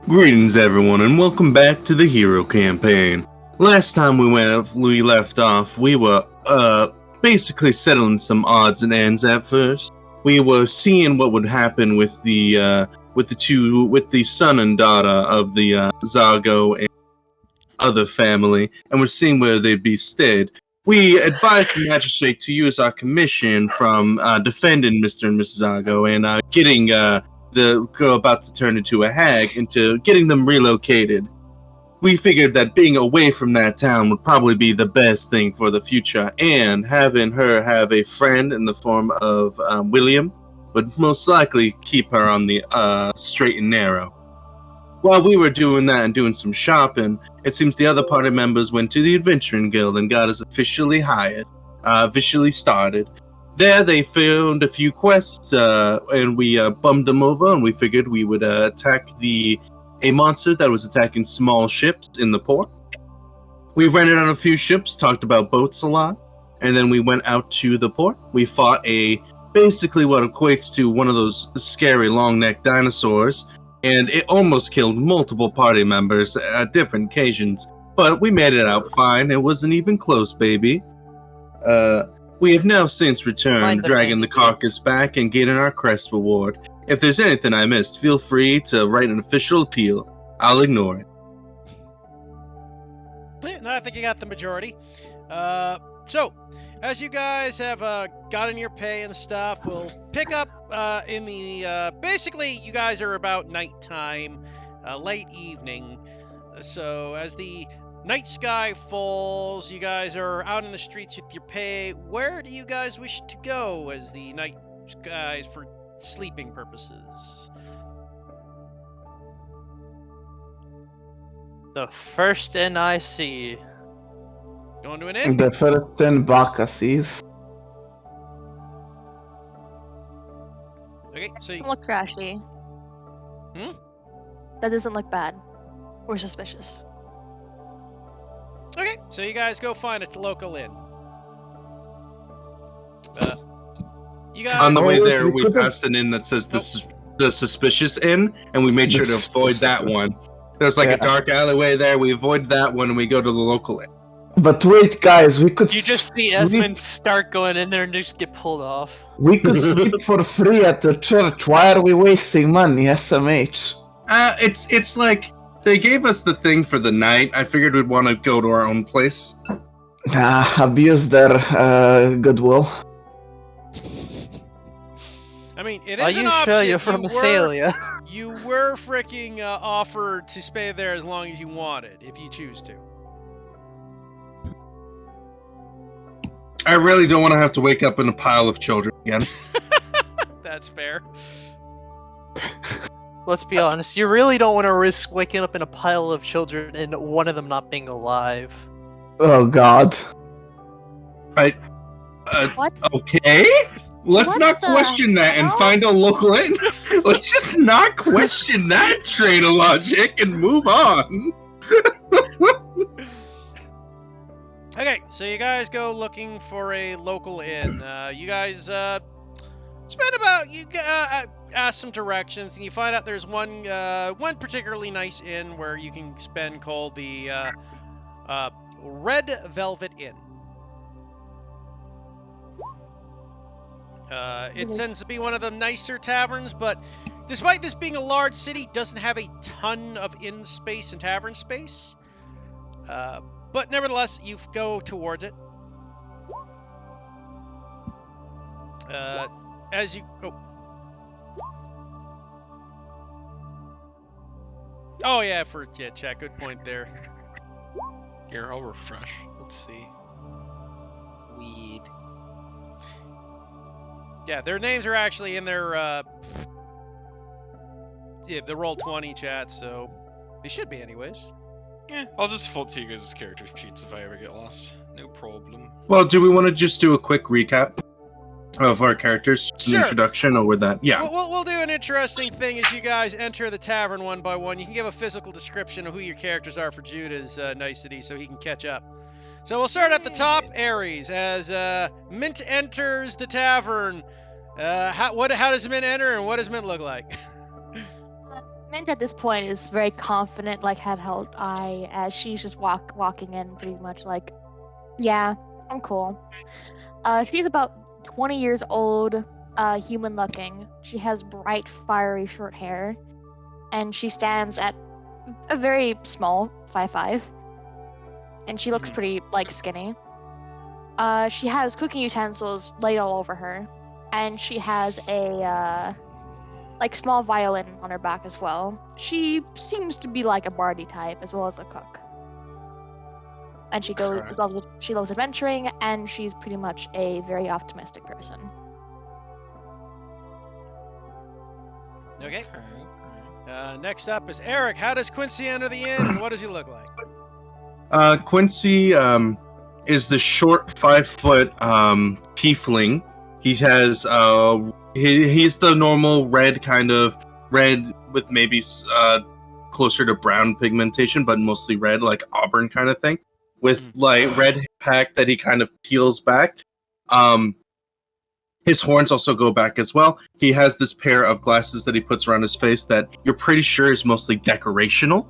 Greetings, everyone, and welcome back to the Hero Campaign. Last time we left off, we were basically settling some odds and ends. At first, we were seeing what would happen with the son and daughter of the Zago and other family, and we're seeing where they'd be stayed. We advised the magistrate to use our commission from defending Mr. and Mrs. Zago and getting the girl about to turn into a hag into getting them relocated. We figured that being away from that town would probably be the best thing for the future, and having her have a friend in the form of William would most likely keep her on the straight and narrow. While we were doing that and doing some shopping, it seems the other party members went to the Adventuring Guild and got us officially started. There they found a few quests, and we bummed them over, and we figured we would attack a monster that was attacking small ships in the port. We rented on a few ships, talked about boats a lot, and then we went out to the port. We fought basically what equates to one of those scary long-necked dinosaurs, and it almost killed multiple party members at different occasions, but we made it out fine. It wasn't even close, baby. We have now since returned, dragging the carcass back and getting our crest reward. If there's anything I missed, feel free to write an official appeal. I'll ignore it. No, I think you got the majority. So, as you guys have gotten your pay and stuff, we'll pick up in the... basically, you guys are about nighttime, late evening. So, as the night sky falls, you guys are out in the streets with your pay. Where do you guys wish to go as the night skies for sleeping purposes? The first inn I see. Going to an inn? The first inn Baka sees. Okay, so Doesn't look trashy. That doesn't look bad or suspicious. Okay, so you guys go find a local inn. You guys... On the way there, we passed an inn that says the suspicious inn, and we made sure to avoid that one. There's like a dark alleyway there. We avoid that one, and we go to the local inn. But wait, guys, we could. You just see Esmond start going in there and just get pulled off. We could sleep for free at the church. Why are we wasting money, SMH? It's like they gave us the thing for the night. I figured we'd want to go to our own place. Abuse their goodwill. I mean, it Are is an you option. sure you're from Asalia? You were freaking offered to stay there as long as you wanted, if you choose to. I really don't want to have to wake up in a pile of children again. That's fair. Let's be honest, you really don't want to risk waking up in a pile of children and one of them not being alive. Oh God. Right. What? Okay. Let's What not the question that and hell? find a local inn. Let's just not question that train of logic and move on. Okay, so you guys go looking for a local inn. You guys ask some directions, and you find out there's one particularly nice inn where you can spend called the Red Velvet Inn. It tends to be one of the nicer taverns, but despite this being a large city, doesn't have a ton of inn space and tavern space. But nevertheless, you go towards it. As you go. Oh yeah, chat. Good point there. Here, I'll refresh. Let's see. Weed. Yeah, their names are actually in their the Roll20 chat, so they should be anyways. Yeah, I'll just flip to you guys' character sheets if I ever get lost. No problem. Well, do we want to just do a quick recap of our characters? Just an Sure. introduction over that? Yeah. We'll do an interesting thing as you guys enter the tavern one by one. You can give a physical description of who your characters are for Judah's nicety so he can catch up. So we'll start at the top, Ares, as Mint enters the tavern. How does Mint enter and what does Mint look like? Mint at this point is very confident, like head held eye, as she's just walking in pretty much like, yeah, I'm cool. She's about 20 years old, human looking. She has bright, fiery short hair, and she stands at a very small 5'5", and she looks pretty like skinny. She has cooking utensils laid all over her, and she has a like small violin on her back as well. She seems to be like a bardy type as well as a cook. And she loves adventuring, and she's pretty much a very optimistic person. Okay. Next up is Eric. How does Quincy enter the inn, and what does he look like? Quincy is the short 5-foot tiefling. He has he's the normal red with maybe closer to brown pigmentation, but mostly red, like auburn kind of thing, with like red pack that he kind of peels back. His horns also go back as well. He has this pair of glasses that he puts around his face that you're pretty sure is mostly decorational.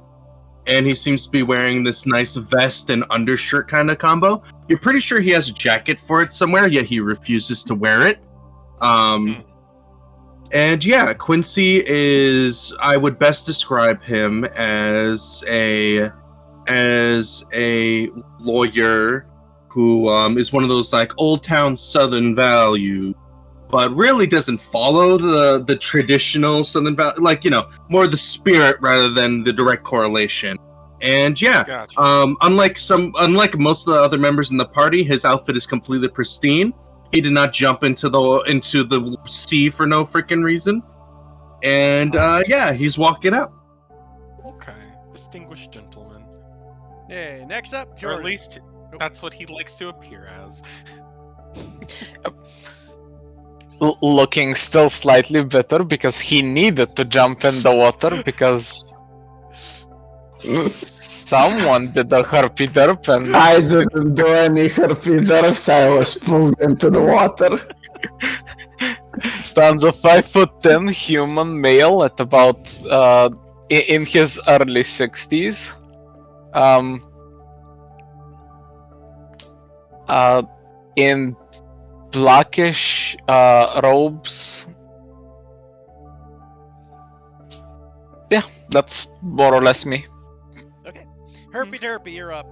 And he seems to be wearing this nice vest and undershirt kind of combo. You're pretty sure he has a jacket for it somewhere, yet he refuses to wear it. And yeah, Quincy is, I would best describe him as a lawyer who is one of those like old town Southern values, but really doesn't follow the traditional Southern value, like, you know, more the spirit rather than the direct correlation. And yeah, Gotcha. Unlike most of the other members in the party, his outfit is completely pristine. He did not jump into the sea for no freaking reason. And yeah, he's walking out. Okay, distinguished gentleman. Hey, next up, Or Jordan. at least that's what he likes to appear as. Looking still slightly better because he needed to jump in the water because someone did a herpy derp and I didn't do any herpy derps. I was pulled into the water. stands a 5'10" human male at about in his early 60s. In blackish robes. Yeah, that's more or less me. Okay. Herpy Derpy, you're up.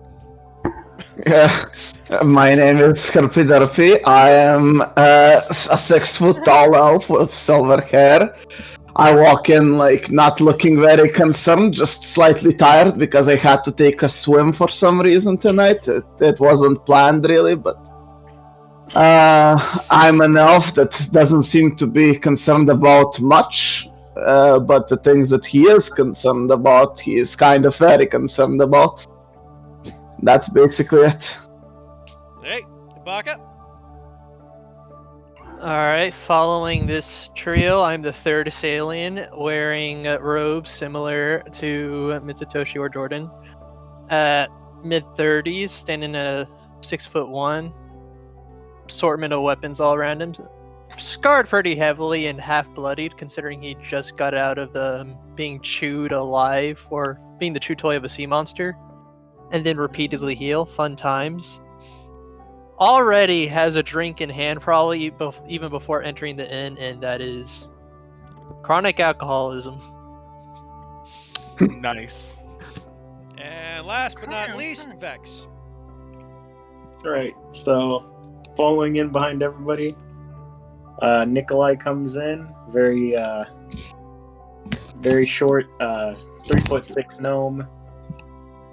Yeah, my name is Herpy Derpy. I am a 6 foot tall elf with silver hair. I walk in like not looking very concerned, just slightly tired because I had to take a swim for some reason tonight. It wasn't planned really, but I'm an elf that doesn't seem to be concerned about much. But the things that he is concerned about, he is kind of very concerned about. That's basically it. Hey, Ibaka. Alright, following this trio, I'm the third assailant, wearing robes similar to Mitsutoshi or Jordan. Mid-30s, standing at 6'1", assortment of weapons all around him. Scarred pretty heavily and half-bloodied, considering he just got out of the being chewed alive or being the chew toy of a sea monster, and then repeatedly heal. Fun times. Already has a drink in hand, probably even before entering the inn, and that is chronic alcoholism. Nice. And last but not least, Vex. Alright, so following in behind everybody, Nikolai comes in, very short, 3'6" gnome,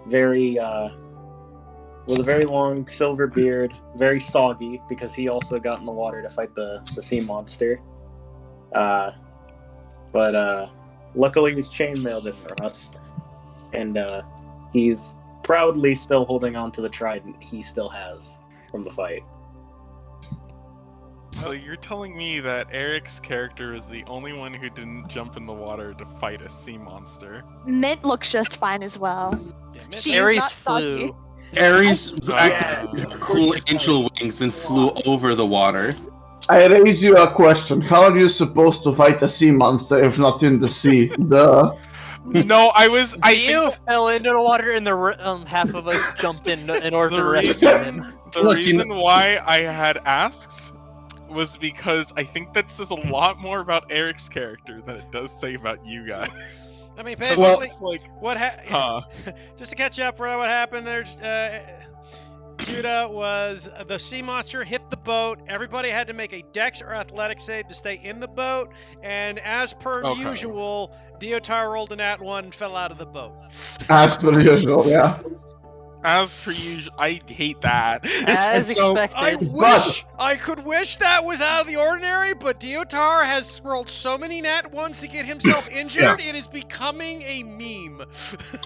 very with a very long silver beard, very soggy because he also got in the water to fight the sea monster. But luckily he's chainmailed in rust, and he's proudly still holding on to the trident he still has from the fight. So you're telling me that Eric's character is the only one who didn't jump in the water to fight a sea monster? Mint looks just fine as well. Yeah, She is Ares not soggy. flew. Ares Yeah. activated cool angel wings and flew over the water. I raise you a question. How are you supposed to fight a sea monster if not in the sea? No, I You think fell into the water, and the half of us jumped in order the to rescue him. reason, the Look, you reason why I had asked was because I think that says a lot more about Eric's character than it does say about you guys. I mean, 'Cause basically, it's like, what just to catch up, what happened there's Judah was the sea monster hit the boat. Everybody had to make a dex or athletic save to stay in the boat, and as per Okay. usual, Deotar rolled a nat 1 and fell out of the boat. As per usual, yeah. as per usual, I hate that. As so, expected. I could wish that was out of the ordinary, but Deotar has rolled so many nat 1s to get himself injured, it is becoming a meme.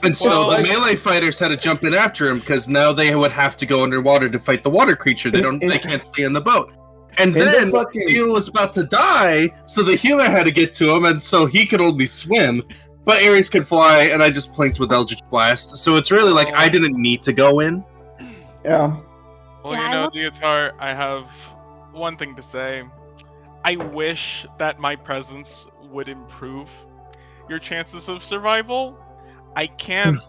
And so Well, the like- melee fighters had to jump in after him because now they would have to go underwater to fight the water creature. They can't stay in the boat. And In the then fucking- Neil was about to die, so the healer had to get to him, and so he could only swim. But Ares could fly, and I just blinked with Eldritch Blast. So it's really like I didn't need to go in. Yeah. Well, Yeah, I you know, love- Deotar, I have one thing to say. I wish that my presence would improve your chances of survival. I can't.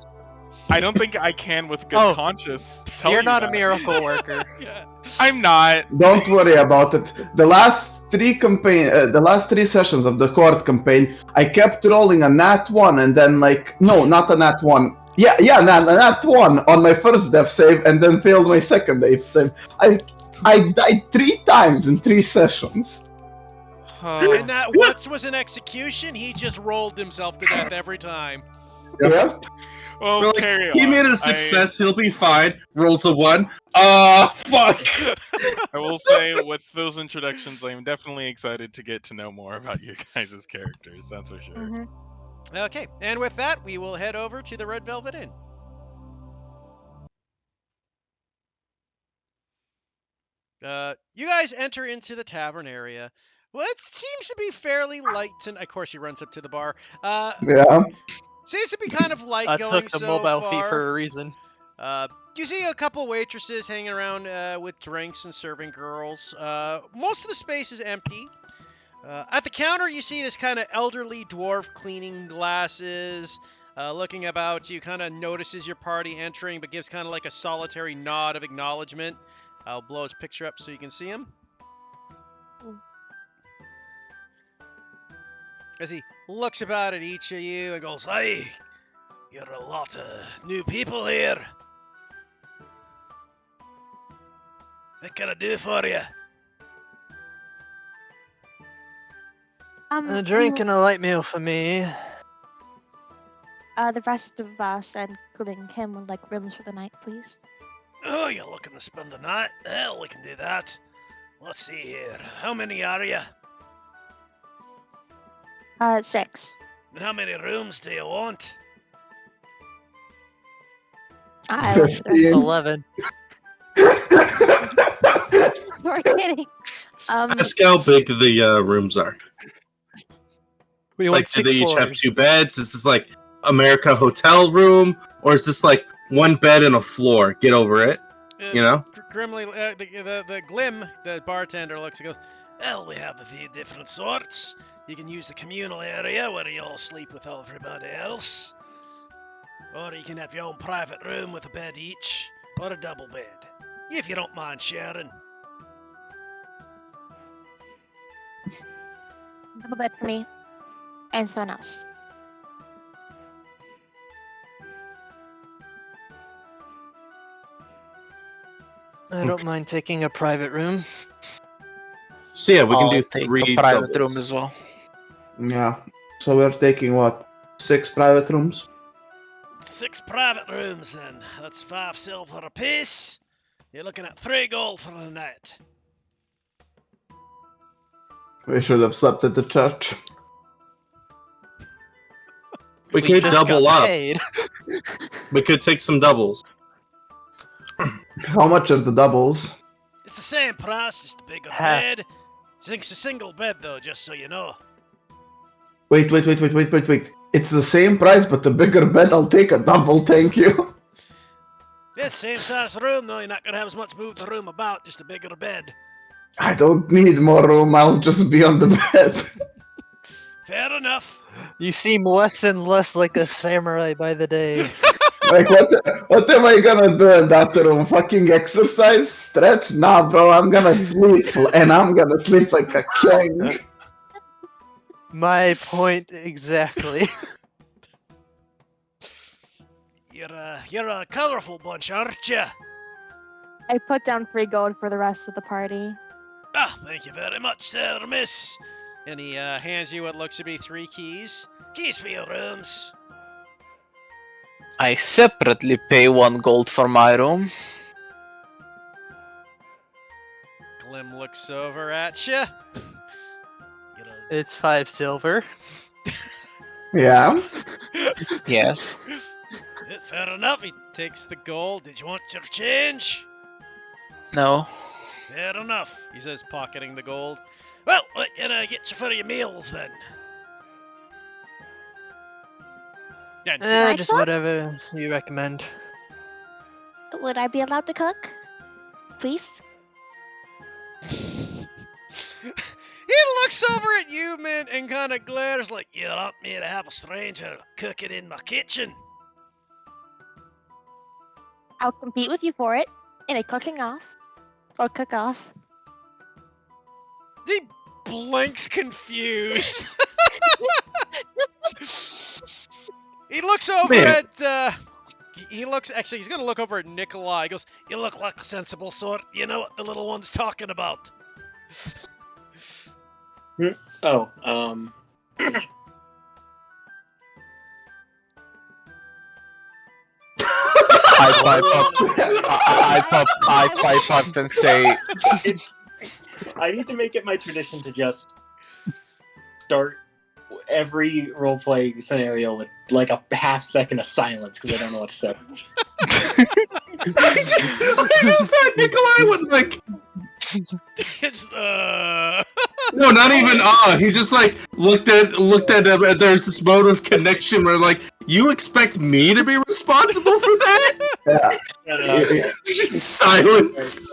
I don't think I can with good Oh, conscience. Tell You're you not a that. miracle worker. Yeah. I'm not. Don't worry about it. The last three sessions of the court campaign, I kept rolling a nat 1 and then not a nat 1. Yeah, a nat 1 on my first death save and then failed my second death save. I died 3 times in 3 sessions. And that once was an execution, he just rolled himself to death every time. Yeah. Well, We're like, carry he on. made a success, he'll be fine. Rolls a 1. Fuck! I will say, with those introductions, I am definitely excited to get to know more about your guys' characters. That's for sure. Mhm. Okay, and with that, we will head over to the Red Velvet Inn. You guys enter into the tavern area. Well, it seems to be fairly light, and of course he runs up to the bar. Yeah. Seems to be kind of light I going took the so mobile far. fee for a reason. You see a couple waitresses hanging around with drinks and serving girls. Most of the space is empty. At the counter, you see this kind of elderly dwarf cleaning glasses, looking about you, kind of notices your party entering, but gives kind of like a solitary nod of acknowledgement. I'll blow his picture up so you can see him. As he looks about at each of you and goes, "Hey, you're a lot of new people here. What can I do for you?" A drink and a light meal for me. The rest of us, including him, would like rooms for the night, please. Oh, you're looking to spend the night? Hell, we can do that. Let's see here. How many are you? 6. And how many rooms do you want? I like the rest 15. 11. We're kidding. Ask how big the rooms are. We Like, want do 6 they each have floors. 2 beds? Is this like America hotel room? Or is this like 1 bed and a floor? Get over it, you know? Grimly, the Glim, the bartender, looks and goes, "Well, we have a few different sorts. You can use the communal area where you all sleep with everybody else. Or you can have your own private room with a bed each, or a double bed, if you don't mind sharing." Double bed for me. And someone else. I don't mind taking a private room. So yeah, we can I'll do take 3 a private doubles. room as well. Yeah. So we're taking what? 6 private rooms? 6 private rooms then. That's 5 silver apiece. You're looking at 3 gold for the night. We should have slept at the church. We could just double got up. paid. We could take some doubles. How much are the doubles? It's the same price, just a bigger Half. bed. It's a single bed though, just so you know. Wait. It's the same price, but the bigger bed. I'll take a double, thank you. Yeah, same size room though. You're not gonna have as much move the room about, just a bigger bed. I don't need more room. I'll just be on the bed. Fair enough. You seem less and less like a samurai by the day. Like, what am I gonna do in that room? Fucking exercise? Stretch? Nah, bro, I'm gonna sleep, and I'm gonna sleep like a king. My point exactly. You're a colorful bunch, aren't you? I put down 3 gold for the rest of the party. Ah, thank you very much there, miss. And he hands you what looks to be 3 keys. Keys for your rooms. I separately pay 1 gold for my room. Glim looks over at you. It's 5 silver. Yeah. Yes. Fair enough. He takes the gold. Did you want your change? No. Fair enough, he says, pocketing the gold. Well, what can I get you for your meals then? Just whatever you recommend. Would I be allowed to cook? Please? He looks over at you, man, and kind of glares like, you want me to have a stranger cooking in my kitchen? I'll compete with you for it in a cooking off. Or cook off. He blinks confused. He looks over at, he looks, actually, he's going to look over at Nikolai. He goes, you look like a sensible sort. You know what the little one's talking about. Oh, I pipe up and say, I need to make it my tradition to just start every roleplay scenario with like a half second of silence because I don't know what to say. I just thought Nikolai would like. It's, No, not even he just like looked at him, and there's this mode of connection where like, you expect me to be responsible for that? Yeah. Silence.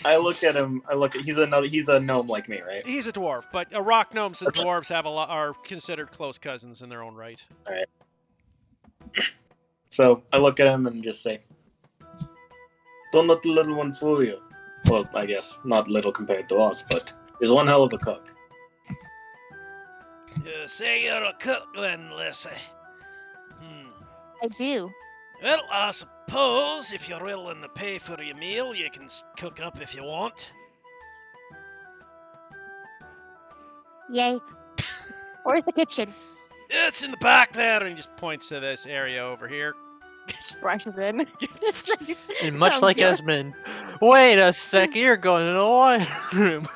I look at him. He's a gnome like me, right? He's a dwarf, but rock gnomes and dwarves have are considered close cousins in their own right. All right. So I look at him and just say, "Don't let the little one fool you." Well, I guess not little compared to us, but he's one hell of a cook. You say you're a cook then, Lissy. I do. Well, I suppose if you're willing to pay for your meal, you can cook up if you want. Yay. Where's the kitchen? It's in the back there, and he just points to this area over here. Rushes in. And much Sounds like good. Esmond, wait a sec, you're going to the wine room.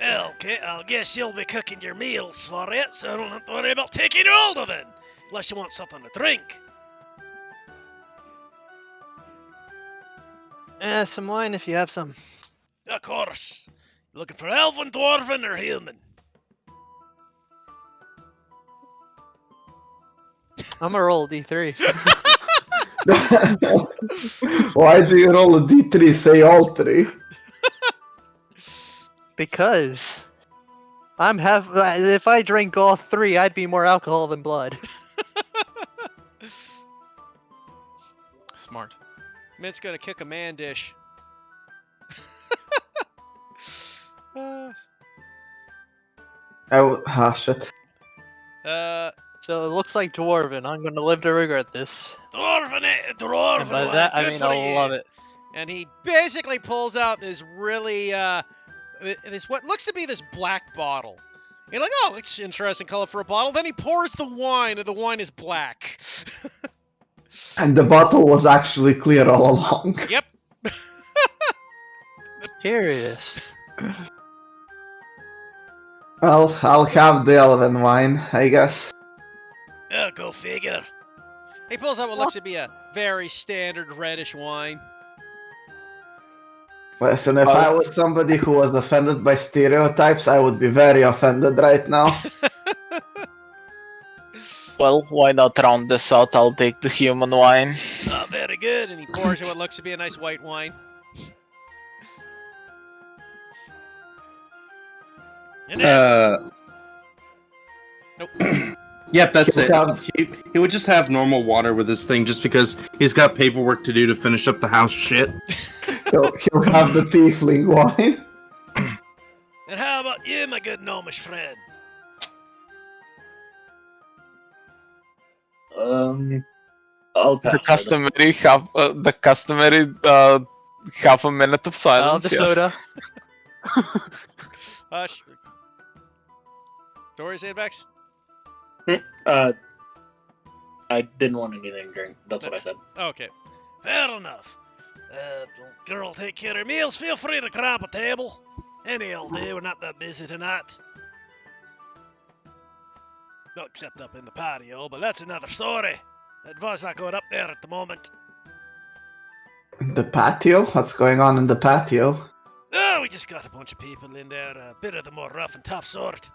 Okay, I guess you'll be cooking your meals for it, so I don't have to worry about taking your order then. Unless you want something to drink. Some wine if you have some. Of course. You looking for elven, dwarven, or human? I'm gonna roll a D3. Why do you roll a d3? Say all 3. Because if I drank all 3, I'd be more alcohol than blood. Smart. Mint's gonna kick a man dish. Shit. So it looks like dwarven. I'm gonna live to regret this. Dwarven, And by that, I mean I'll love it. And he basically pulls out this really, this what looks to be this black bottle. You're like, oh, it's interesting color for a bottle. Then he pours the wine, and the wine is black. And the bottle was actually clear all along. Yep. Curious. Well, I'll have the elven wine, I guess. Oh, go figure. He pulls out what looks to be a very standard reddish wine. Listen, if I was somebody who was offended by stereotypes, I would be very offended right now. well, why not round this out? I'll take the human wine. Oh, very good. And he pours you what looks to be a nice white wine. And then, Nope. Yep, that's He'll it. have- He would just have normal water with this thing just because he's got paperwork to do to finish up the house shit. He'll have the tiefling wine. And how about you, my good gnomish friend? I'll pass. The customary half a minute of Oh, silence. the yes. soda. Hush. Dory, say it, Vex? I didn't want anything to drink. That's what I said. Okay. Fair enough. Girl, take care of your meals. Feel free to grab a table. Any old day, we're not that busy tonight. Not except up in the patio, but that's another story. Advise not going up there at the moment. The patio? What's going on in the patio? Oh, we just got a bunch of people in there, a bit of the more rough and tough sort.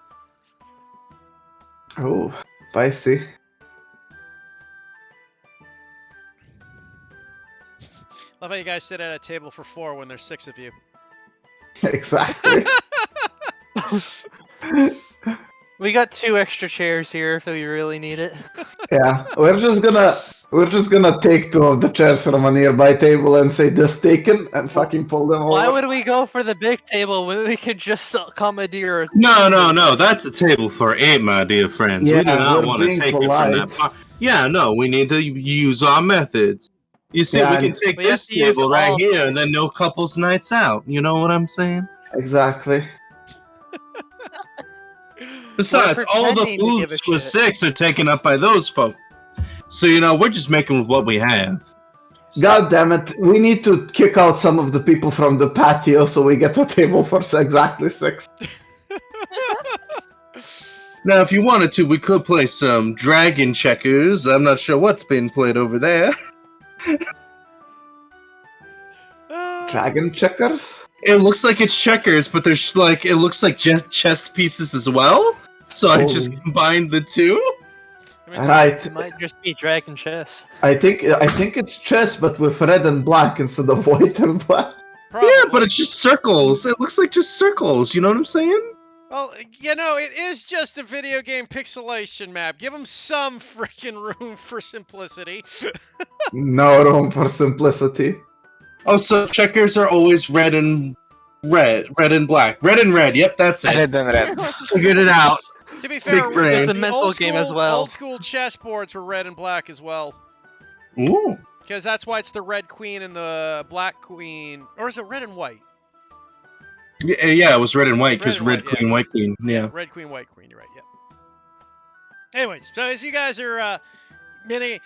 Oh, spicy. Love how you guys sit at a table for 4 when there's 6 of you. Exactly. We got 2 extra chairs here if we really need it. Yeah, we're just gonna take 2 of the chairs from a nearby table and say this taken and fucking pull them Why over. would we go for the big table when we could just commandeer? No, that's a table for 8, my dear friends. We do Yeah, not we're want to being take it polite. from that far. Yeah, no, we need to use our methods. You see, Yeah, we can and- take We have this to use table right all- here and then no couples nights out. You know what I'm saying? Exactly. Besides, all the pretending to give booths a with shit. 6 are taken up by those folks. So, we're just making with what we have. God damn it, we need to kick out some of the people from the patio so we get a table for exactly 6. Now, if you wanted to, we could play some dragon checkers. I'm not sure what's being played over there. Dragon checkers? It looks like it's checkers, but there's it looks like chess pieces as well. So I just Holy. combined the two. Right. It might just be dragon chess. I think it's chess, but with red and black instead of white and black. Yeah, but it's just circles. It looks like just circles. You know what I'm saying? Well, it is just a video game pixelation map. Give them some freaking room for simplicity. No room for simplicity. Oh, so checkers are always red and black. Red and red. Yep, that's it. Red and red. Figured it out. To be fair, Big brain. It's a the mental old game as school- well. Old school chessboards were red and black as well. Ooh. Because that's why it's the red queen and the black queen. Or is it red and white? Yeah, it was red and white because Red and red white, queen, white queen. Yeah. Red queen, white queen. You're right. Yep. Anyways, so as you guys are, Mitch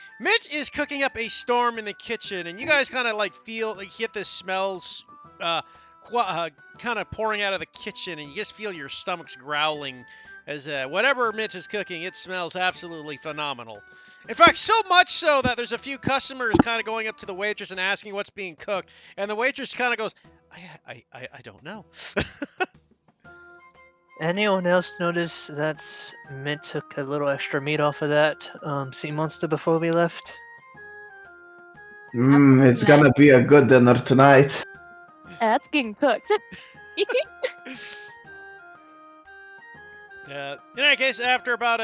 is cooking up a storm in the kitchen, and you guys kind of get the smells, kind of pouring out of the kitchen, and you just feel your stomachs growling as whatever Mitch is cooking, it smells absolutely phenomenal. In fact, so much so that there's a few customers kind of going up to the waitress and asking what's being cooked, and the waitress kind of goes, I don't know. Anyone else notice that Mint took a little extra meat off of that sea monster before we left? It's gonna be a good dinner tonight. That's getting cooked. In any case, after about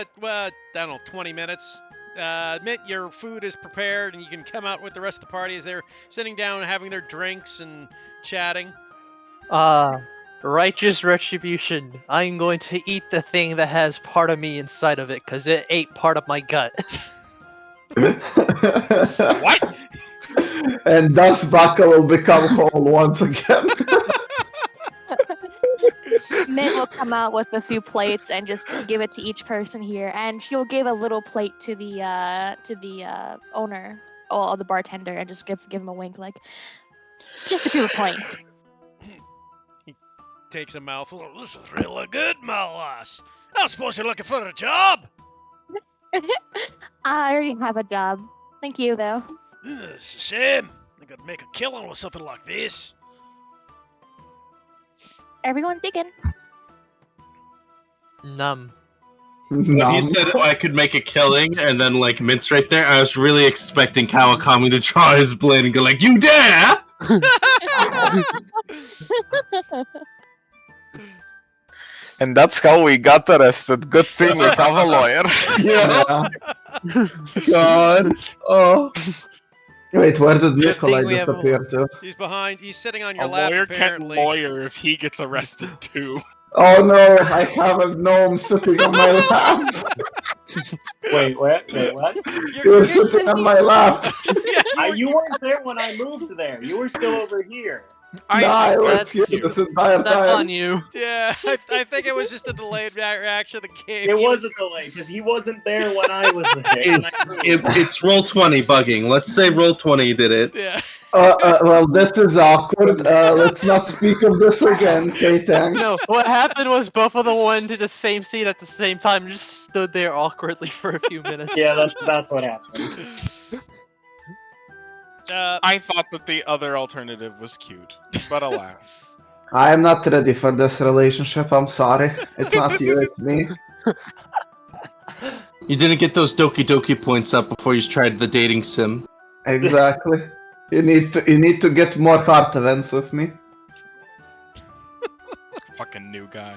20 minutes, Mint, your food is prepared, and you can come out with the rest of the party as they're sitting down having their drinks and chatting. Righteous retribution. I'm going to eat the thing that has part of me inside of it, because it ate part of my gut. What? And thus Baka will become whole once again. Mint will come out with a few plates and just give it to each person here, and she'll give a little plate to the owner or the bartender, and just give him a wink, like just a few points. He takes a mouthful. Oh, this is really good, my lass. I don't suppose you're looking for a job. I already have a job. Thank you, though. It's a shame. I could make a killing with something like this. Everyone digging. Numb. When he said I could make a killing and then Mint's right there, I was really expecting Kawakami to draw his blade and go you dare! And that's how we got arrested. Good thing we have a lawyer. Yeah. God. Oh. Wait, where did Good Nikolai thing we have a- disappear to? He's behind. He's sitting on your A lap. lawyer can't Apparently. lawyer if he gets arrested too. Oh no, I have a gnome sitting on my lap. Wait, what? You're sitting on my lap. You weren't there when I moved there. You were still over here. I was that's- here this entire That's time. on you. Yeah, I think it was just a delayed reaction of the game. It was a delay because he wasn't there when I was there. It's roll 20 bugging. Let's say roll 20 did it. Yeah. Well, this is awkward. Let's not speak of this again. Okay, thanks. No, what happened was both of them went to the same seat at the same time, and just stood there awkwardly for a few minutes. Yeah, that's what happened. I thought that the other alternative was cute, but alas. I am not ready for this relationship. I'm sorry. It's not you, it's me. You didn't get those Doki Doki points up before you tried the dating sim. Exactly. You need to get more heart events with me. Fucking new guy.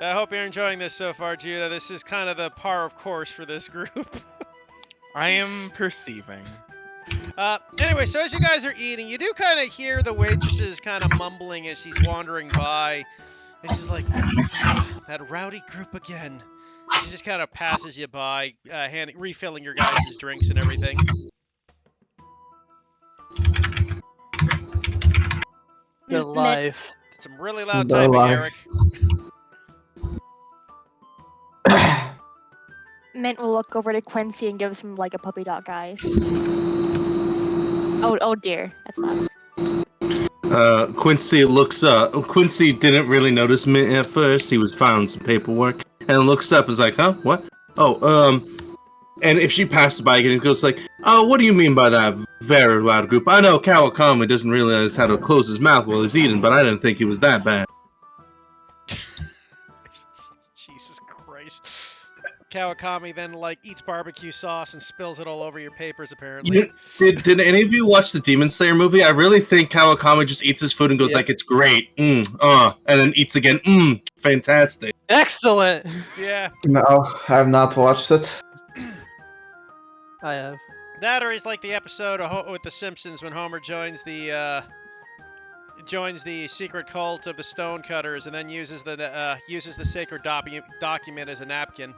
I hope you're enjoying this so far, Judah. This is kind of the par of course for this group. I am perceiving. Anyway, so as you guys are eating, you do kind of hear the waitresses kind of mumbling as she's wandering by. And she's like, that rowdy group again. She just kind of passes you by, refilling your guys' drinks and everything. Good life. Some really loud The typing, life. Eric. Mint will look over to Quincy and give him like a puppy dog eyes. Oh dear, that's not. Quincy looks up. Quincy didn't really notice me at first. He was filing some paperwork and looks up. Is like, huh? What? Oh, and if she passes by again, he goes like, oh, what do you mean by that very loud group? I know Kawakami doesn't realize how to close his mouth while he's eating, but I didn't think he was that bad. Jesus Christ. Kawakami then eats barbecue sauce and spills it all over your papers apparently. Did any of you watch the Demon Slayer movie? I really think Kawakami just eats his food and goes like, it's great, and then eats again, fantastic. Excellent. Yeah. No, I have not watched it. I have. That or he's like the episode with The Simpsons when Homer joins the secret cult of the Stonecutters and then uses the sacred document as a napkin.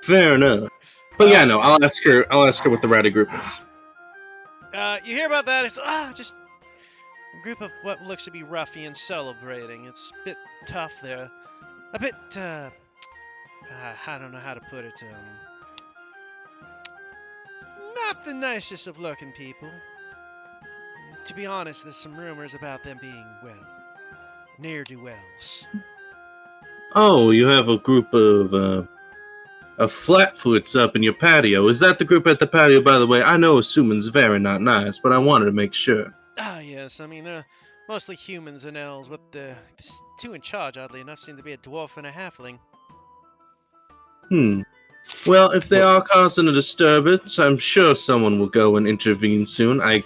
Fair enough. But yeah, no, I'll ask her what the rowdy group is. You hear about that? It's just a group of what looks to be ruffians celebrating. It's a bit tough there. A bit, I don't know how to put it. Not the nicest of looking people. To be honest, there's some rumors about them being, well, ne'er-do-wells. Oh, you have a group of flatfoots up in your patio. Is that the group at the patio, by the way? I know Suman's very not nice, but I wanted to make sure. Ah, yes. I mean, they're mostly humans and elves, but the two in charge, oddly enough, seem to be a dwarf and a halfling. Well, if they are causing a disturbance, I'm sure someone will go and intervene soon. I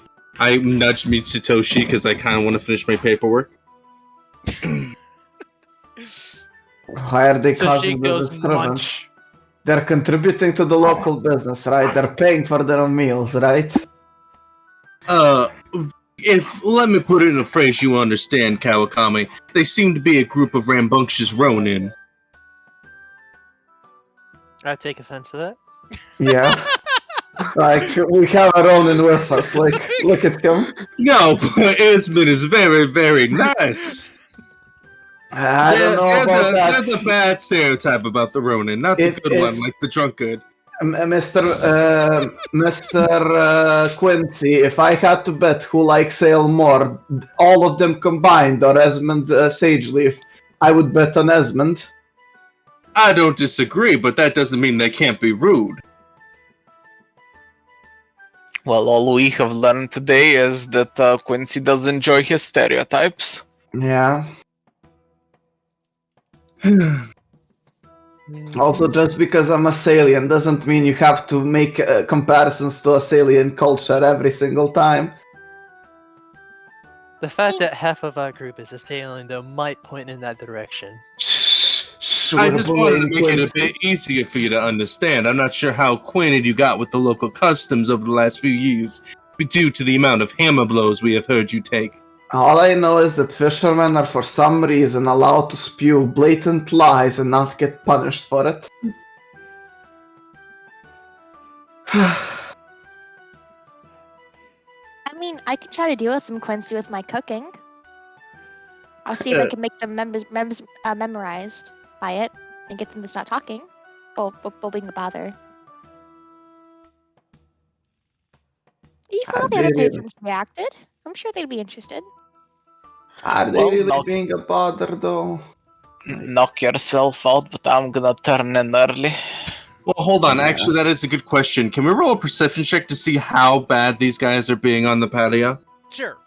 nudged Mitsutoshi because I kind of want to finish my paperwork. Why are they So she causing the goes disturbance? munch. They're contributing to the local business, right? They're paying for their own meals, right? Let me put it in a phrase you understand, Kawakami. They seem to be a group of rambunctious Ronin. I take offense to that. Yeah. Like, we have our own in with us. Like, look at him. No, but Esmond is very, very nice. I don't know about that. That's a bad stereotype about the Ronin, not the good one, like the drunkard. Mr. Quincy, if I had to bet who likes ale more, all of them combined, or Esmond Sageleaf, I would bet on Esmond. I don't disagree, but that doesn't mean they can't be rude. Well, all we have learned today is that Quincy does enjoy his stereotypes. Yeah. Also, just because I'm a Salian doesn't mean you have to make comparisons to a Salian culture every single time. The fact that half of our group is assailing them might point in that direction. I just wanted to make it a bit easier for you to understand. I'm not sure how acquainted you got with the local customs over the last few years, due to the amount of hammer blows we have heard you take. All I know is that fishermen are for some reason allowed to spew blatant lies and not get punished for it. I mean, I could try to deal with some Quincy with my cooking. I'll see if I can make them memorized by it and get them to stop talking. Or being a bother. You saw the other patrons reacted. I'm sure they'd be interested. Are they Well, really no. being a bother, though? Knock yourself out, but I'm gonna turn in early. Well, hold on. Yeah. Actually, that is a good question. Can we roll a perception check to see how bad these guys are being on the patio? Sure.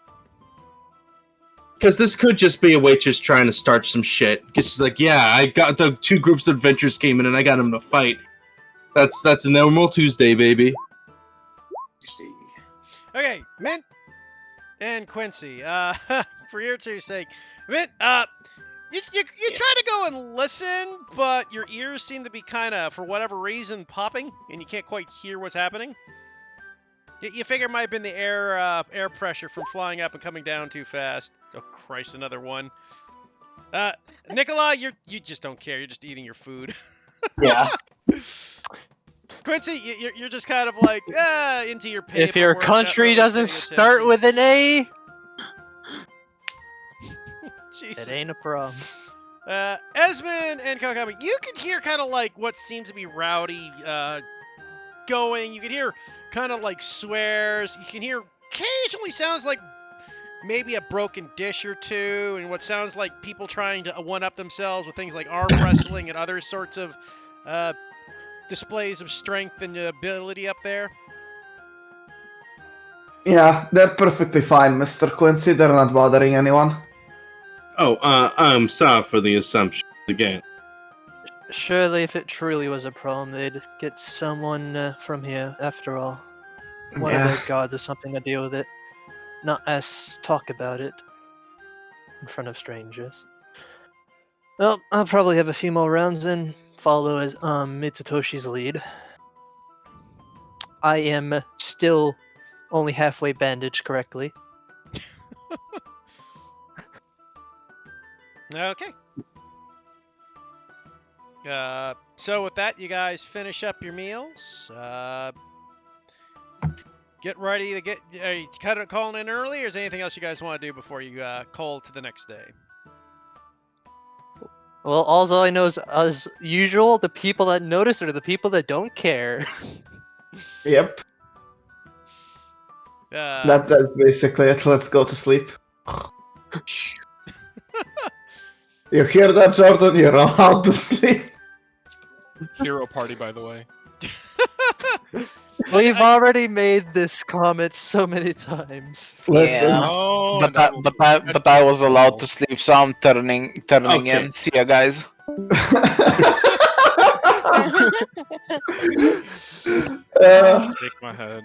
Because this could just be a waitress trying to start some shit. Because she's like, yeah, I got the 2 groups of adventurers came in and I got them to fight. That's a normal Tuesday, baby. See. Okay, Mint and Quincy. For your two's sake, Mint. You try to go and listen, but your ears seem to be kind of, for whatever reason, popping, and you can't quite hear what's happening. You figure it might have been the air pressure from flying up and coming down too fast. Oh Christ, another one. Nikolai, you just don't care. You're just eating your food. Yeah. Quincy, you're just kind of like into your paperwork. If your not country really doesn't paying start attention. with an A, Jesus. it ain't a problem. Esmond and Kokami, you can hear kind of like what seems to be rowdy going. You can hear kind of like swears. You can hear occasionally sounds like maybe a broken dish or two, and what sounds like people trying to one-up themselves with things like arm wrestling and other sorts of displays of strength and ability up there. Yeah, they're perfectly fine, Mr. Quincy. They're not bothering anyone. Oh, I'm sorry for the assumption again. Surely, if it truly was a problem, they'd get someone from here, after all. One of Yeah. their gods or something to deal with it. Not us talk about it in front of strangers. Well, I'll probably have a few more rounds and follow as Mitsutoshi's lead. I am still only halfway bandaged correctly. Okay. So with that, you guys finish up your meals. Get ready to get. Are you calling in early, or is there anything else you guys want to do before you call to the next day? Well, all I know is, as usual, the people that notice are the people that don't care. Yep, Uh, that's basically it. Let's go to sleep. You hear that, Jordan? You're allowed to sleep. Hero party, by the way. We've already made this comment so many times. Listen. Yeah. Oh, But I was allowed to sleep, so I'm turning Okay. in. See ya, guys. Shake my head.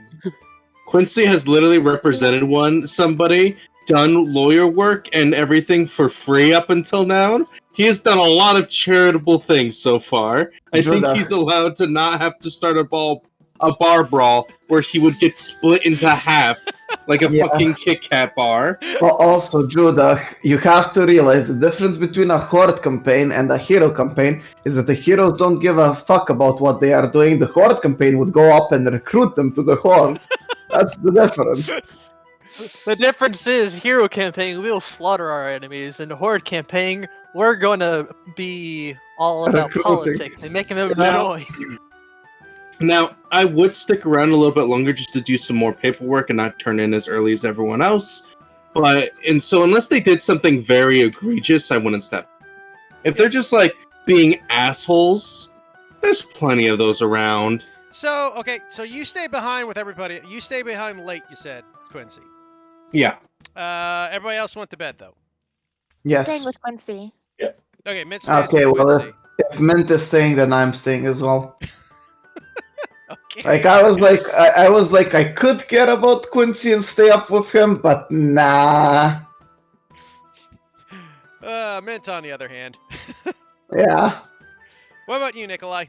Quincy has literally represented somebody, done lawyer work and everything for free up until now. He has done a lot of charitable things so far. I think Jordan. he's allowed to not have to start a bar brawl where he would get split into half like a Yeah. fucking Kit Kat bar. But also, Judah, you have to realize the difference between a horde campaign and a hero campaign is that the heroes don't give a fuck about what they are doing. The horde campaign would go up and recruit them to the horde. That's the difference. The difference is, hero campaign, we'll slaughter our enemies. In the horde campaign, we're gonna be all about Recruiting. politics and making them Now- annoy. Now, I would stick around a little bit longer just to do some more paperwork and not turn in as early as everyone else. So unless they did something very egregious, I wouldn't step. If they're just like being assholes, there's plenty of those around. so okay, so you stay behind with everybody. You stay behind late. You said, Quincy. Yeah. Everybody else went to bed though. Yes. Staying with Quincy. Okay, Mint stays Okay, with well, Quincy. if Mint is staying, then I'm staying as well. Okay. Like I was like, I could care about Quincy and stay up with him, but nah. Mint, on the other hand. Yeah. What about you, Nikolai?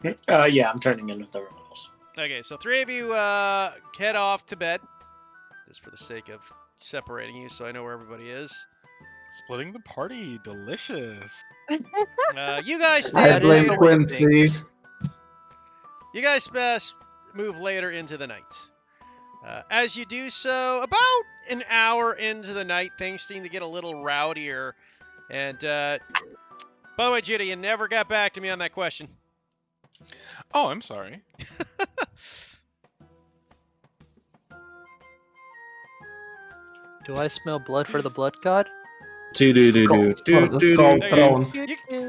Yeah, I'm turning in with everyone else. Okay, so 3 of you head off to bed, just for the sake of separating you, so I know where everybody is. Splitting the party, delicious. You guys stay I up blame later. Quincy. You guys move later into the night. As you do so, about an hour into the night, things seem to get a little rowdier. And, by the way, Judah, you never got back to me on that question. Oh, I'm sorry. Do I smell blood for the blood god? For the skull throne.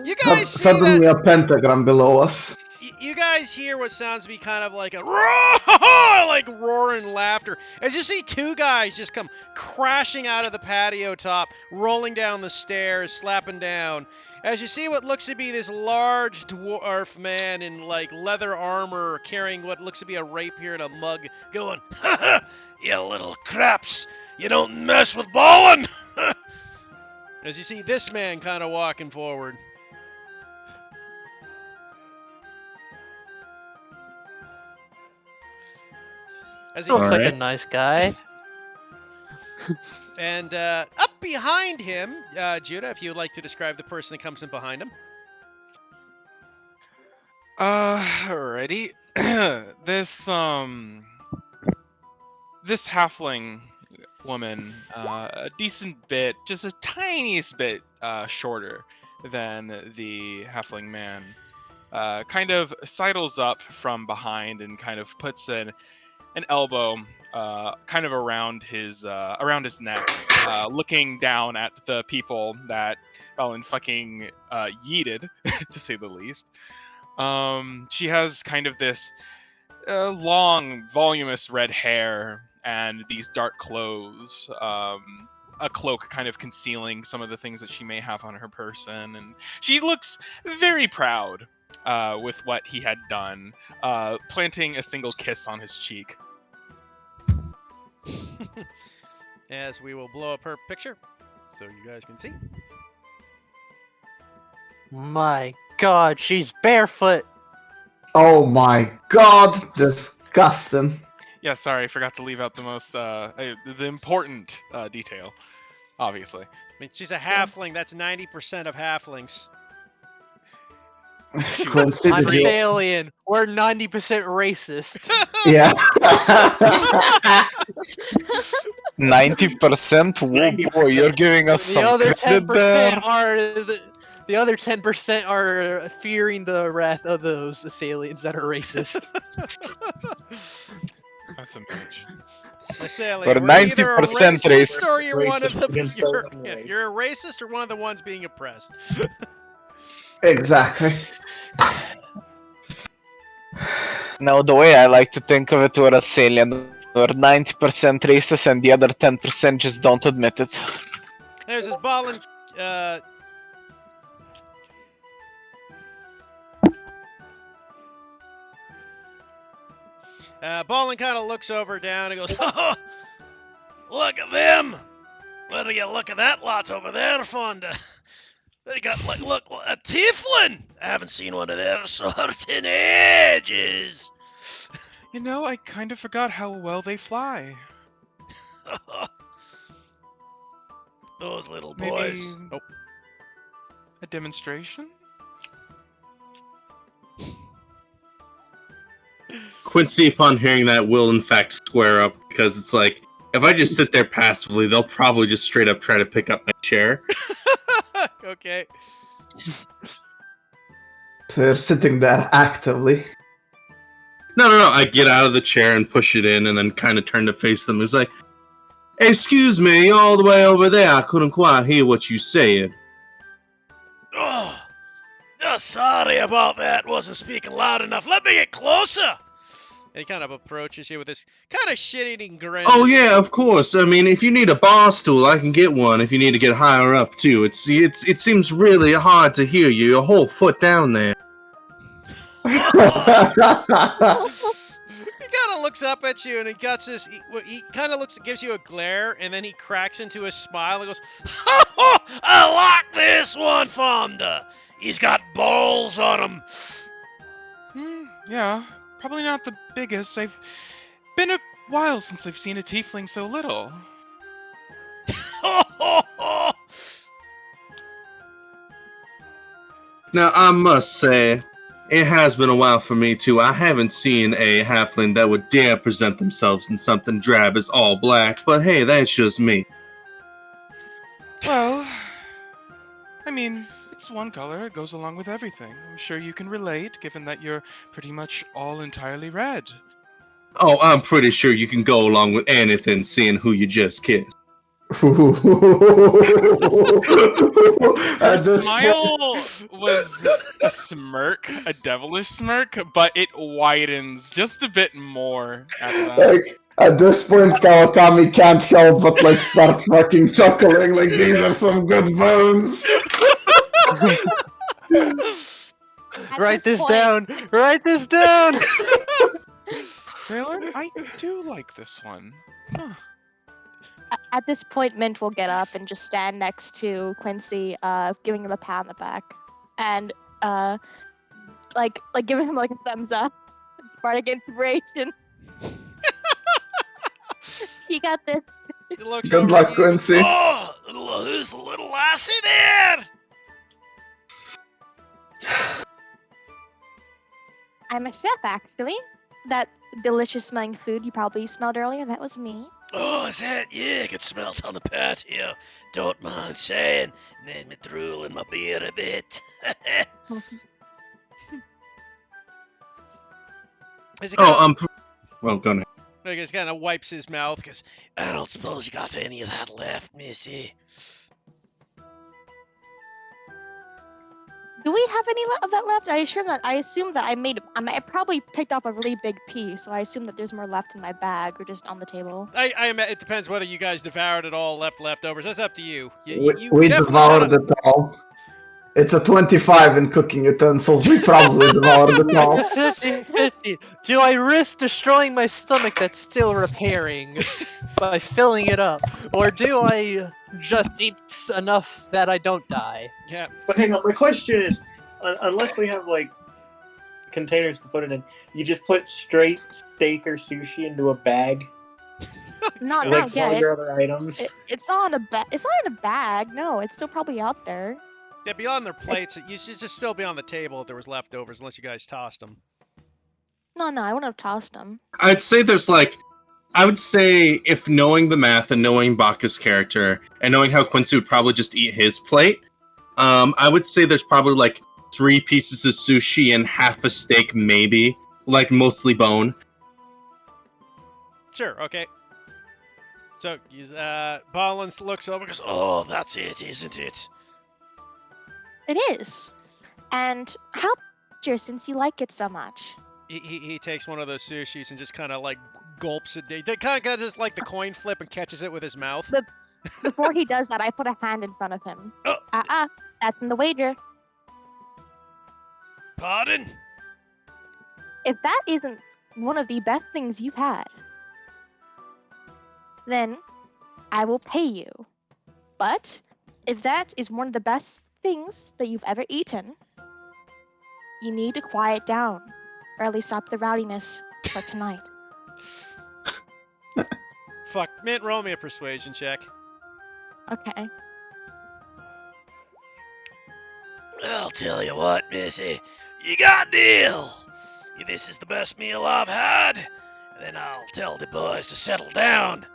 You guys see Suddenly that? a pentagram below us. You guys hear what sounds to be kind of like a roar, like roaring laughter, as you see 2 guys just come crashing out of the patio top, rolling down the stairs, slapping down. As you see what looks to be this large dwarf man in like leather armor, carrying what looks to be a rapier and a mug, going, "Ha ha, you little craps, you don't mess with Ballin." As you see this man kind of walking forward. As he Looks like a Alright. nice guy. And up behind him, Judah, if you would like to describe the person that comes in behind him. Alrighty. This halfling woman, a decent bit, just a tiniest bit shorter than the halfling man, kind of sidles up from behind and kind of puts an elbow kind of around his neck, looking down at the people that Balin fucking yeeted, to say the least. She has kind of this long, voluminous red hair and these dark clothes, a cloak kind of concealing some of the things that she may have on her person, and she looks very proud with what he had done, planting a single kiss on his cheek. As we will blow up her picture, so you guys can see. My god, she's barefoot! Oh my god, disgusting. Yeah, sorry, I forgot to leave out the most, the important detail, obviously. I mean, she's a halfling. That's 90% of halflings. Quincy, I'm did you- Thalian. We're 90% racist. Yeah. 90%? Whoa, boy, you're giving us The some other credit there. 10% are the other 10% are fearing the wrath of those assailants that are racist. That's some bitch. Assailant, We're we're either a 90% racist or you're one of Racist the against you're, other yeah, race. you're a racist or one of the ones being oppressed. Exactly. Now, the way I like to think of it, we're a salient. We're 90% racist and the other 10% just don't admit it. There's this Ballin. Ballin kind of looks over down and goes, "Oh, look at them! What do you look at that lot over there, Fonda? They got look a tieflin. I haven't seen one of their sort in ages." You know, I kind of forgot how well they fly. Those little Maybe- boys. Oh, A demonstration? Quincy, upon hearing that, will in fact square up because it's like, if I just sit there passively, they'll probably just straight up try to pick up my chair. okay. So you're sitting there actively. No. I get out of the chair and push it in and then kind of turn to face them. It's like, excuse me, you're all the way over there. I couldn't quite hear what you said. Oh, sorry about that. Wasn't speaking loud enough. Let me get closer. He kind of approaches you with this kind of shit-eating grin. Oh yeah, of course. I mean, if you need a bar stool, I can get one. If you need to get higher up too, it seems really hard to hear you. You're a whole foot down there. He kind of looks up at you and he got this. He kind of gives you a glare, and then he cracks into a smile and goes, "I like this one, Fonda. He's got balls on him." Yeah, probably not the biggest. I've been a while since I've seen a tiefling so little. Now, I must say, it has been a while for me too. I haven't seen a halfling that would dare present themselves in something drab as all black, but hey, that's just me. Well, I mean, it's one color. It goes along with everything. I'm sure you can relate, given that you're pretty much all entirely red. Oh, I'm pretty sure you can go along with anything seeing who you just kissed. Her smile was a smirk, a devilish smirk, but it widens just a bit more at that. Like, at this point, Kawakami can't help but like start fucking chuckling. Like, these are some good bones. Write this down. Write this down. Raylan, I do like this one. Huh. At this point, Mint will get up and just stand next to Quincy, giving him a pat on the back, and like giving him like a thumbs up, bardic inspiration. He got this. He looks Good over luck, at you. Quincy. Oh, who's the little lassie there? I'm a chef, actually. That delicious smelling food you probably smelled earlier, that was me. Oh, is that? Yeah, I can smell it on the patio. Don't mind saying. Made me drool in my beer a bit. Well, go ahead. He just kind of wipes his mouth because I don't suppose you got any of that left, Missy. Do we have any of that left? I assume that I probably picked up a really big piece, so I assume that there's more left in my bag or just on the table. It depends whether you guys devoured it all, leftovers. That's up to you. We definitely devoured it all. It's a 25 in cooking utensils. We probably devoured it all. 50. Do I risk destroying my stomach that's still repairing by filling it up? Or do I just eat enough that I don't die? Yeah. But hang on, my question is, unless we have like containers to put it in, you just put straight steak or sushi into a bag? Not Or, like, now, yeah. all your other items? It's not in a bag. It's not in a bag. No, it's still probably out there. Yeah, beyond their plates, you should just still be on the table if there was leftovers, unless you guys tossed them. No, I wouldn't have tossed them. I'd say I would say if knowing the math and knowing Baka's character and knowing how Quincy would probably just eat his plate, I would say there's probably like 3 pieces of sushi and half a steak, maybe, like mostly bone. Sure, okay. So, Ballin looks over and goes, "Oh, that's it, isn't it?" It is. And how since you like it so much? He takes one of those sushis and just kind of like gulps it. He kind of just like the coin flip and catches it with his mouth. Before he does that, I put a hand in front of him. That's in the wager. Pardon? If that isn't one of the best things you've had, then I will pay you. But if that is one of the best things that you've ever eaten, you need to quiet down, or at least stop the rowdiness for tonight. Fuck, Mint, roll me a persuasion check. Okay. I'll tell you what, Missy, you got a deal. This is the best meal I've had. And then I'll tell the boys to settle down.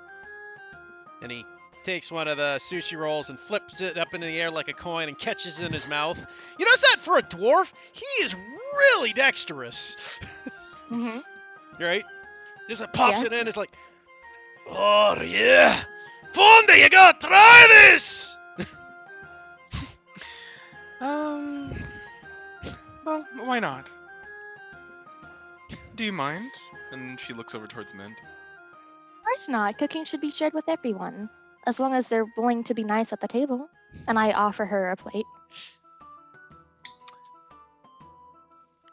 And he takes one of the sushi rolls and flips it up into the air like a coin and catches it in his mouth. You notice that for a dwarf, he is really dexterous. Mm-hmm. Right? Just pops Yes. it in. It's like, oh yeah, Fonda, you gotta try this. Well, why not? Do you mind? And she looks over towards Mint. Of course not. Cooking should be shared with everyone, as long as they're willing to be nice at the table. And I offer her a plate.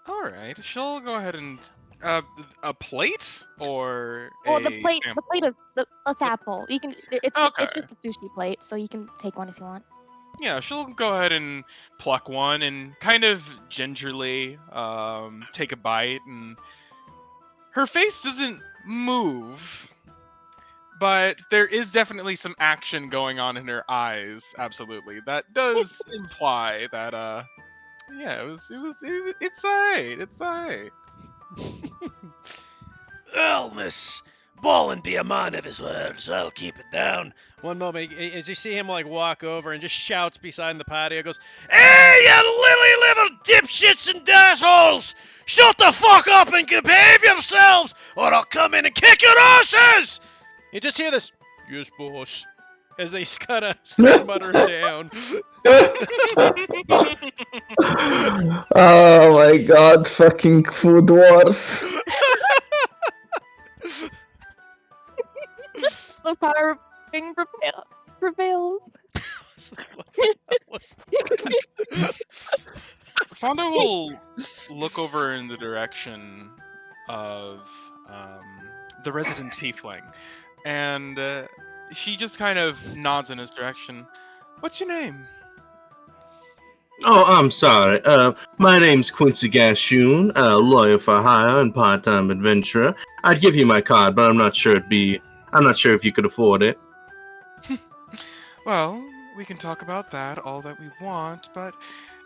Alright, she'll go ahead and A plate or Well, a the plate sample? of the apple. You can. It's Okay. it's just a sushi plate, so you can take one if you want. Yeah, she'll go ahead and pluck one and kind of gingerly take a bite, and her face doesn't move, but there is definitely some action going on in her eyes. Absolutely, that does imply that yeah, it's alright. It's alright. Well, miss, Ballin be a man of his word, so I'll keep it down. One moment, as you see him like walk over and just shouts beside the patio, goes, "Hey, you lily-livered dipshits and assholes! Shut the fuck up and behave yourselves, or I'll come in and kick your asses!" You just hear this, "Yes, boss," as they kind of start muttering down. Oh my god, fucking food wars. The power of being prevails. Fonda will look over in the direction of the resident tiefling, and she just kind of nods in his direction. What's your name? Oh, I'm sorry. My name's Quincy Gashoon, lawyer for hire and part-time adventurer. I'd give you my card, but I'm not sure if you could afford it. Well, we can talk about that all that we want, but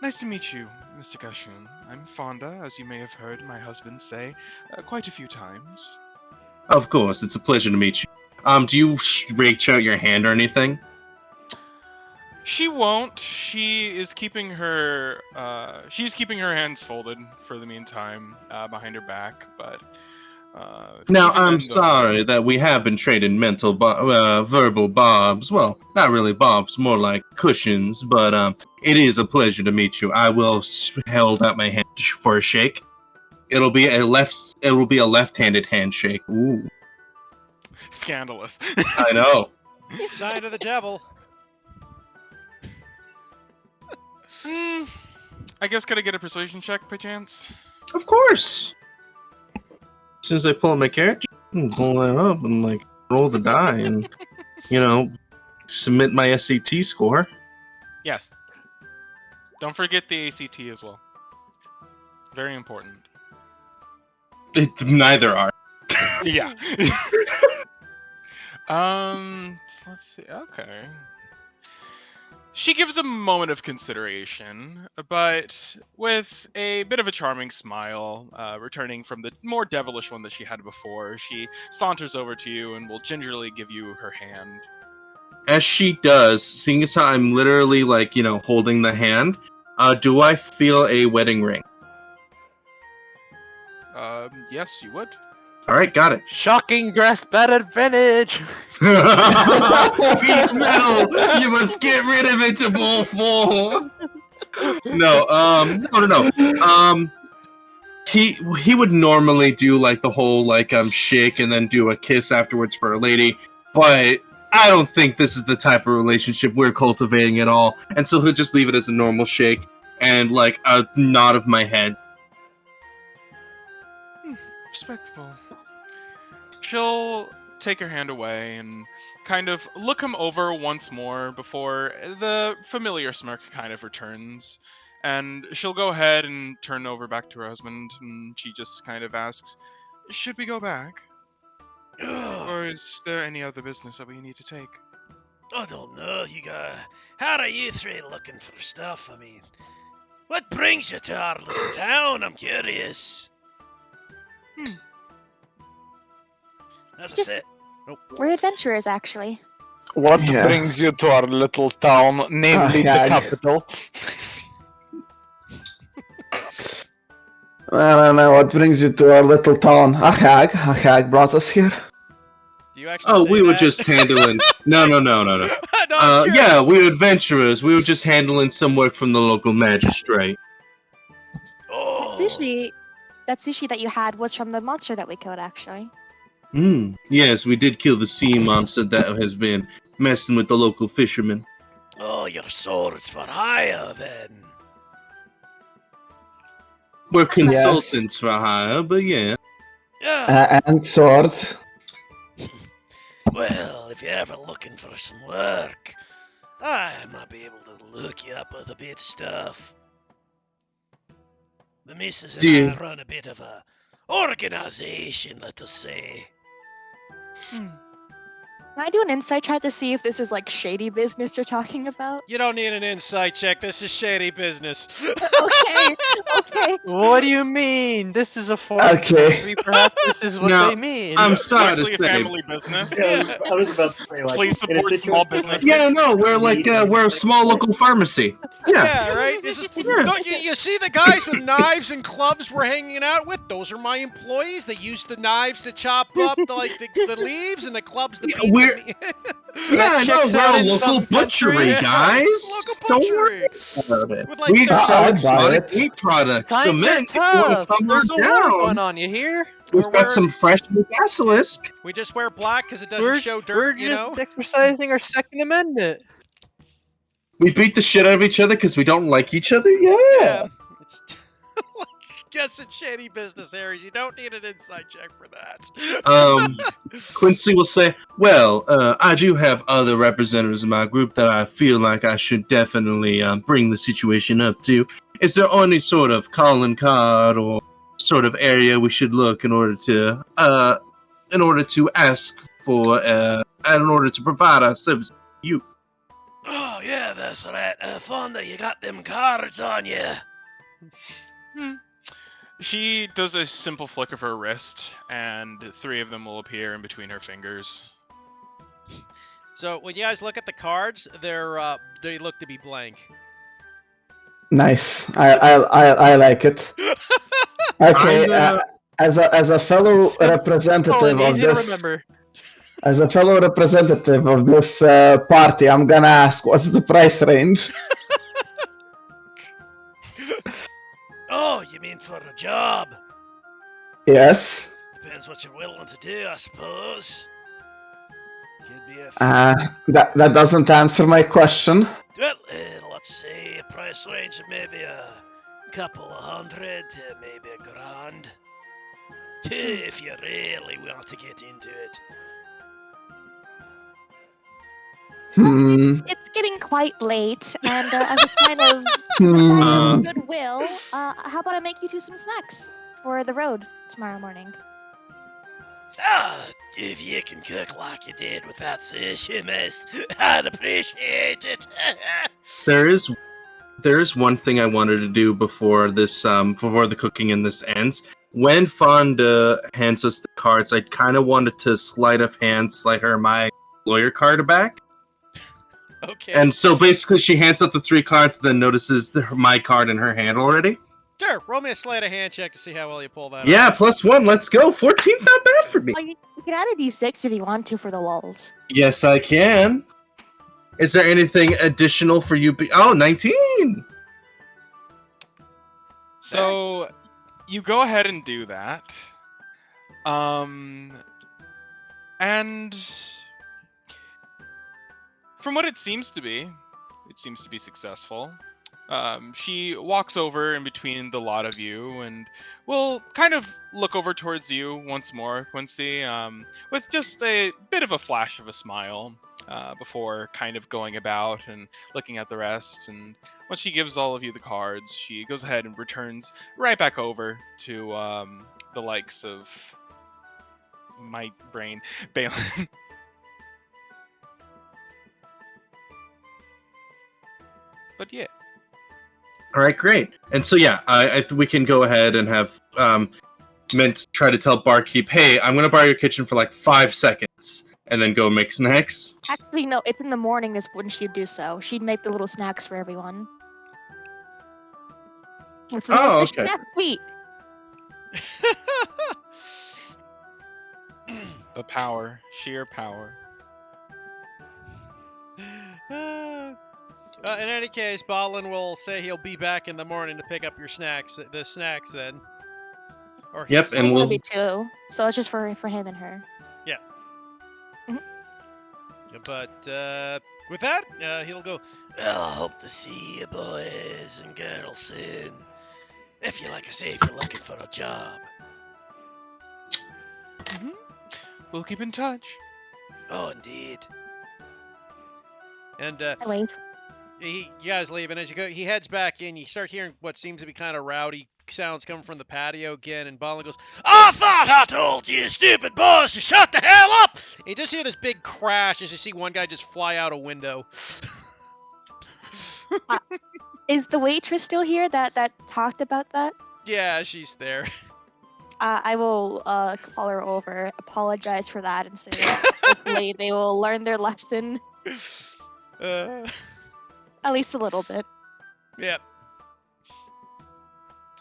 nice to meet you, Mr. Gashoon. I'm Fonda, as you may have heard my husband say quite a few times. Of course, it's a pleasure to meet you. Do you reach out your hand or anything? She won't. She's keeping her hands folded for the meantime, behind her back. But Now, even I'm then, though- sorry that we have been trading verbal bobs. Well, not really bobs, more like cushions. But it is a pleasure to meet you. I will hold out my hand for a shake. It'll be a left-handed handshake. Ooh, Scandalous. I know. Sign of the devil. I guess could I get a persuasion check, by chance? Of course. As soon as I pull up my character, pull that up and like roll the die and submit my SAT score. Yes. Don't forget the ACT as well. Very important. Neither are. Yeah. Let's see. Okay. She gives a moment of consideration, but with a bit of a charming smile, returning from the more devilish one that she had before, she saunters over to you and will gingerly give you her hand. As she does, seeing as how I'm literally holding the hand, do I feel a wedding ring? Yes, you would. All right, got it. Shocking dress bad advantage. Pink metal. You must get rid of it to ball 4. No. He would normally do like the whole shake and then do a kiss afterwards for a lady, but I don't think this is the type of relationship we're cultivating at all, and so he'll just leave it as a normal shake and like a nod of my head. Respectable. She'll take her hand away and kind of look him over once more before the familiar smirk kind of returns. And she'll go ahead and turn over back to her husband, and she just kind of asks, should we go back? Or is there any other business that we need to take? I don't know, how are you three looking for stuff? I mean, what brings you to our little town? I'm curious. As I said, We're adventurers, actually. What Yeah. brings you to our little town, namely the yeah. capital? I don't know what brings you to our little town. A hag brought us here. do you actually? Oh, say we were that? just handling. No. No, I'm curious. Yeah, we were adventurers. We were just handling some work from the local magistrate. Oh. That sushi that you had was from the monster that we killed, actually. Yes, we did kill the sea monster that has been messing with the local fishermen. Oh, your swords for hire, then. We're consultants for hire, but yeah. And swords. Well, if you're ever looking for some work, I might be able to look you up with a bit of stuff. The missus Do and you- I run a bit of a organization, let us say. Can I do an insight check to see if this is like shady business you're talking about? You don't need an insight check. This is shady business. Okay, okay. What do you mean? This is a foreign Okay. country. Perhaps this is what No, they mean. I'm It's sorry actually to a say. family business. Yeah, I was about to say, like, Please in a support small situation like businesses. Yeah, this, no, we're like we're a small local pharmacy. Yeah. Yeah, right. This is. Don't you see the guys with knives and clubs we're hanging out with? Those are my employees. They use the knives to chop up the leaves and the clubs to Yeah, beat we're- the meat. Yeah, no, checks we're out a in local some butchery, country. Yeah, guys. local Don't worry butchery. about it. With, like, We the- sell I'll buy exotic it. meat products. Times Cement, are if you want tough. to come There's a on war down. going on. You hear? We've Or got we're- some fresh new basilisk. We just wear black because it doesn't We're, show dirt. we're You just know. exercising our Second Amendment. We beat the shit out of each other because we don't like each other. Yeah. Yeah. It's. Guess it's shady business, Aries. You don't need an inside check for that. Quincy will say, "Well, I do have other representatives in my group that I feel like I should definitely bring the situation up to. Is there any sort of calling card or sort of area we should look in order to ask for, in order to provide our service to you?" Oh, yeah, that's right. Fonda, you got them cards on you. She does a simple flick of her wrist, and 3 of them will appear in between her fingers. So when you guys look at the cards, they look to be blank. Nice. I like it. Okay. I'm, As a fellow representative Oh, and of easy to this, remember. as a fellow representative of this party, I'm gonna ask, what's the price range? Oh, you mean for a job? Yes. Depends what you're willing to do, I suppose. Could be a That doesn't answer my question. well, let's say a price range of maybe a couple of hundred to maybe $1,000. If you really want to get into it. It's getting quite late, and as a sign of Uh, goodwill, how about I make you 2 some snacks for the road tomorrow morning? Ah, if you can cook like you did with that Miss, I'd appreciate it. There is one thing I wanted to do before this before the cooking and this ends. When Fonda hands us the cards, I kind of wanted to slide her my lawyer card back. Okay. And so basically she hands out the 3 cards, then notices my card in her hand already. Sure, roll me a sleight of hand check to see how well you pull that Yeah, off. +1, let's go. 14's not bad for me. Oh, you can add a d6 if you want to for the lulls. Yes, I can. Is there anything additional for you? 19! So, you go ahead and do that. And from what it seems to be successful. She walks over in between the lot of you and will kind of look over towards you once more, Quincy, with just a bit of a flash of a smile before kind of going about and looking at the rest. And once she gives all of you the cards, she goes ahead and returns right back over to the likes of my brain, Balin. But yeah. All right, great. And so yeah, we can go ahead and have Mint try to tell Barkeep, "Hey, I'm gonna borrow your kitchen for like 5 seconds," and then go make snacks. Actually, no, it's in the morning this when she'd do so. She'd make the little snacks for everyone. Which was Oh, the okay. snack week. The power, sheer power. In any case, Balin will say he'll be back in the morning to pick up your snacks. The snacks, then. Or Yep, his- and It's we'll gonna be 2, so it's just for him and her. But with that, he'll go. Well, I hope to see you boys and girls soon. If you like I say, if you're looking for a job. We'll keep in touch. Oh, indeed. And I wave. you guys leave, and as you go, he heads back in. You start hearing what seems to be kind of rowdy sounds coming from the patio again, and Balin goes, I thought I told you, stupid boys, to shut the hell up! and you just hear this big crash as you see one guy just fly out a window. Is the waitress still here that talked about that? Yeah, she's there. I will call her over, apologize for that, and say that hopefully they will learn their lesson Uh, at least a little bit. yeah.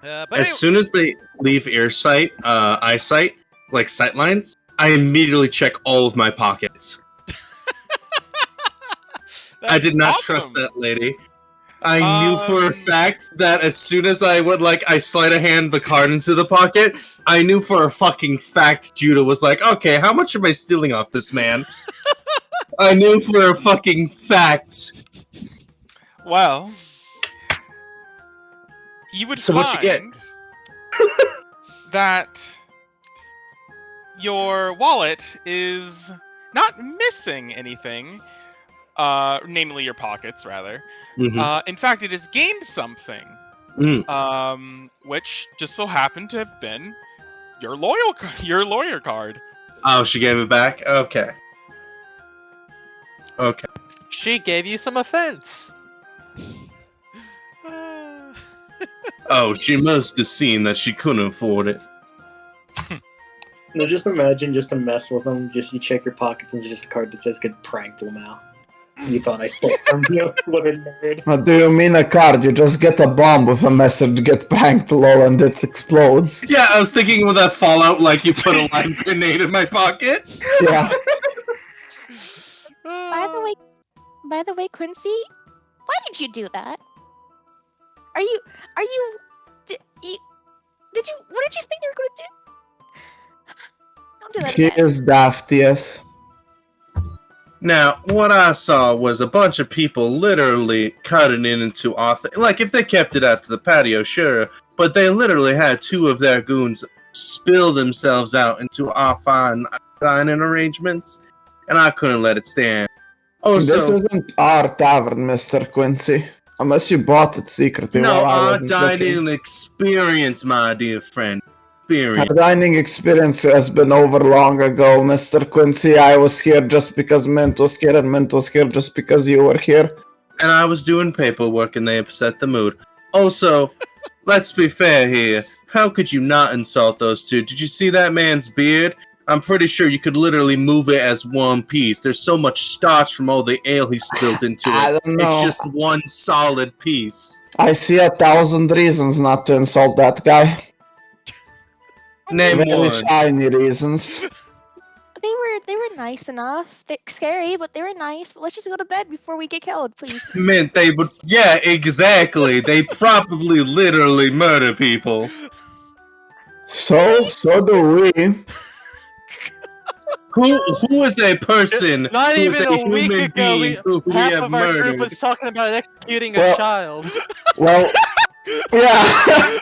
But As soon as they leave eyesight, like sight lines, I immediately check all of my pockets. I did not trust awesome. that lady. I knew for a fact that as soon as I would I slide a hand the card into the pocket, I knew for a fucking fact Judah was like, okay, how much am I stealing off this man? I knew for a fucking fact. Well, you would So find what you get? that your wallet is not missing anything, namely your pockets, rather. Mhm. In fact, it has gained something, which just so happened to have been your lawyer card. Oh, she gave it back? Okay. Okay. She gave you some offense. Oh, she must have seen that she couldn't afford it. No, just imagine just to mess with them. Just you check your pockets and there's just a card that says "Good prank Lamau." You thought I stole from you? What a nerd! What do you mean a card? You just get a bomb with a message, get pranked low, and it explodes. Yeah, I was thinking of that Fallout, like you put a live grenade in my pocket. Yeah. By the way, Quincy, why did you do that? Did you, what did you think you were gonna do? Don't do that He again. is daft, yes. Now, what I saw was a bunch of people literally cutting it into like if they kept it out to the patio, sure, but they literally had two of their goons spill themselves out into our fine dining arrangements, and I couldn't let it stand. This Also, isn't our tavern, Mr. Quincy. Unless you bought it secretly no, while I our wasn't looking. dining experience, my dear friend. Our Experience. dining experience has been over long ago, Mr. Quincy. I was here just because Mint was here, and Mint was here just because you were here. And I was doing paperwork and they upset the mood. Also, let's be fair here. How could you not insult those two? Did you see that man's beard? I'm pretty sure you could literally move it as one piece. There's so much starch from all the ale he spilled into I it. don't know. It's just one solid piece. I see 1,000 reasons not to insult that guy. Name Very one. shiny reasons. They were nice enough. They're scary, but they were nice. But let's just go to bed before we get killed, please. Mint, they would. Yeah, exactly. They probably literally murder people. So do we. Who is a person Not who is even a a week human ago, being who we half have of our group murdered? was talking about executing a Well- child. Well, yeah.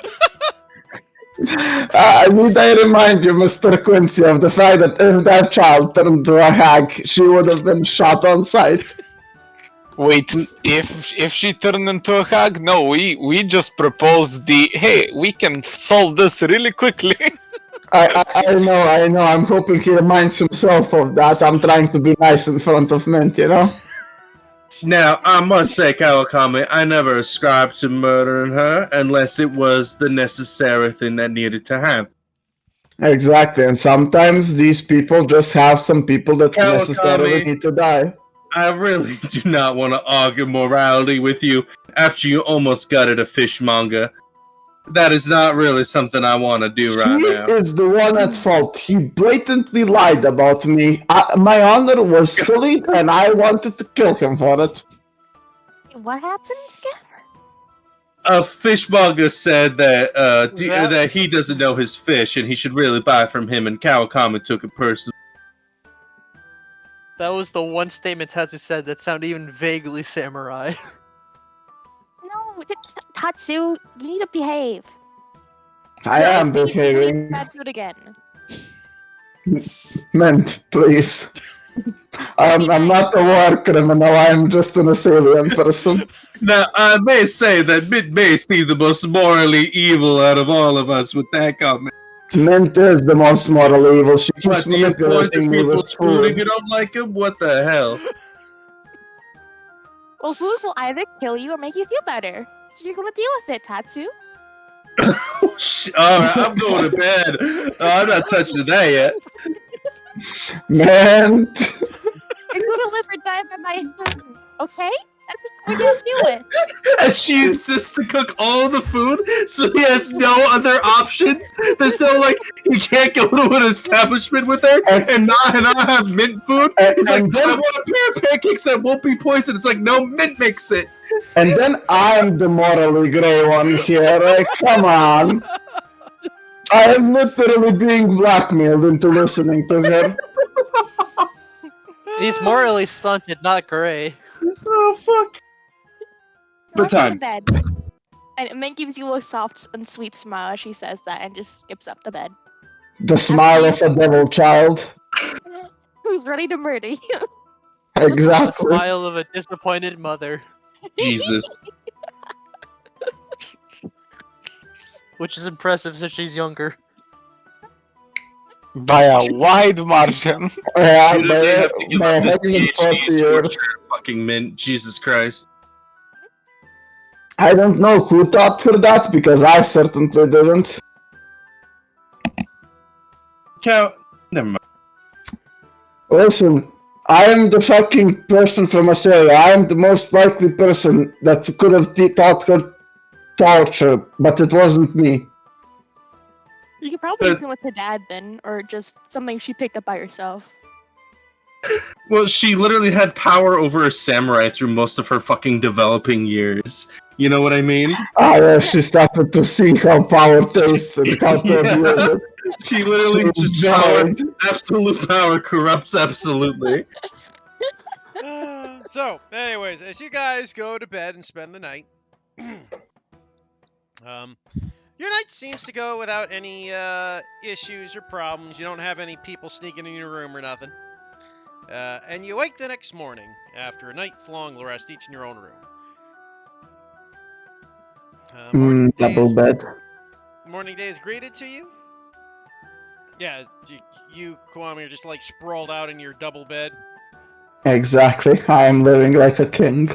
Need I remind you, Mr. Quincy, of the fact that if that child turned into a hag, she would have been shot on sight. Wait, if she turned into a hag, no, we just proposed hey, we can solve this really quickly. I know. I'm hoping he reminds himself of that. I'm trying to be nice in front of Mint, you know? Now, I must say, Kawakami, I never ascribed to murdering her unless it was the necessary thing that needed to happen. Exactly, and sometimes these people just have some people that Kawakami. necessarily need to die. I really do not want to argue morality with you after you almost gutted a fishmonger. That is not really something I want to do right He now. is the one at fault. He blatantly lied about me. My honor was sullied, and I wanted to kill him for it. What happened again? A fishmonger said that That- that he doesn't know his fish and he should really buy from him, and Kawakami took it personally. That was the one statement Tatsu said that sounded even vaguely samurai. No, Tatsu, you need to behave. I am You need behaving. bad food again. Mint, please. I'm not a war criminal, I'm just an Assyrian person. Now, I may say that Mint may seem the most morally evil out of all of us with that comment. Mint is the most moral evil. She keeps What, do you poison manipulating me with people's food if food. you don't like them? What the hell? Well, food will either kill you or make you feel better. So you're gonna deal with it, Tatsu. Alright, I'm going to bed. I'm not touching that yet. Mint! You're gonna live or die by my hand, okay? That's what we're gonna do it. And she insists to cook all the food, so he has no other options. There's no, like, he can't go to an establishment with her and not have mint food. He's like, and I then, want a pair of pancakes that won't be poisoned. It's like, no, Mint makes it. and then I'm the morally grey one here. Like, come on. I am literally being blackmailed into listening to her. He's morally stunted, not gray. Oh, fuck. But Go to time. bed. And Mint gives you a soft and sweet smile as she says that and just skips up to bed. The smile of a devil child. Who's ready to murder you? The Exactly. smile of a disappointed mother, Jesus. which is impressive since she's younger. By a wide margin. Yeah, She doesn't have to give by up this 140 PhD years. torture fucking Mint. Jesus Christ. I don't know who taught her that, because I certainly didn't. Count. Never mind. Listen, I am the fucking person from Assyria. I am the most likely person that could have taught her torture, but it wasn't me. You could probably But- open with her dad then, or just something she picked up by herself. Well, she literally had power over a samurai through most of her fucking developing years. You know what I mean? Ah, yeah, she started to see how power tastes and how to Yeah. abuse it. She literally She just power, enjoyed. absolute power corrupts absolutely. So, anyways, as you guys go to bed and spend the night, your night seems to go without any issues or problems. You don't have any people sneaking in your room or nothing. And you wake the next morning after a night's long rest, each in your own room. Double bed. Morning day is greeted to you. Yeah, you Kwame, are just like sprawled out in your double bed. Exactly. I am living like a king.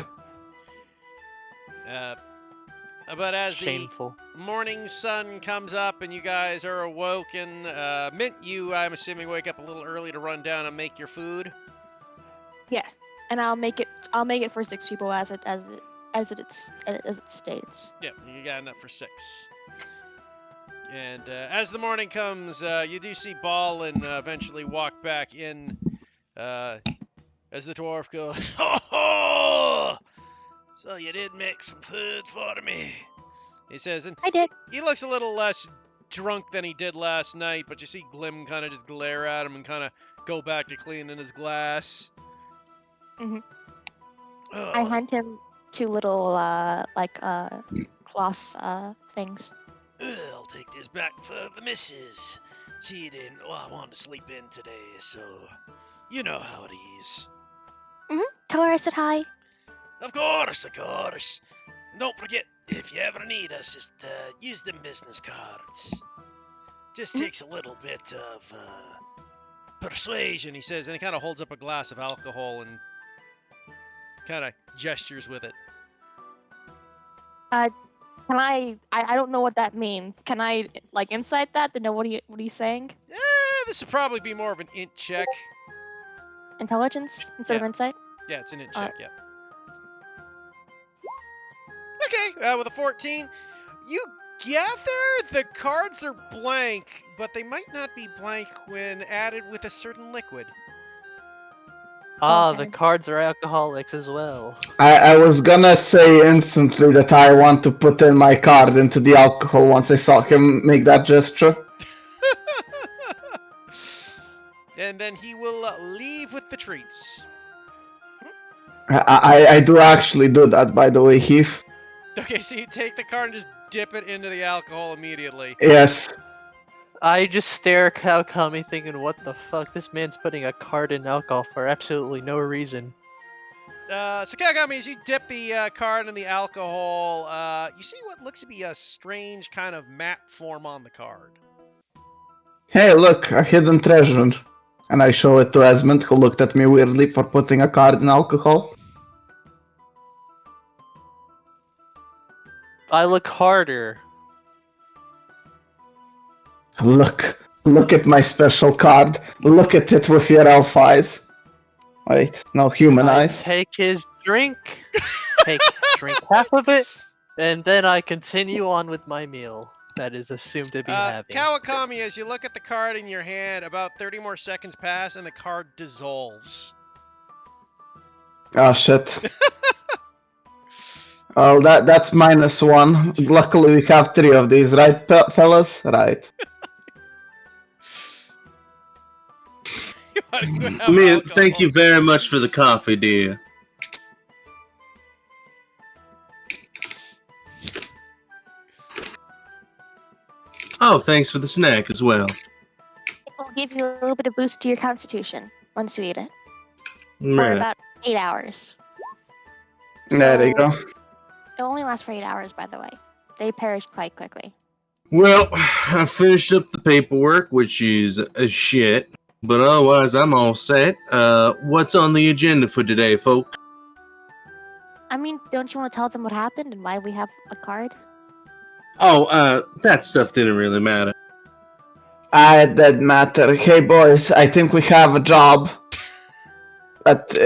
But as Shameful. the morning sun comes up and you guys are awoken, Mint, you, I'm assuming, wake up a little early to run down and make your food. Yeah, and I'll make it for 6 people as it states. Yeah, you got enough for 6. And as the morning comes, you do see Ballin eventually walk back in as the dwarf goes, Oh, so you did make some food for me. he says, and I did. he looks a little less drunk than he did last night, but you see Glim kind of just glare at him and kind of go back to cleaning his glass. I Oh, hand him 2 little cloth things. I'll take this back for the missus. She didn't want to sleep in today, so you know how it is. Tell her I said hi. Of course, of course. And don't forget, if you ever need us, just use them business cards. Just takes a little bit of Persuasion, he says, and he kind of holds up a glass of alcohol and kind of gestures with it. Can I don't know what that means. Can I like insight that to know what he's saying? This would probably be more of an int check. Intelligence instead of Yeah. insight? Yeah, it's an int check, yeah. Okay, with a 14, you gather the cards are blank, but they might not be blank when added with a certain liquid. Ah, Okay. the cards are alcoholics as well. I was gonna say instantly that I want to put in my card into the alcohol once I saw him make that gesture. And then he will leave with the treats. I do actually do that, by the way, Heath. Okay, so you take the card and just dip it into the alcohol immediately. Yes. I just stare at Kawakami thinking, what the fuck? This man's putting a card in alcohol for absolutely no reason. So Kagami, as you dip the card in the alcohol, you see what looks to be a strange kind of map form on the card. Hey, look, a hidden treasure. And I show it to Esmond, who looked at me weirdly for putting a card in alcohol. I look harder. Look at my special card. Look at it with your elf eyes. Wait, no, human I eyes. take his drink, drink half of it, and then I continue on with my meal. That is assumed to be having. Kawakami, as you look at the card in your hand, about 30 more seconds pass and the card dissolves. Oh shit. Well, that's -1. Luckily we have 3 of these, right, fellas? Right. Man, thank you very much for the coffee, dear. Oh, thanks for the snack as well. It will give you a little bit of boost to your constitution once you eat it. For Right. about 8 hours. There you go. It only lasts for 8 hours, by the way. They perish quite quickly. Well, I finished up the paperwork, which is a shit. But otherwise, I'm all set. What's on the agenda for today, folks? I mean, don't you want to tell them what happened and why we have a card? Oh, that stuff didn't really matter. It did matter. Hey boys, I think we have a job. But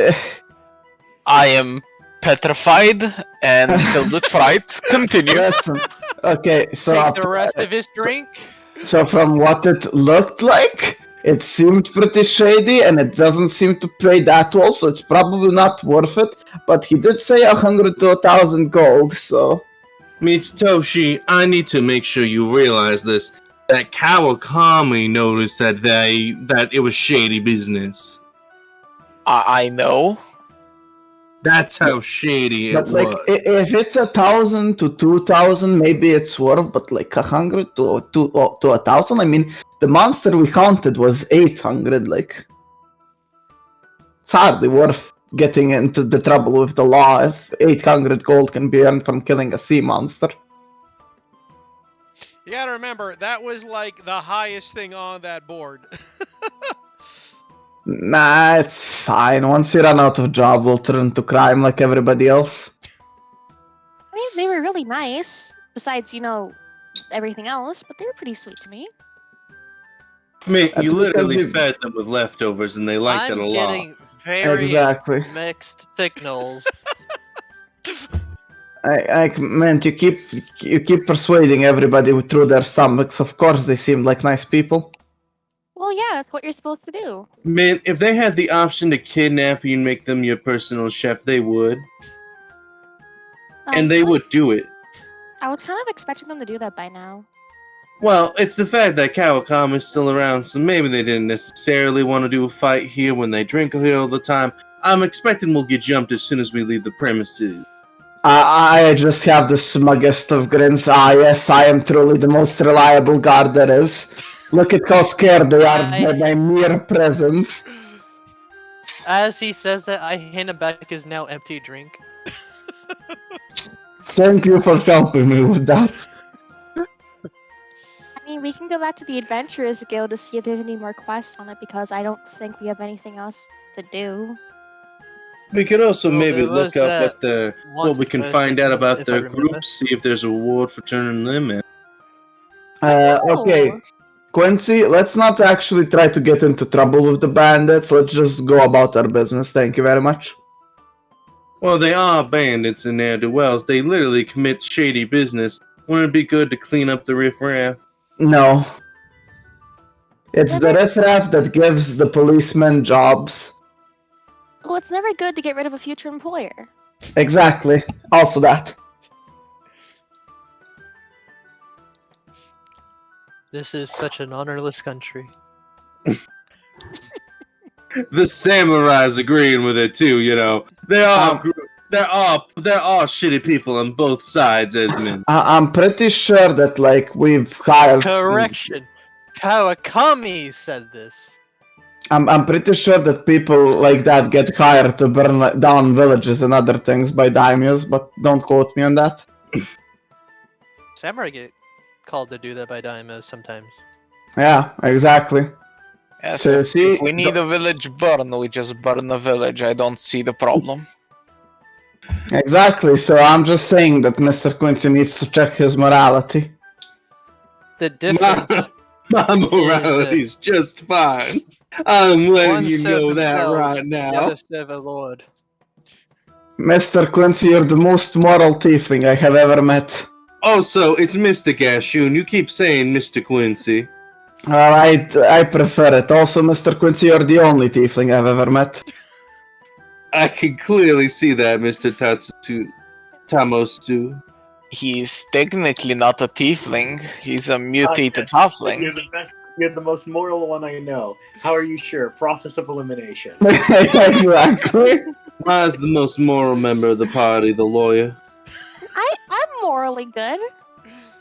I am petrified and filled with fright. Continue. listen. Okay, so Take the rest of his drink. So from what it looked like, it seemed pretty shady, and it doesn't seem to pay that well, so it's probably not worth it. But he did say 100 to 1,000 gold, so... Mitsutoshi, I need to make sure you realize this. That Kawakami noticed that it was shady business. I know. That's how shady it But like, was. if it's 1,000 to 2,000, maybe it's worth. But like 100 to 1,000, I mean, the monster we counted was 800. Like, it's hardly worth getting into the trouble with the law if 800 gold can be earned from killing a sea monster. You gotta remember, that was like the highest thing on that board. Nah, it's fine. Once we run out of job, we'll turn to crime like everybody else. I mean, they were really nice. Besides, everything else, but they were pretty sweet to me. Mate, That's you literally because fed them with leftovers, and they liked I'm it a lot. getting very Exactly. mixed signals. I meant you keep persuading everybody through their stomachs. Of course, they seem like nice people. Well, yeah, that's what you're supposed to do. Man, if they had the option to kidnap you and make them your personal chef, they would. And they would do it. I was kind of expecting them to do that by now. Well, it's the fact that Kawakami is still around, so maybe they didn't necessarily want to do a fight here when they drink here all the time. I'm expecting we'll get jumped as soon as we leave the premises. I just have the smuggest of grins. Ah, yes, I am truly the most reliable guard there is. Look at how scared they are by my mere presence. As he says that, I hand him back his now empty drink. Thank you for helping me with that. I mean, we can go back to the Adventurers Guild to see if there's any more quests on it, because I don't think we have anything else to do. We could also Well, maybe there was look up that what we can quest, find out about if I their remember. group, see if there's a reward for turning them in. Okay, Quincy, let's not actually try to get into trouble with the bandits. Let's just go about our business. Thank you very much. Well, they are bandits in ne'er-do-wells. They literally commit shady business. Wouldn't it be good to clean up the riffraff? No. It's the riffraff that gives the policemen jobs. Well, it's never good to get rid of a future employer. Exactly. Also that. This is such an honorless country. The samurai's agreeing with it too. They're all shitty people on both sides, Esmond. I'm pretty sure that, like, we've hired... Correction. Kawakami said this. I'm pretty sure that people like that get hired to burn down villages and other things by daimyos, but don't quote me on that. Samurai get called to do that by daimyos sometimes. Yeah, exactly. Yes, So, if, see, if we need a village burn, we just burn a village. I don't see the problem. Exactly. So I'm just saying that Mr. Quincy needs to check his morality. The difference. My morality's just fine. I'm letting one you serve know that themselves, right The now. other serve a lord. Mr. Quincy, you're the most moral tiefling I have ever met. Also, it's Mr. Gashoon. You keep saying Mr. Quincy. Alright, I prefer it. Also, Mr. Quincy, you're the only tiefling I've ever met. I can clearly see that, Mr. Tamosu. He's technically not a tiefling. He's a mutated halfling. You're the best. You're the most moral one I know. How are you sure? Process of elimination. Exactly. As the most moral member of the party, the lawyer. I'm morally good.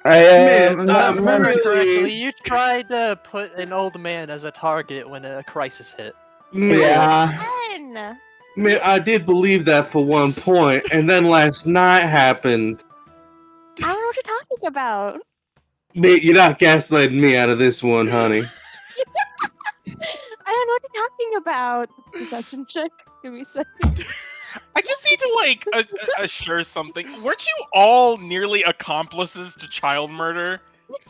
I am Man, not Remember really- correctly, you tried to put an old man as a target when a crisis hit. Yeah. Fun. Man, I did believe that for one point, and then last night happened. I don't know what you're talking about. Man, you're not gaslighting me out of this one, honey. I don't know what you're talking about. Perception check. Give me a second. I just need to assure something. Weren't you all nearly accomplices to child murder?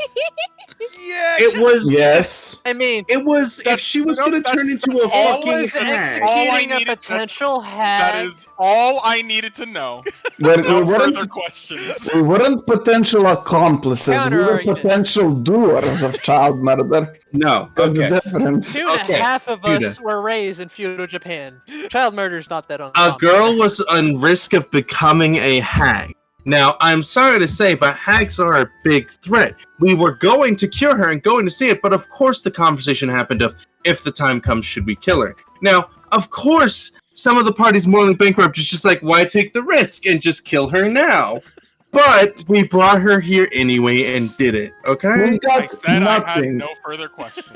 Yeah, It was. Yes. I mean, It was. If she was gonna turn into a all fucking was hag. all I executing a needed- potential That hag. is all I needed to know. We No further weren't, questions. we weren't potential accomplices. We were Counter-argument. potential doers of child murder. No. That's Okay. the difference. Two and Okay, a half of Judah. us were raised in feudal Japan. Child murder is not that A uncommon. girl was on risk of becoming a hag. Now, I'm sorry to say, but hags are a big threat. We were going to cure her and going to see it, but of course the conversation happened of, if the time comes, should we kill her? Now, of course, some of the parties morally bankrupt is just like, why take the risk and just kill her now? But we brought her here anyway and did it, okay? We I got said I had nothing. no further questions.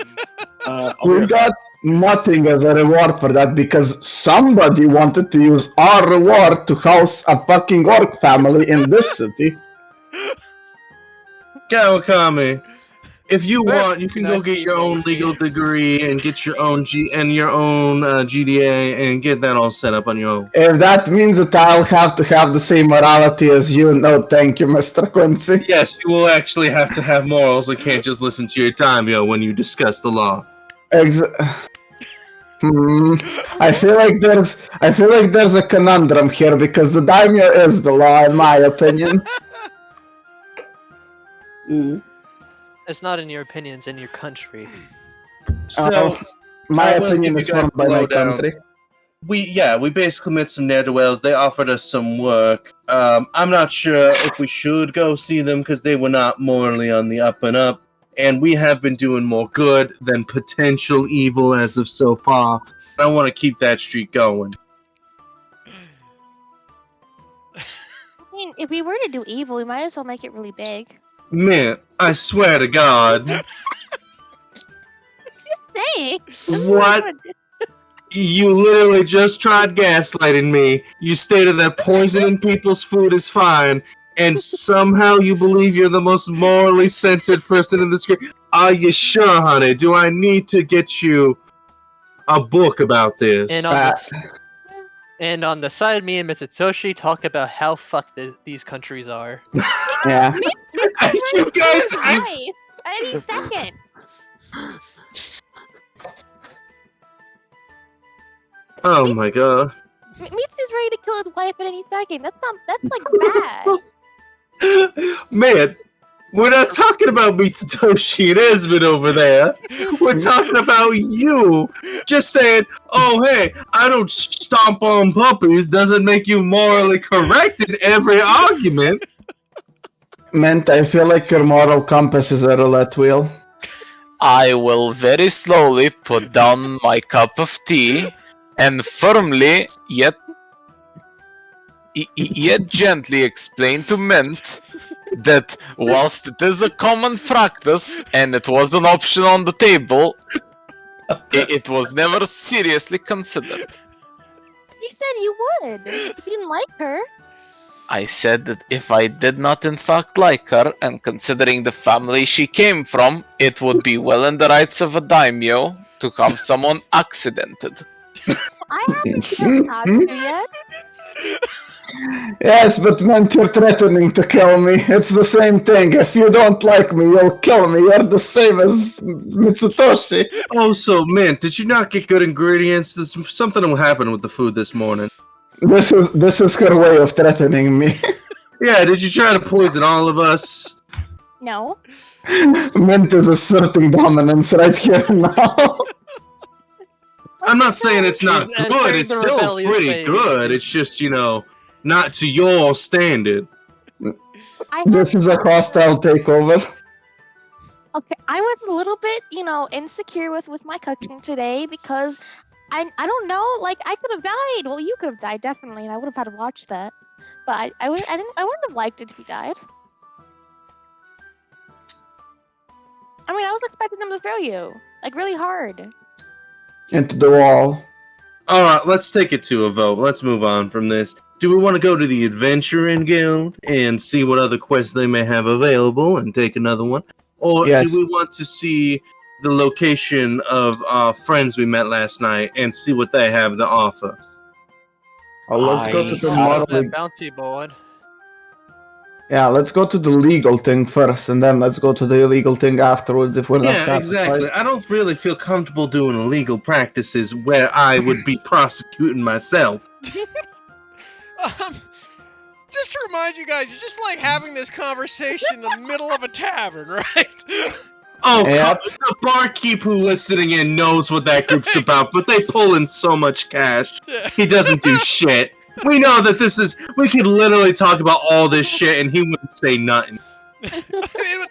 We got nothing as a reward for that because somebody wanted to use our reward to house a fucking orc family in this city. Kawakami, if you Well, want, you can go nice get your people, own see. legal degree and get your own GDA and get that all set up on your own. If that means that I'll have to have the same morality as you, no thank you, Mr. Quincy. Yes, you will actually have to have morals and can't just listen to your daimyo when you discuss the law. I feel like there's a conundrum here because the daimyo is the law, in my opinion. It's not in your opinion, it's in your country. So, My I will opinion give is you guys formed by the my lowdown. country. we basically met some ne'er-do-wells. They offered us some work. I'm not sure if we should go see them because they were not morally on the up and up. And we have been doing more good than potential evil as of so far. I want to keep that streak going. I mean, if we were to do evil, we might as well make it really big. Man, I swear to God. Say. What? You literally just tried gaslighting me. You stated that poisoning people's food is fine, and somehow you believe you're the most morally centered person in this group. Are you sure, honey? Do I need to get you a book about this? And on the side, me and Mitsutoshi talk about how fucked these countries are. Yeah. You guys, Any second. oh my God. Mitsu's ready to kill his wife at any second. That's like bad. Man, we're not talking about Mitsutoshi and Esmond over there. We're talking about you. Just saying, oh, hey, I don't stomp on puppies doesn't make you morally correct in every argument. Mint, I feel like your moral compass is a roulette wheel. I will very slowly put down my cup of tea and firmly yet gently explain to Mint that whilst it is a common practice and it was an option on the table, it was never seriously considered. You said you would. You didn't like her. I said that if I did not in fact like her, and considering the family she came from, it would be well in the rights of a daimyo to have someone accidented. I haven't even talked to you yet. Yes, but man, you're threatening to kill me. It's the same thing. If you don't like me, you'll kill me. You're the same as Mitsutoshi. Also, Mint, did you not get good ingredients? Something will happen with the food this morning. This is her way of threatening me. Yeah, did you try to poison all of us? No. Mint is asserting dominance right here now. I'm not saying it's not She's good. entering It's the still rebellious pretty phase. good. It's just, not to your standard. This is a hostile takeover. Okay, I was a little bit, insecure with my cooking today because I don't know, like I could have died. Well, you could have died definitely, and I would have had to watch that. But I wouldn't have liked it if you died. I mean, I was expecting them to throw you like really hard. Into the wall. Alright, let's take it to a vote. Let's move on from this. Do we want to go to the Adventuring Guild and see what other quests they may have available and take another one? Or Yes. do we want to see the location of our friends we met last night and see what they have to offer? Let's go to the Out of moral. that bounty board. Yeah, let's go to the legal thing first, and then let's go to the illegal thing afterwards if we're not Yeah, satisfied. exactly. I don't really feel comfortable doing illegal practices where I would be prosecuting myself. Just to remind you guys, you're just like having this conversation in the middle of a tavern, right? Oh, Yep. the barkeep who listening in knows what that group's about, but they pull in so much cash. He doesn't do shit. We know that we could literally talk about all this shit and he wouldn't say nothing. I mean,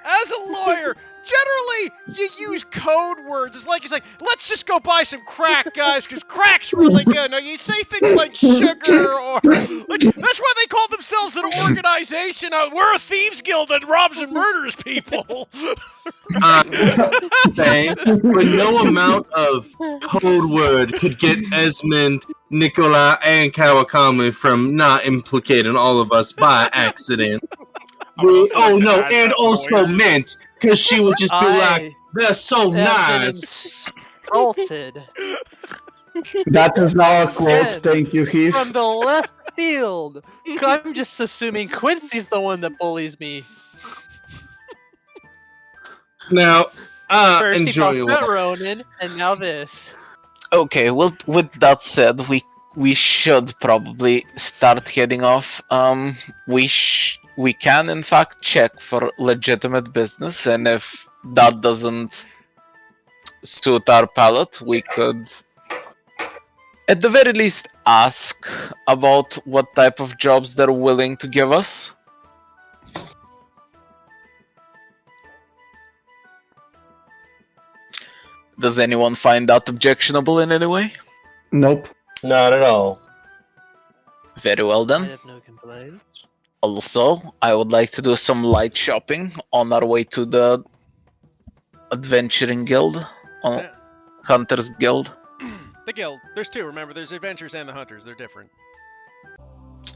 as a lawyer, generally you use code words. It's like let's just go buy some crack, guys, because crack's really good. Now you say things like sugar or like that's why they call themselves an organization. We're a thieves guild that robs and murders people. Thanks, but no amount of code word could get Esmond, Nicola, and Kawakami from not implicating all of us by accident. Oh no, and also Mint, because she would just be like, they're so have been nice. insulted That is now a quote. Yes. Thank you, Heath. from the left field. I'm just assuming Quincy's the one that bullies me. Now, First he enjoy your talked about walk. Ronin, and now this. Okay, well, with that said, we should probably start heading off. We can in fact check for legitimate business, and if that doesn't suit our palate, we could at the very least ask about what type of jobs they're willing to give us. Does anyone find that objectionable in any way? Nope. Not at all. Very well I then. have no complaints. Also, I would like to do some light shopping on our way to the Adventuring Guild, Hunters Guild. The guild. There's two. Remember, there's adventurers and the hunters. They're different.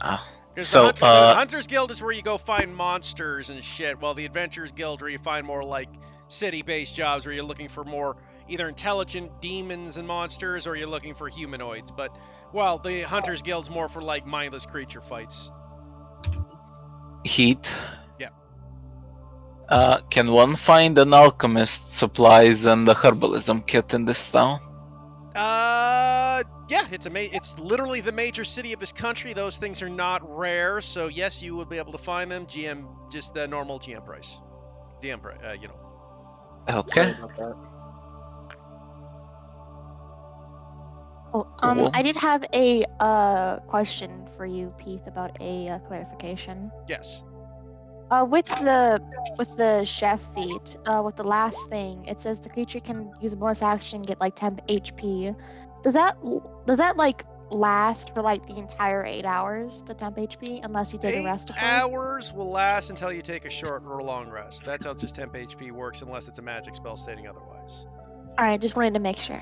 Ah, 'Cause so, the Hunters Guild is where you go find monsters and shit, while the Adventurers Guild where you find more like city-based jobs where you're looking for more either intelligent demons and monsters or you're looking for humanoids. But well, the Hunters Guild's more for like mindless creature fights. Heat. Yeah. Can one find an alchemist supplies and a herbalism kit in this town? Yeah, it's literally the major city of this country. Those things are not rare, so yes, you will be able to find them. GM, just the normal GM price. DM price, Okay. Sorry about that. Oh, Cool. I did have a question for you, Peeth, about a clarification. Yes. With the chef feat, with the last thing, it says the creature can use a bonus action, get like 10 HP. Does that like last for like the entire 8 hours, the temp HP, unless you take a rest of 8 hours will last until you take a short or long rest. That's how just temp HP works, unless it's a magic spell stating otherwise. Alright, just wanted to make sure.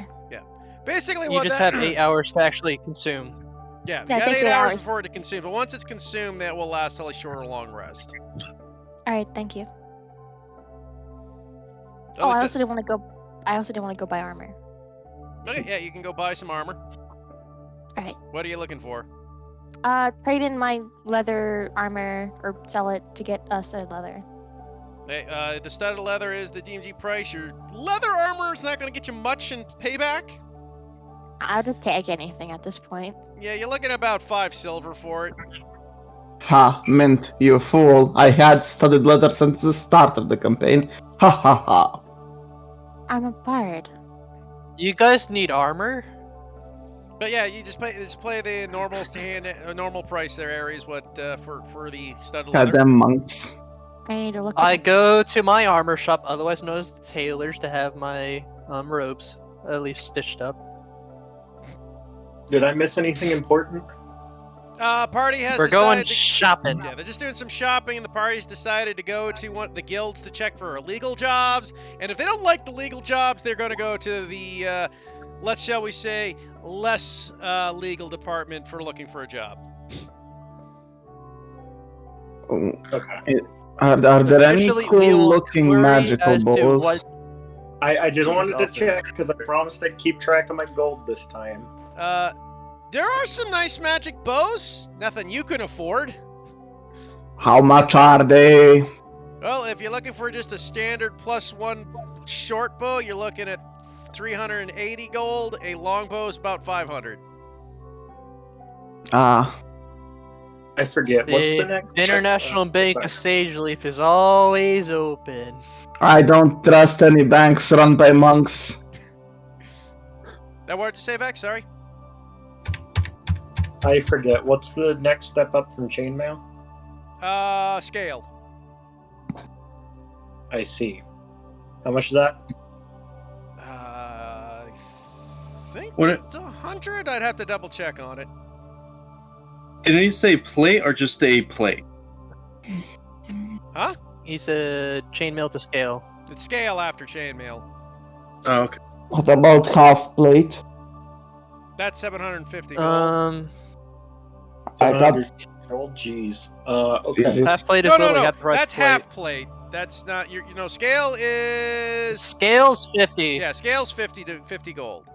Basically, You what just that have 8 hours to actually consume. yeah, Yeah, you it got takes 8 8 hours hours. before it to consume, but once it's consumed, that will last till a short or long rest. Alright, thank you. At Oh, least I it- also didn't want to go. I also didn't want to go buy armor. Okay, yeah, you can go buy some armor. Alright. What are you looking for? Trade in my leather armor or sell it to get studded leather. Hey, the studded leather is the DMG price. Your leather armor is not going to get you much in payback. I'll just take anything at this point. Yeah, you're looking at about 5 silver for it. Ha, Mint, you fool. I had studied leather since the start of the campaign. Ha ha ha. I'm a bard. You guys need armor? But yeah, you just play the normal normal price there, Aries. What for the studded leather? Goddamn monks. I need to look. I at it. go to my armor shop, otherwise known as the tailor's, to have my robes at least stitched up. Did I miss anything important? Party has We're going decided to- shopping. Yeah, they're just doing some shopping, and the party's decided to go to one of the guilds to check for illegal jobs. And if they don't like the legal jobs, they're going to go to the, shall we say, less legal department for looking for a job. Okay. Are there any Officially, we cool will looking query magical as to bows? what- I just wanted to Awesome. check because I promised I'd keep track of my gold this time. There are some nice magic bows. Nothing you can afford. How much are they? Well, if you're looking for just a standard +1 short bow, you're looking at 380 gold. A long bow is about 500. Ah, I forget. What's the The next? International Bank sorry. of Sage Leaf is always open. I don't trust any banks run by monks. That word to say, Vex? Sorry. I forget. What's the next step up from chainmail? Scale. I see. How much is that? I think What it- it's 100. I'd have to double check on it. Did he say plate or just a plate? Huh? He said chainmail to scale. It's scale after chainmail. Oh, okay. What about half plate? That's 750 gold. I thought 750 gold. Jeez. Okay. It Half plate is no, literally no. half the price That's of plate. half plate. That's not your. Scale is. Scale's 50, Yeah, scale's 50 gold.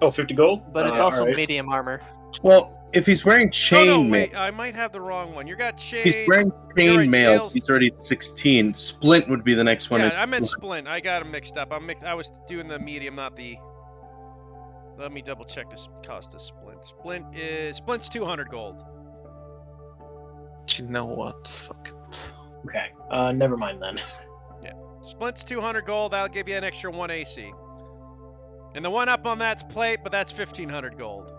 Oh, 50 gold? but it's also alright. medium armor. Well, if he's wearing Oh chain no, wait. mail, I might have the wrong one. You got chain. he's wearing You're chain right, mail. scales- He's already at 16. Splint would be the next one. Yeah, I meant splint. I got them mixed up. I was doing the medium, not the. Let me double check this cost of splint. Splint's 200 gold. Do you know what? Fuck it. Okay. Never mind then. Splint's 200 gold. That'll give you an extra 1 AC. And the one up on that's plate, but that's 1500 gold.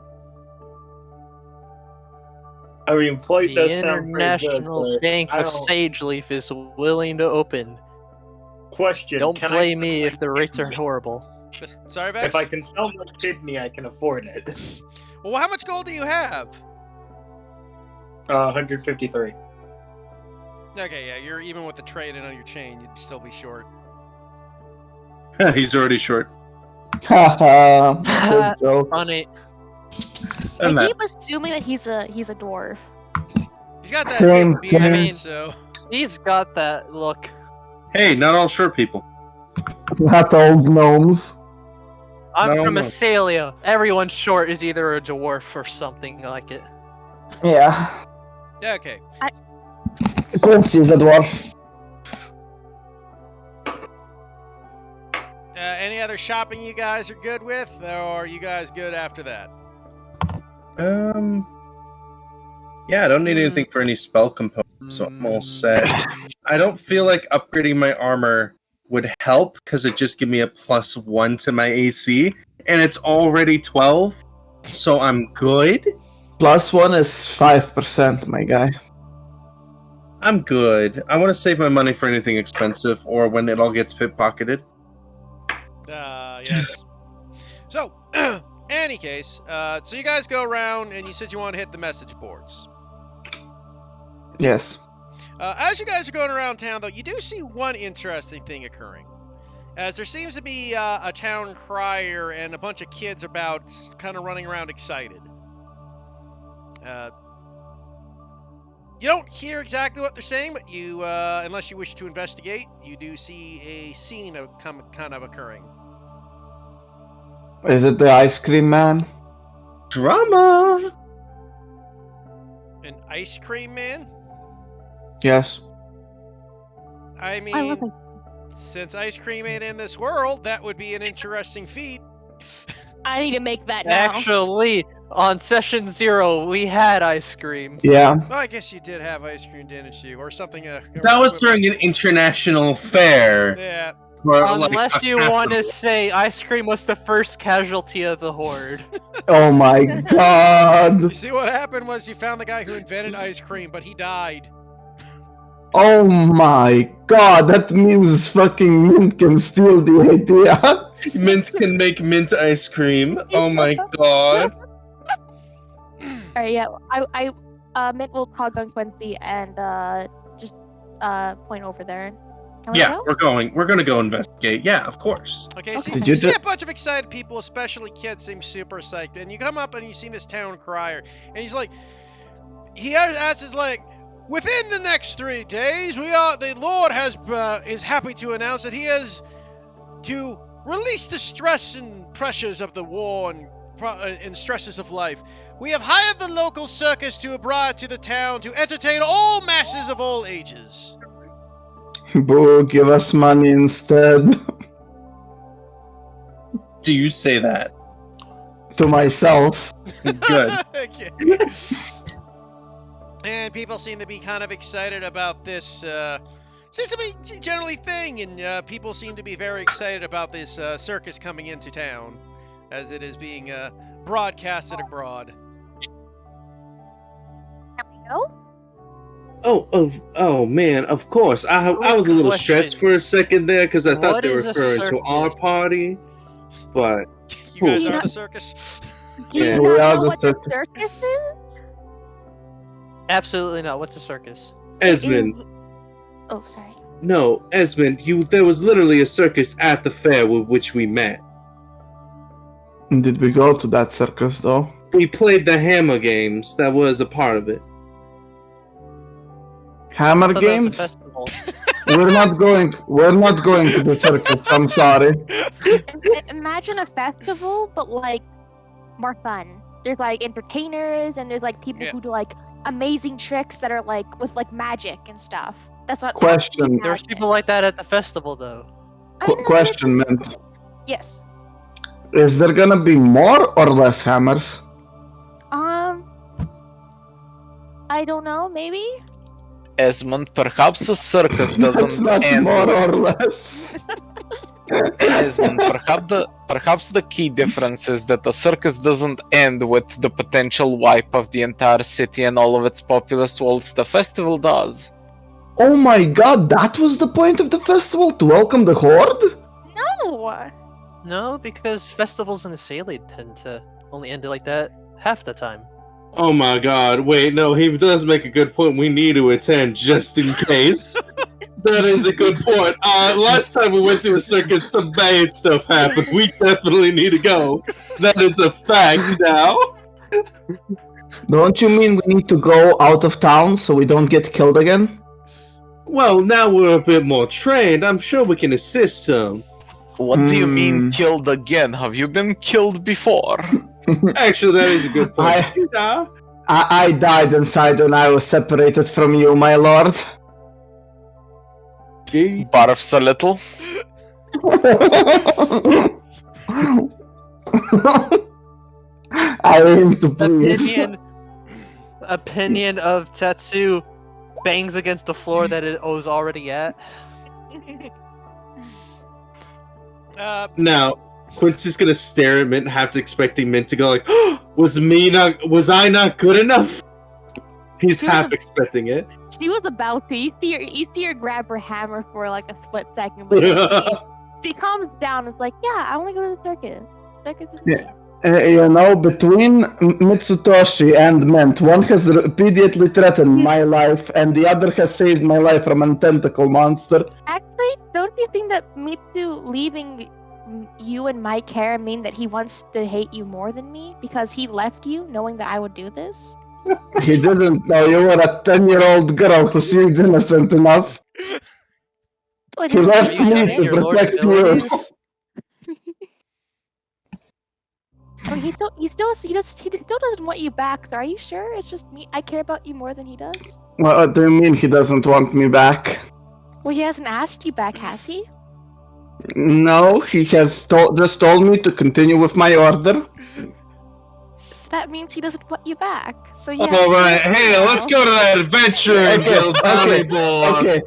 I mean, plate The does sound pretty good, International but Bank I of don't- Sage Leaf is willing to open. Question. Don't can I blame sell me my if the rates are kidney? horrible. Sorry, Vex? If I can sell my kidney, I can afford it. Well, how much gold do you have? 153. Okay, yeah, you're even with the trade in on your chain, you'd still be short. He's already short. Haha, good joke. Funny. I And that. keep assuming that he's a dwarf. He's got that Same, big beard, same. so He's got that look. Hey, not all short people. Not old gnomes. I'm No, from no. Asalia. Everyone short is either a dwarf or something like it. Yeah. yeah, okay. Quincy is a dwarf. Any other shopping you guys are good with, or are you guys good after that? Yeah, I don't need anything for any spell components, so I'm all set. I don't feel like upgrading my armor would help because it just give me a +1 to my AC, and it's already 12, so I'm good. +1 is 5%, my guy. I'm good. I want to save my money for anything expensive or when it all gets pickpocketed. Yes. So, Any case, so you guys go around and you said you want to hit the message boards. Yes. As you guys are going around town, though, you do see one interesting thing occurring. As there seems to be a town crier and a bunch of kids about kind of running around excited. You don't hear exactly what they're saying, but you, unless you wish to investigate, you do see a scene of kind of occurring. Is it the ice cream man? Drama. An ice cream man? Yes. I mean, I love ice since ice cream ain't in this world, that would be an interesting feat. I need to make that now. Actually, on session 0, we had ice cream. Yeah. Well, I guess you did have ice cream, didn't you? Or something. That was during an international fair. Yeah. for, like, Unless a you want to capital. say ice cream was the first casualty of the horde. Oh my god. You see what happened was you found the guy who invented ice cream, but he died. Oh my god. That means fucking Mint can steal the idea. Mint can make mint ice cream. Oh my god. Alright, yeah. Mint will tug on Quincy and just point over there. Can we Yeah, go? we're gonna go investigate. Yeah, of course. Okay, so Did you you see ju- a bunch of excited people, especially kids, seem super psyched. And you come up and you see this town crier, and he's like, he answers like, within the next 3 days, the Lord is happy to announce that he has to release the stress and pressures of the war and stresses of life. We have hired the local circus to arrive to the town to entertain all masses of all ages. Boo, give us money instead. Do you say that? To myself. Good. Okay. And people seem to be kind of excited about this. Seems to be generally thing, and people seem to be very excited about this circus coming into town, as it is being broadcasted abroad. Can we go? Oh man, of course. I was a little stressed for a second there because I thought What they were is a referring to our circus? party. But You guys Cool. are the circus. Do you Yeah. not We are know the what the circus. circus is? Absolutely not. What's a circus? Esmond, Oh, sorry. no, Esmond, there was literally a circus at the fair with which we met. Did we go to that circus though? We played the Hammer games. That was a part of it. Hammer I thought that was a games? festival. We're not going to the circus, I'm sorry. Imagine a festival, but like more fun. There's like entertainers, and there's like people Yeah. who do like amazing tricks that are like with like magic and stuff. That's what. Question. There's people like that at the festival, though. Question, Mint. Yes. Is there gonna be more or less hammers? I don't know. Maybe. Esmond, perhaps a circus That's doesn't not end. more with- or less. Esmond, perhaps the key difference is that a circus doesn't end with the potential wipe of the entire city and all of its populace, whilst the festival does. Oh my god, that was the point of the festival? To welcome the horde? No. No, because festivals in the Salient tend to only end like that half the time. Oh my god, wait, no, he does make a good point. We need to attend just in case. That is a good point. Last time we went to a circus, some bad stuff happened. We definitely need to go. That is a fact now. Don't you mean we need to go out of town so we don't get killed again? Well, now we're a bit more trained. I'm sure we can assist some. What do you mean Hmm. killed again? Have you been killed before? Actually, that is a good point. Yeah. I died inside when I was separated from you, my lord. Barfs a little. I aim to please. Opinion of Tetsu bangs against the floor that it was already at. Now, Quincy's gonna stare at Mint, half expecting Mint to go like, was I not good enough? He's half expecting it. She was about to. You see her grab her hammer for like a split second, but then she calms down. It's like, yeah, I want to go to the circus. Circus is Yeah. Between Mitsutoshi and Mint, one has repeatedly threatened my life, and the other has saved my life from a tentacle monster. Actually, don't you think that Mitsu leaving you in my care mean that he wants to hate you more than me because he left you knowing that I would do this? He didn't know you were a 10-year-old girl who seemed innocent enough. Like, He left You me know to your lord's protect you. abilities? I mean, he still doesn't want you back. Are you sure? It's just me. I care about you more than he does. What do you mean he doesn't want me back? Well, he hasn't asked you back, has he? No, he has just told me to continue with my order. So that means he doesn't want you back. So yeah. All right, hey, let's go to that adventure guild bounty board. Okay.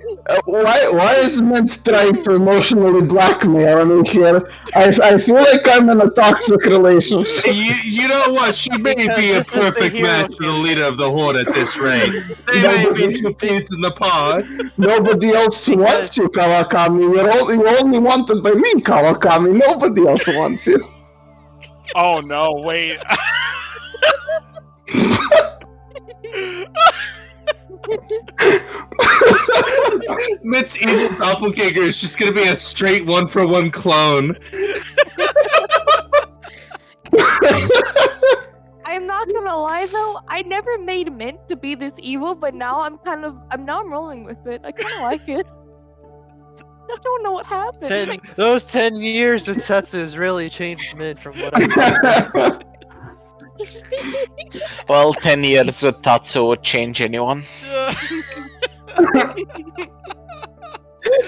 Why is Mint trying to emotionally blackmail me here? I feel like I'm in a toxic relationship. You know what? She may Because be a this is the perfect hero match for the leader of the horde at this rate. They may be two peas in the pod. Nobody else wants you, Kawakami. You're only wanted by me, Kawakami. Nobody else wants you. Oh no, wait. Mitt's evil doppelganger is just gonna be a straight 1-for-1 clone. I'm not gonna lie though, I never made Mint to be this evil, but now I'm rolling with it. I kinda like it. I don't know what happened. Those 10 years with Setsu has really changed Mint from what I Well, 10 years with Tatsu would change anyone.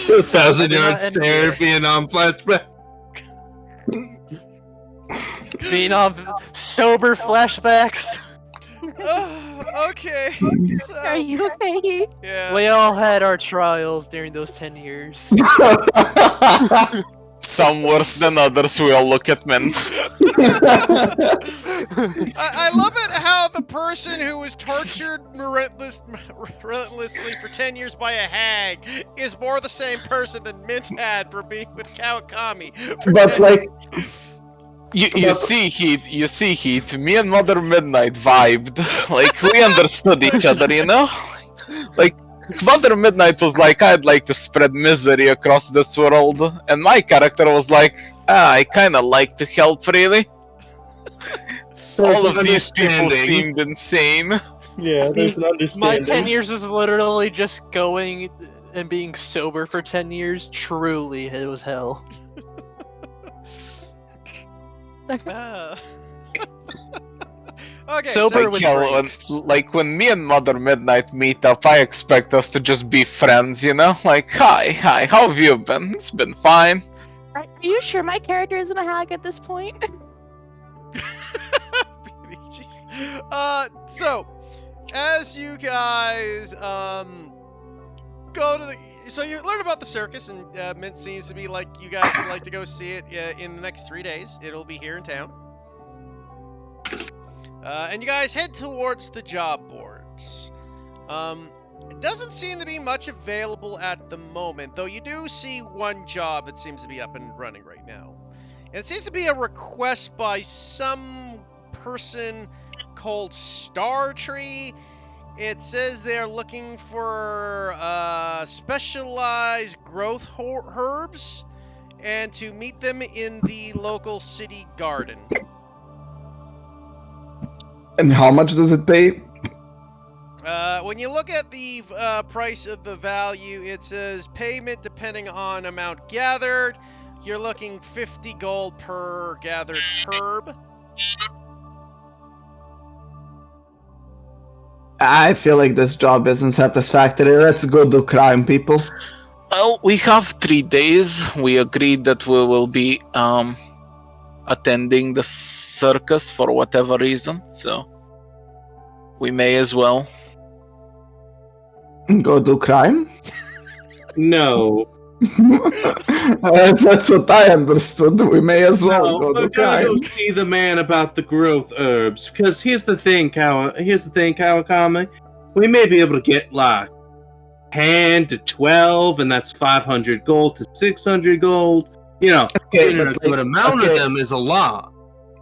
1,000-yard stare, Vietnam flashback. Vietnam sober flashbacks. Okay. So, Are you okay? yeah. We all had our trials during those 10 years. Some worse than others, we all look at Mint. I love it how the person who was tortured relentlessly for 10 years by a hag is more the same person than Mint had for being with Kawakami. But like, You see, Heat, me and Mother Midnight vibed. Like, we understood each other, you know? Like, Mother Midnight was like, I'd like to spread misery across this world. And my character was like, I kinda like to help, really. All of these people seemed insane. Yeah, there's an My understanding. 10 years was literally just going and being sober for 10 years. Truly, it was hell. Okay, Sober so, with breaks. Like when me and Mother Midnight meet up, I expect us to just be friends, you know? Like, hi, how have you been? It's been fine. Are you sure my character isn't a hag at this point? so, as you guys, go to the... So you learn about the circus, and Mint seems to be like you guys would like to go see it in the next 3 days. It'll be here in town. And you guys head towards the job boards. It doesn't seem to be much available at the moment, though you do see one job that seems to be up and running right now. And it seems to be a request by some person called Startree. It says they're looking for specialized growth herbs and to meet them in the local city garden. and how much does it pay? When you look at the price of the value, it says payment depending on amount gathered. You're looking 50 gold per gathered herb. I feel like this job isn't satisfactory. Let's go do crime, people. Well, we have 3 days. We agreed that we will be attending the circus for whatever reason, so we may as well. Go do crime? No. That's what I understood. We may as well go do we're gonna crime. go see the man about the growth herbs. Because here's the thing, Kawakami. We may be able to get like 10 to 12, and that's 500 gold to 600 gold. You know, Okay, but but an amount of them is a lot.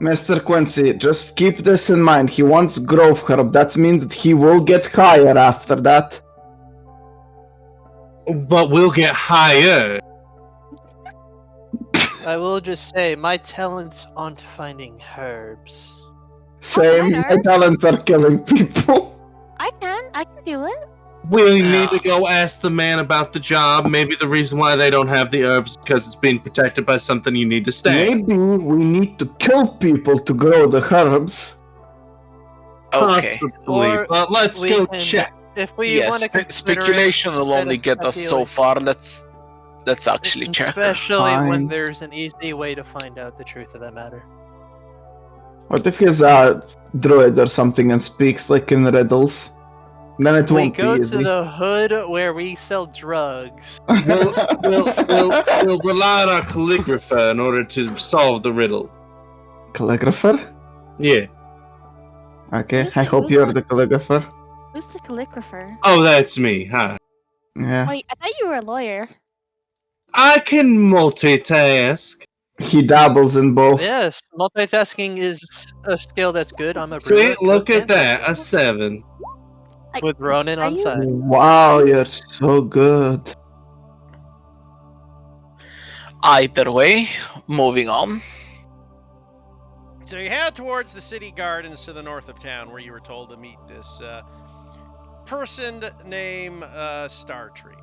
Mr. Quincy, just keep this in mind. He wants growth herb. That means that he will get higher after that. But we'll get higher. I will just say, my talents aren't finding herbs. Same, my talents are killing people. I can do it. We need to go ask the man about the job. Maybe the reason why they don't have the herbs is because it's being protected by something you need to stay. Maybe we need to kill people to grow the herbs. Okay. Possibly, Or but let's we go can- check. If we Yeah, want to consider speculation it, will only get us so ideally- far. Let's actually check. Especially when Fine. there's an easy way to find out the truth of that matter. What if he's a druid or something and speaks like in riddles? Then it We won't go be to easy. the hood where we sell drugs. We'll rely on our calligrapher in order to solve the riddle. Calligrapher? Yeah. Okay, Who's I the- hope who's you're the- the calligrapher. Who's the calligrapher? Oh, that's me. Hi. Yeah. Wait, I thought you were a lawyer. I can multitask. He dabbles in both. Yes, multitasking is a skill that's good. I'm a See, brewer, look cook, at and that. A 7. with Ronin Are on you- side. Wow, you're so good. Either way, moving on. So you head towards the city gardens to the north of town, where you were told to meet this person named Startree.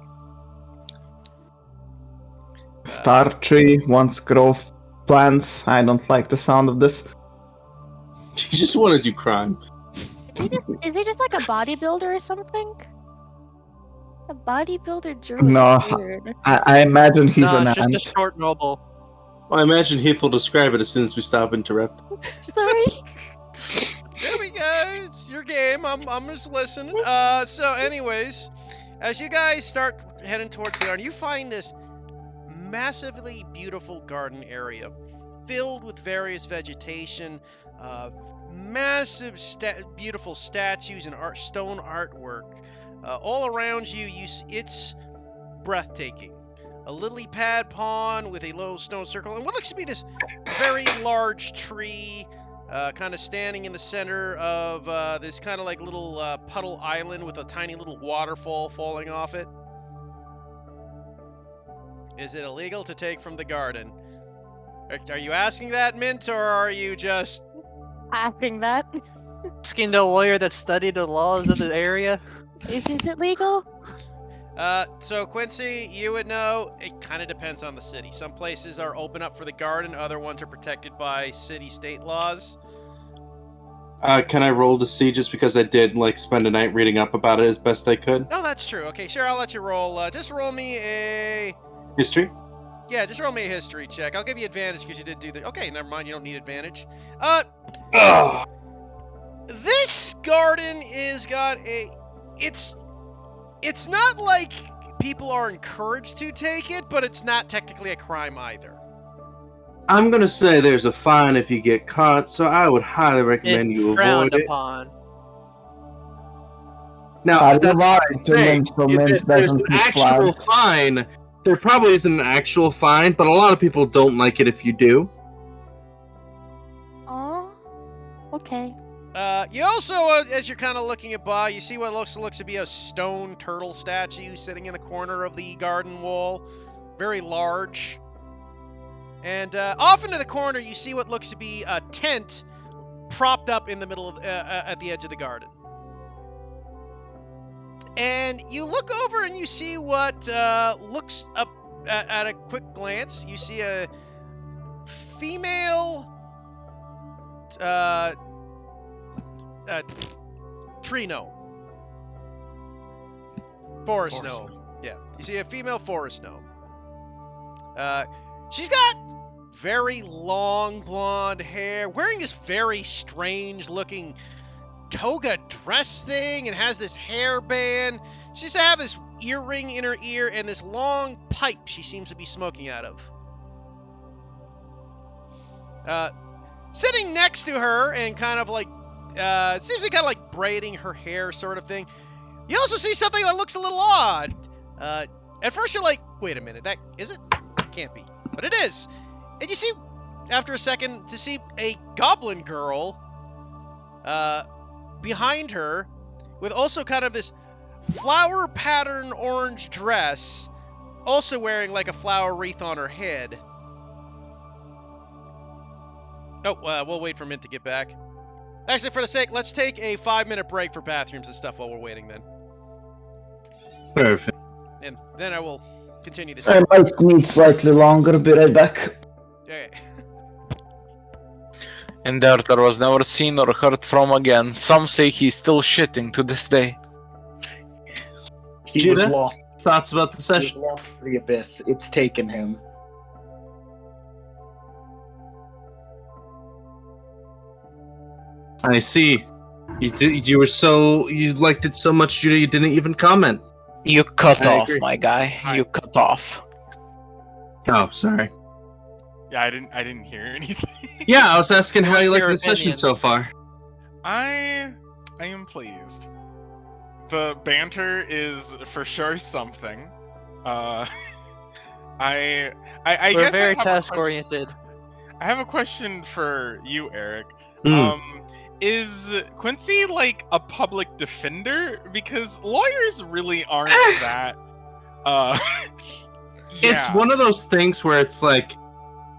Star tree wants growth plants. I don't like the sound of this. You just want to do crime. Is he just like a bodybuilder or something? A bodybuilder druid. No. Weird. I imagine he's No, an it's just ant. a short noble. I imagine Heath will describe it as soon as we stop interrupting. Sorry. There we go. It's your game. I'm just listening. So anyways, as you guys start heading towards the garden, you find this massively beautiful garden area filled with various vegetation, massive beautiful statues and stone artwork. All around you, it's breathtaking. A lily pad pond with a little stone circle, and what looks to be this very large tree, kind of standing in the center of this kind of like little puddle island with a tiny little waterfall falling off it. Is it illegal to take from the garden? Are you asking that, Mint, or are you just... Asking that. Asking the lawyer that studied the laws of the area. Is it legal? So Quincy, you would know, it kind of depends on the city. Some places are open up for the garden, other ones are protected by city-state laws. Can I roll to see just because I did spend a night reading up about it as best I could? Oh, that's true. Okay, sure, I'll let you roll. Just roll me a... History? Yeah, just roll me a history check. I'll give you advantage because you did do the... Okay, never mind, you don't need advantage. Ugh. This garden is got a... It's not like people are encouraged to take it, but it's not technically a crime either. I'm gonna say there's a fine if you get caught, so I would highly recommend It's you frowned avoid it. upon. Now, Are you that's right? what I'm saying. If there's an actual fine, there probably isn't an actual fine, but a lot of people don't like it if you do. Oh. Okay. You also, as you're kind of looking at by, you see what looks to be a stone turtle statue sitting in the corner of the garden wall, very large. And off into the corner, you see what looks to be a tent propped up in the middle of, at the edge of the garden. And you look over and you see what looks up at a quick glance. You see a female tree gnome. Forest gnome. Yeah, you see a female forest gnome. She's got very long blonde hair, wearing this very strange looking toga dress thing, and has this hairband. She seems to have this earring in her ear and this long pipe she seems to be smoking out of. Sitting next to her and kind of like seems to be kind of like braiding her hair sort of thing. You also see something that looks a little odd. At first you're like, wait a minute, that is it? Can't be. But it is. And you see after a second to see a goblin girl behind her with also kind of this flower pattern orange dress, also wearing like a flower wreath on her head. Oh, we'll wait for Mint to get back. Actually, for the sake, let's take a 5-minute break for bathrooms and stuff while we're waiting then. Perfect. And then I will continue this. I might need slightly longer, be right back. Okay. And there was never seen or heard from again. Some say he's still shitting to this day. He was Judah? lost. Thoughts about the He was session? lost to the abyss. It's taken him. I see. You liked it so much, Judah, you didn't even comment. You cut I off, agree. my guy. You cut off. Oh, sorry. Yeah, I didn't hear anything. Yeah, I was asking how you like Your the session opinion. so far. I am pleased. The banter is for sure something. I We're guess very I have a task question- oriented. I have a question for you, Eric. Mm. Is Quincy like a public defender? Because lawyers really aren't that. It's yeah. one of those things where it's like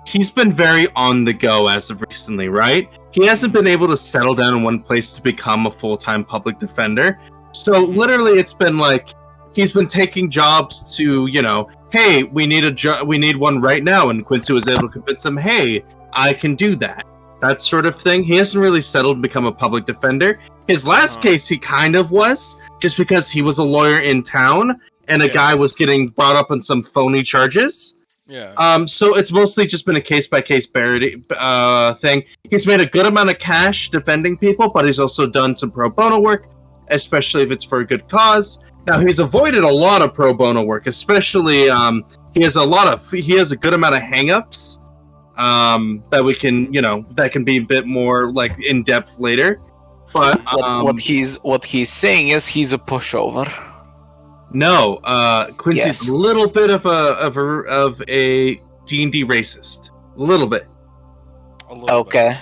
he's been very on the go as of recently, right? He hasn't been able to settle down in one place to become a full-time public defender. So literally it's been like he's been taking jobs to, hey, we need one right now, and Quincy was able to convince him, hey, I can do that. That sort of thing. He hasn't really settled to become a public defender. His last case he kind of was, just because he was a lawyer in town and a Yeah. guy was getting brought up on some phony charges. Yeah. So it's mostly just been a case-by-case thing. He's made a good amount of cash defending people, but he's also done some pro bono work, especially if it's for a good cause. Now, he's avoided a lot of pro bono work, especially he has a good amount of hang-ups that we can, that can be a bit more like in-depth later. But What he's saying is he's a pushover. no, Quincy's Yes. a little bit of a D&D racist. A little bit. A little Okay.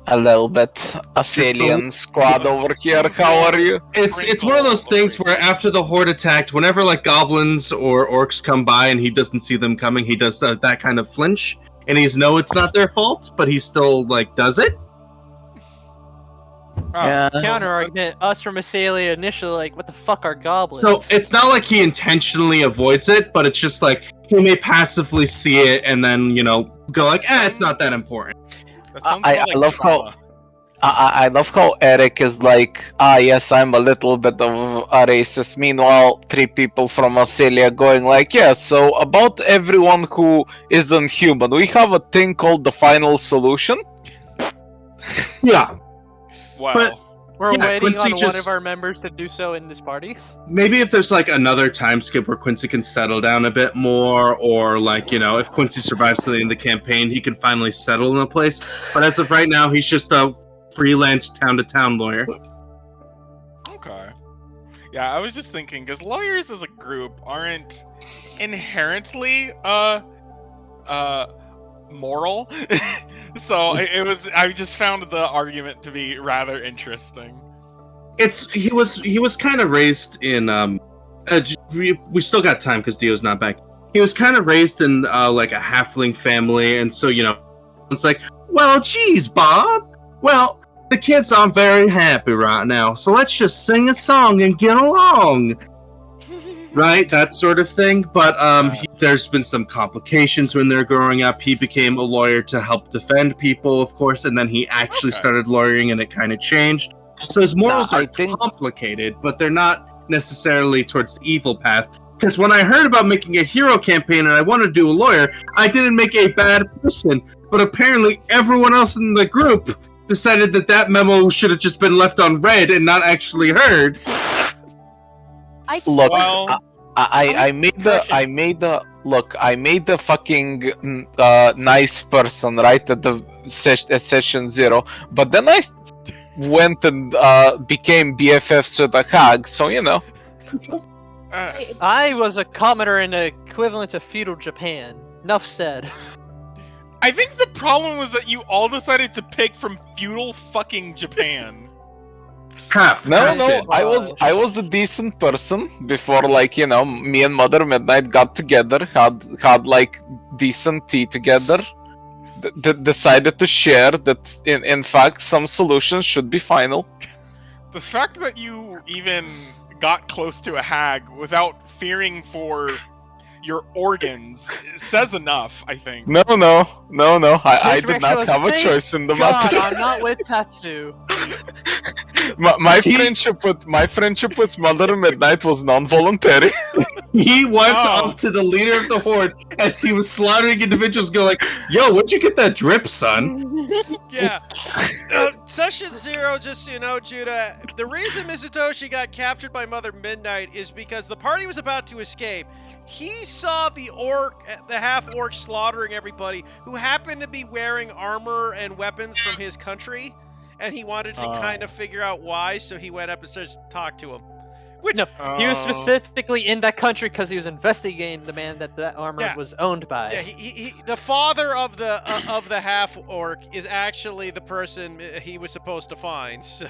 A little bit. Asalian squad Yes. over here. How are you? It's one of those things where after the horde attacked, whenever like goblins or orcs come by and he doesn't see them coming, he does that kind of flinch, and he's it's not their fault, but he still like does it. Yeah. Counter argument: us from Asalia initially like, what the fuck are goblins? So it's not like he intentionally avoids it, but it's just like he may passively see it and then go like, it's not that important. That sounds I more like love how- trauma. I love how Eric is like, yes, I'm a little bit of a racist. Meanwhile, 3 people from Australia going like, yeah, so about everyone who isn't human, we have a thing called the final solution. Yeah. Wow. But- We're yeah, waiting Quincy on one just- of our members to do so in this party. Maybe if there's like another time skip where Quincy can settle down a bit more, or like, if Quincy survives to the end of the campaign, he can finally settle in a place. But as of right now, he's just a freelance town-to-town lawyer. Okay. Yeah, I was just thinking because lawyers as a group aren't inherently moral. So I just found the argument to be rather interesting. He was kind of raised in we still got time because Dio's not back. He was kind of raised in like a halfling family, and so it's like, well, geez, Bob. Well, the kids aren't very happy right now, so let's just sing a song and get along. Right, that sort of thing. But there's been some complications when they're growing up. He became a lawyer to help defend people, of course, and then he actually started lawyering, and it kind of changed. So his morals I are think- complicated, but they're not necessarily towards the evil path. Because when I heard about making a hero campaign and I wanted to do a lawyer, I didn't make a bad person. But apparently everyone else in the group decided that memo should have just been left on read and not actually heard. Look, Well, I made the fucking nice person right at the at session 0, but then I went and became BFFs with a hag, so I was a commoner in the equivalent of feudal Japan. Enough said. I think the problem was that you all decided to pick from feudal fucking Japan. Half. No, half no, it. I was a decent person before, like, you know, me and Mother Midnight got together, had like decent tea together, decided to share that in fact some solutions should be final. The fact that you even got close to a hag without fearing for your organs says enough, I think. No, I His did not reaction have a was, "Thank choice in the God, matter. I'm not with Tatsu. my friendship with Mother Midnight was non-voluntary. He went Oh. up to the leader of the horde as he was slaughtering individuals, go like, "Yo, where'd you get that drip, son?" Yeah. Session 0, just so you know, Judah, the reason Mizutoshi got captured by Mother Midnight is because the party was about to escape. He saw the half-orc slaughtering everybody who happened to be wearing armor and weapons from his country, and he wanted to kind of figure out why, so he went up and started to talk to him. Which, No, he was specifically in that country because he was investigating the man that armor was owned by. yeah, he the father of the half-orc is actually the person he was supposed to find, so...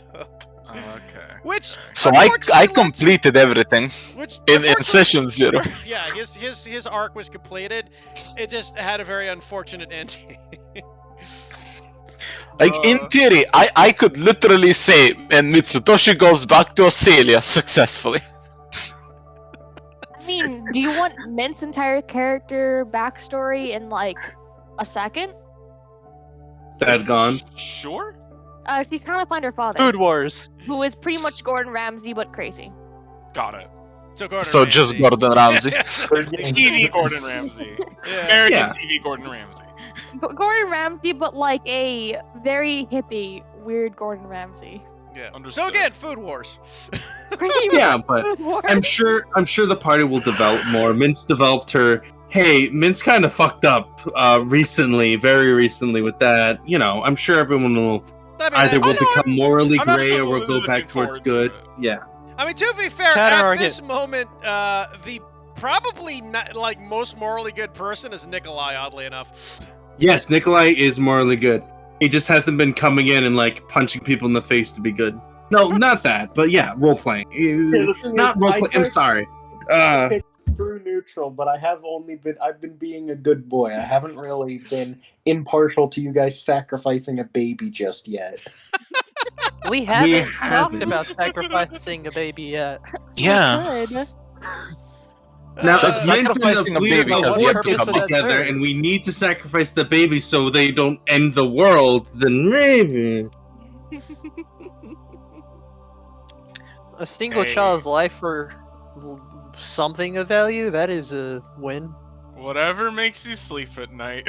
Okay. Which, So I unfortunately, completed everything which in unfortunately- session 0. Yeah, his arc was completed. It just had a very unfortunate ending. Like, in theory, I could literally say, and Mitsutoshi goes back to Australia successfully. I mean, do you want Mint's entire character backstory in like a second? Dad gone. Sure? She's trying to find her father, Food Wars. who is pretty much Gordon Ramsay but crazy. Got it. So Gordon So just Ramsay. Gordon Ramsay. TV Gordon Ramsay. Yeah. American Yeah. TV Gordon Ramsay. Gordon Ramsay, but like a very hippie, weird Gordon Ramsay. Yeah. Understood. So again, Food Wars. Pretty Yeah, much but Food Wars. I'm sure the party will develop more. Mint's developed her. Hey, Mint's kind of fucked up very recently with that. You know, I'm sure everyone will I mean, either that's- will become morally I'm gray or will absolutely go back looking towards forward good. to it. Yeah. I mean, to be fair, Counter at argument. this moment, the probably not, like most morally good person is Nikolai. Oddly enough. Yes, Nikolai is morally good. He just hasn't been coming in and like punching people in the face to be good. No, not that, but yeah, role playing. the thing Not is, role I playing. I'm tried- sorry. I picked true neutral, but I've been being a good boy. I haven't really been impartial to you guys sacrificing a baby just yet. We haven't talked haven't. about sacrificing a baby yet. Yeah. Good. Now, So it's meant to sacrificing a be baby the has horde yet to gets come. together, and we need to sacrifice the baby so they don't end the world. Then maybe. A single Hey. child's life for something of value, that is a win. Whatever makes you sleep at night.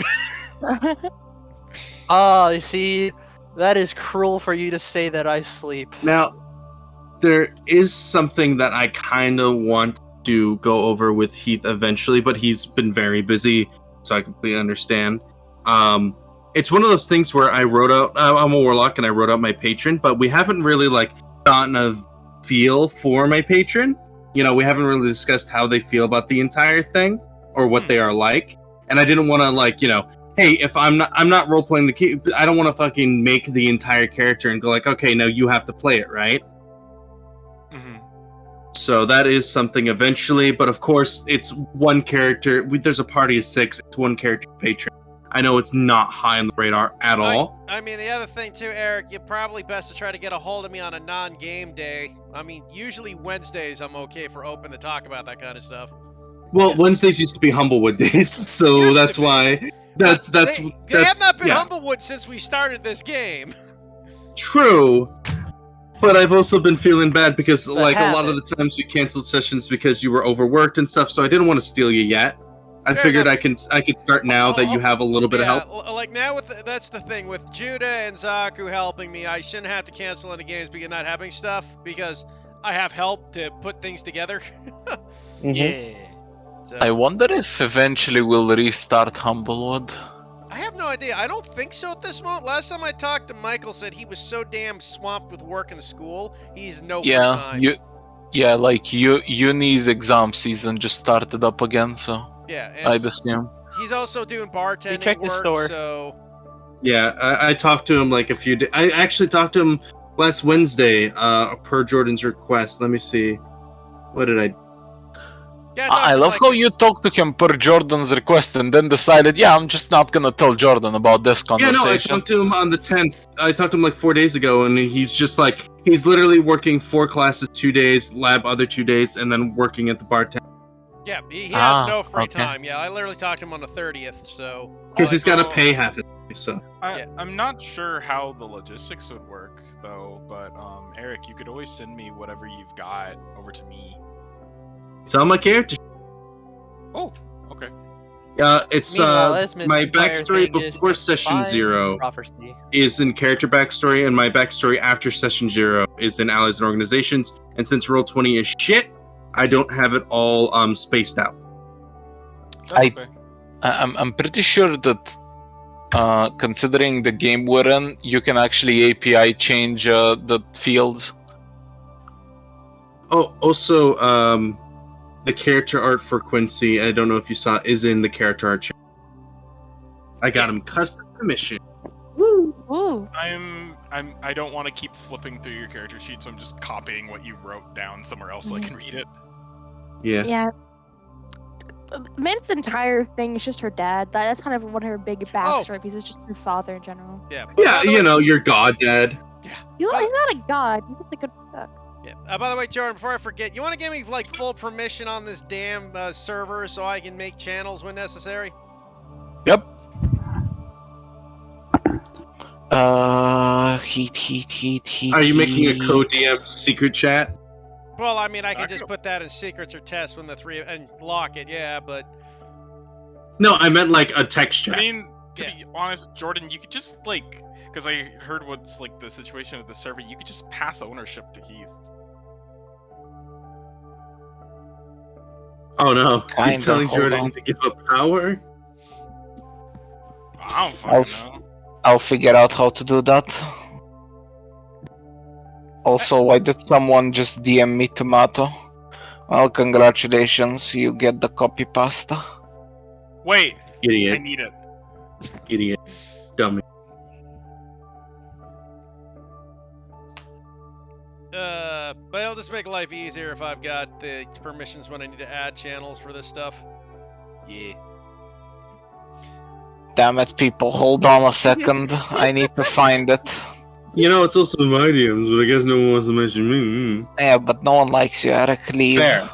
Ah, you see, that is cruel for you to say that I sleep. Now, there is something that I kind of want to go over with Heath eventually, but he's been very busy, so I completely understand. It's one of those things where I wrote out, I'm a warlock and I wrote out my patron, but we haven't really like gotten a feel for my patron. You know, we haven't really discussed how they feel about the entire thing or what they are like. And I didn't want to like, you know, hey, if I'm not role playing I don't want to fucking make the entire character and go like, okay, now you have to play it, right? Mhm. So that is something eventually, but of course, it's one character. There's a party of 6. It's one character patron. I know it's not high on the radar at all. I mean, the other thing too, Eric, you're probably best to try to get a hold of me on a non-game day. I mean, usually Wednesdays I'm okay for open to talk about that kind of stuff. Well, Wednesdays used to be Humblewood days, so Used to that's be. why. That's they have that's not been yeah, Humblewood since we started this game. true. But I've also been feeling bad because, a like, a lot habit. of the times we canceled sessions because you were overworked and stuff. So I didn't want to steal you yet. I Fair figured enough. I could start now that you have a little bit of help. Like now that's the thing with Judah and Zaku helping me. I shouldn't have to cancel any games because not having stuff because I have help to put things together. Mhm. Yeah. So, I wonder if eventually we'll restart Humblewood. I have no idea. I don't think so at this moment. Last time I talked to Michael, said he was so damn swamped with work and school, he's no free Yeah, time. like uni's exam season just started up again, so Yeah, I'd and assume. he's also doing bartending checked the work, store. so Yeah, I talked to him like a few days. I actually talked to him last Wednesday, per Jordan's request. Let me see. What did I? yeah. I love how you talked to him per Jordan's request and then decided, yeah, I'm just not gonna tell Jordan about this Yeah, no, I conversation. talked to him on the 10th. I talked to him like 4 days ago, and he's just like, he's literally working 4 classes 2 days, lab other 2 days, and then working at the bar tent. Yeah, he Ah, has no free okay. time. Yeah, I literally talked to him on the 30th, so. Because he's got to Oh. pay half it. So I'm not sure how the logistics would work though, but Eric, you could always send me whatever you've got over to me. it's on my character. Oh, okay. It's Meanwhile, Esmond's my entire backstory thing is before session defy 0 prophecy. is in character backstory, and my backstory after session 0 is in allies and organizations. And since Roll20 is shit, I don't have it all spaced out. That's I- okay. I'm pretty sure that considering the game we're in, you can actually API change the fields. Oh, also, the character art for Quincy, I don't know if you saw, is in the character art channel. I got him custom commission. Woo! Ooh. I don't want to keep flipping through your character sheet, so I'm just copying what you wrote down somewhere else so I can read it. Yeah. Yeah. Mint's entire thing is just her dad. That's kind of one of her big backstory pieces, just her father in general. Yeah. Yeah, by the you way- know, your god dad. He's not a god. He's just a good fuck. Yeah. By the way, Jordan, before I forget, you want to give me like full permission on this damn server so I can make channels when necessary? Yep. Heat. Are you making a co-DM secret chat? Well, I mean, I can I just could- put that in secrets or tests when the three and lock it. Yeah, but No, I meant like a text I chat. mean, to Yeah. be honest, Jordan, you could just like, because I heard what's like the situation of the server, you could just pass ownership to Heath. Oh no, you're Kinda, telling hold Jordan on. to give up power? I don't I'll fucking know. I'll figure out how to do that. Also, why did someone just DM me tomato? Well, congratulations, you get the copy pasta. Wait, I Idiot, need it. idiot, dummy. but it'll just make life easier if I've got the permissions when I need to add channels for this stuff. Yeah. Damn it, people, hold on a second. I need to find it. You know, it's also in my DMs, but I guess no one wants to mention me. Yeah, but no one likes you, Eric. Leave. Fair,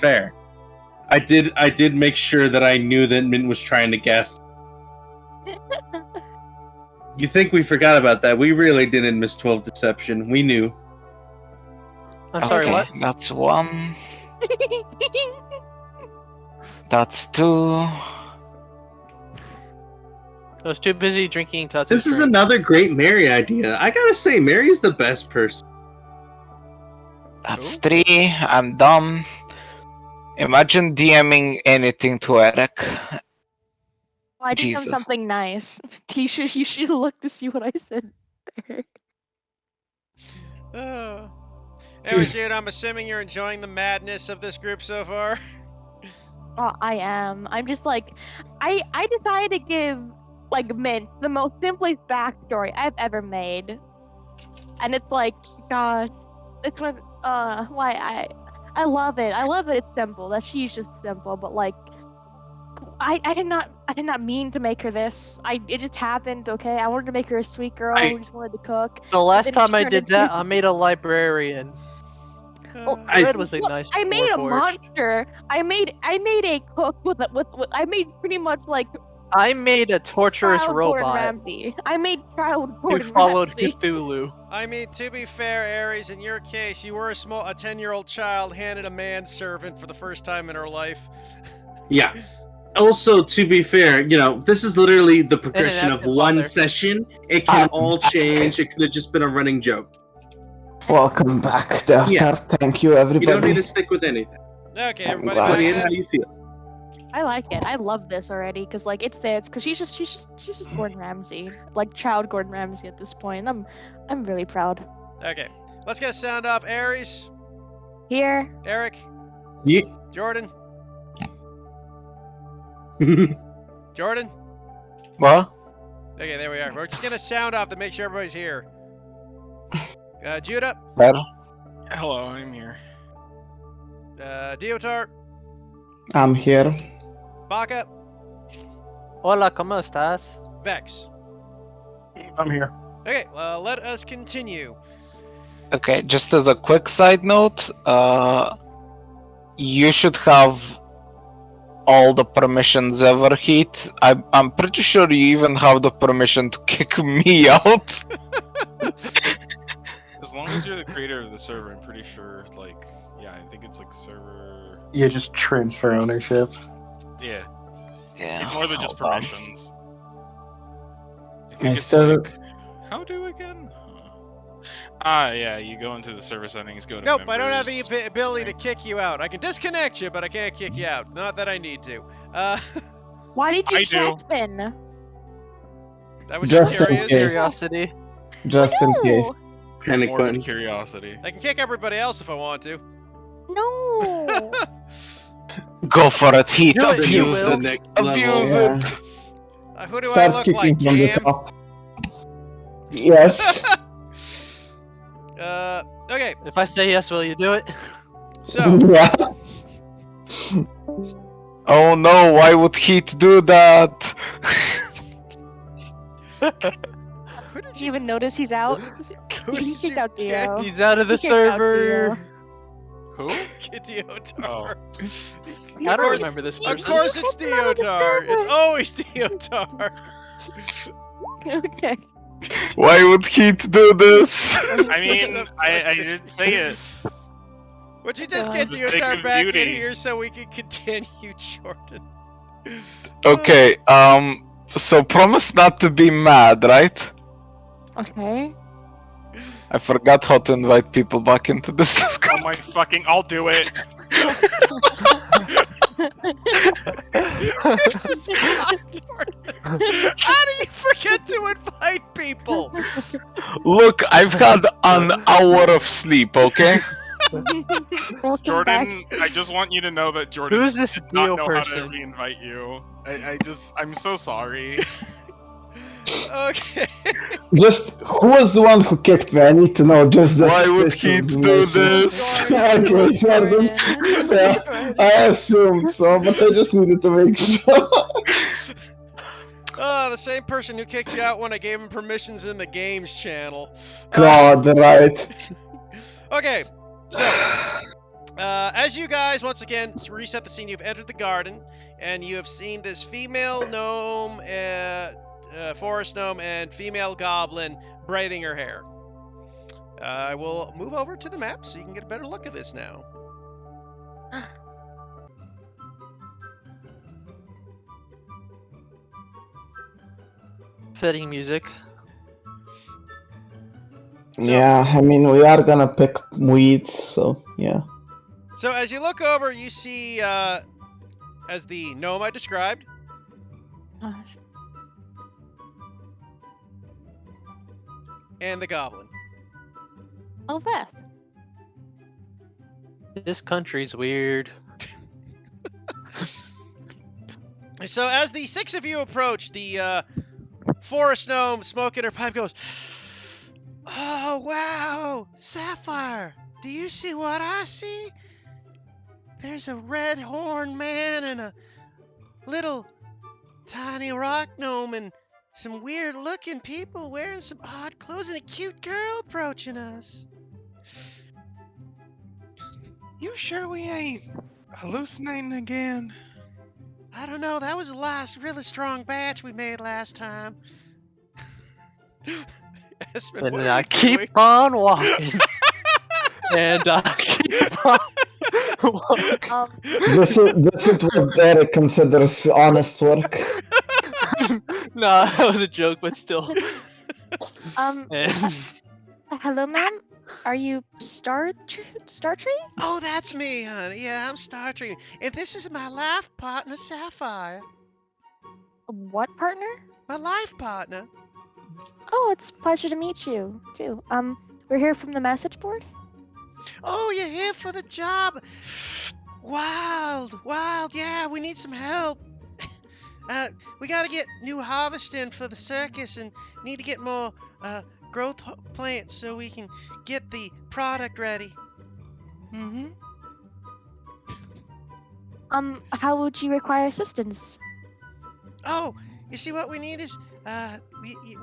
fair. I did make sure that I knew that Mint was trying to guess. You think we forgot about that? We really didn't miss 12 Deception. We knew. I'm sorry, Okay, what? that's 1. That's 2. I was too busy drinking Tatsu. This is another great Mary idea. I gotta say, Mary's the best person. That's 3. I'm done. Imagine DMing anything to Eric. I did Jesus. something nice. You should look to see what I said there. Anyways, dude, I'm assuming you're enjoying the madness of this group so far. Oh, I am. I'm just like, I decided to give like Mint the most simplest backstory I've ever made, and it's like, gosh, it's one of why I love it. I love it. It's simple. That she's just simple, but like, I did not mean to make her this. It just happened. Okay, I wanted to make her a sweet girl who just wanted to cook. The last then time she I turned did into- that, I made a librarian. Well, Red was a Well, nice. I made a Warforged. monster. I made a cook with I made pretty much like I made a torturous child Gordon robot Ramsay. I made child who Gordon followed Ramsay. Cthulhu. I mean, to be fair, Ares, in your case, you were a 10-year-old child handed a manservant for the first time in her life. Yeah. Also, to be fair, you know, this is literally the progression of absent one father. session. It can I'm all back. change. It could have just been a running joke. Welcome back, Doctor. Yeah. Thank you, You don't everybody. need to stick with anything. Okay, I'm everybody. glad. back Ian, then? how do you feel? I like it. I love this already because like it fits. Because she's just Gordon Ramsay, like child Gordon Ramsay at this point. I'm really proud. Okay, let's get a sound off. Ares, Here, Eric, Yeah. Jordan. Jordan? What? Okay, there we are. We're just gonna sound off to make sure everybody's here. Judah? Better? Hello, I'm here. Diotar? I'm here. Baka? Hola, ¿cómo estás? Vex? I'm here. Okay, let us continue. Okay, just as a quick side note, you should have all the permissions ever, Heat. I'm pretty sure you even have the permission to kick me out. As long as you're the creator of the server, I'm pretty sure, like, yeah, I think it's like server. Yeah, just transfer ownership. Yeah, Yeah. it's more than just hold on. permissions. I I think it's still- like, how do again? Yeah, you go into the server settings, go to Nope, I don't have the members. ability to kick you out. I can disconnect you, but I can't kick you out. Not that I need to. Why did you I check do. then? I was just Just in curious. case. Curiosity. Just in case. No. Panic More than button. curiosity. I can kick everybody else if I want to. No. Go for it, Heat. Do it, you Abuse will. it. Next level. Abuse Yeah. it. Who do I Start look kicking like, from the Cam? top. Yes. Okay, If I say yes, will you do it? so, Yeah. Oh no, why would Heat do that? who did Did you you, even notice he's out? who He did kicked you out kick? Dio. He's out of the He kicked out server. Who? Diotar. I don't remember this Of person. course it's kicked him out of the Diotar. It's server. always Diotar. Okay. Why would Heat do this? I mean, I didn't say it. Would you just God. get For the sake Diotar of back in beauty. here so we can continue, Jordan? Okay, so promise not to be mad, right? Okay. I forgot how to invite people back into this Oh Discord. my fucking, I'll do it. This is fine, Jordan. How do you forget to invite people? Look, I've had an hour of sleep, okay? Welcome Jordan, back. I just want you to know that Jordan Who's this did not Dio know how to person? re-invite you. I'm so sorry. Okay. Just who was the one who kicked me? I need to know just this. Why would this Heat do information. this? Okay, Jordan. Yeah, I assumed so, but I just needed to make sure. The same person who kicked you out when I gave him permissions in the games channel. God, right. Okay, so as you guys once again reset the scene, you've entered the garden and you have seen this female gnome, forest gnome, and female goblin braiding her hair. I will move over to the map so you can get a better look at this now. Fitting music. Yeah, I mean, we are gonna pick weeds, so yeah. So as you look over, you see, as the gnome I described, Gosh. and the goblin. Oh, Beth. This country's weird. So as the six of you approach, the forest gnome smoking her pipe goes, "Oh, wow! Sapphire, do you see what I see? There's a red horned man and a little tiny rock gnome and some weird looking people wearing some odd clothes and a cute girl approaching us." You sure we ain't hallucinating again? I don't know, that was the last really strong batch we made last time. Espen, And what then are I you keep doing? on walking. And I keep on walking. This is what Derek considers honest work. No, that was a joke, but still. And Hello, ma'am. Are you Startree? Oh, that's me, honey. Yeah, I'm Startree. And this is my life partner, Sapphire. What partner? My life partner. Oh, it's a pleasure to meet you, too. We're here from the message board. Oh, you're here for the job. Wild, yeah, we need some help. We gotta get new harvest in for the circus and need to get more growth plants so we can get the product ready. Mm-hmm. How would you require assistance? Oh, you see what we need is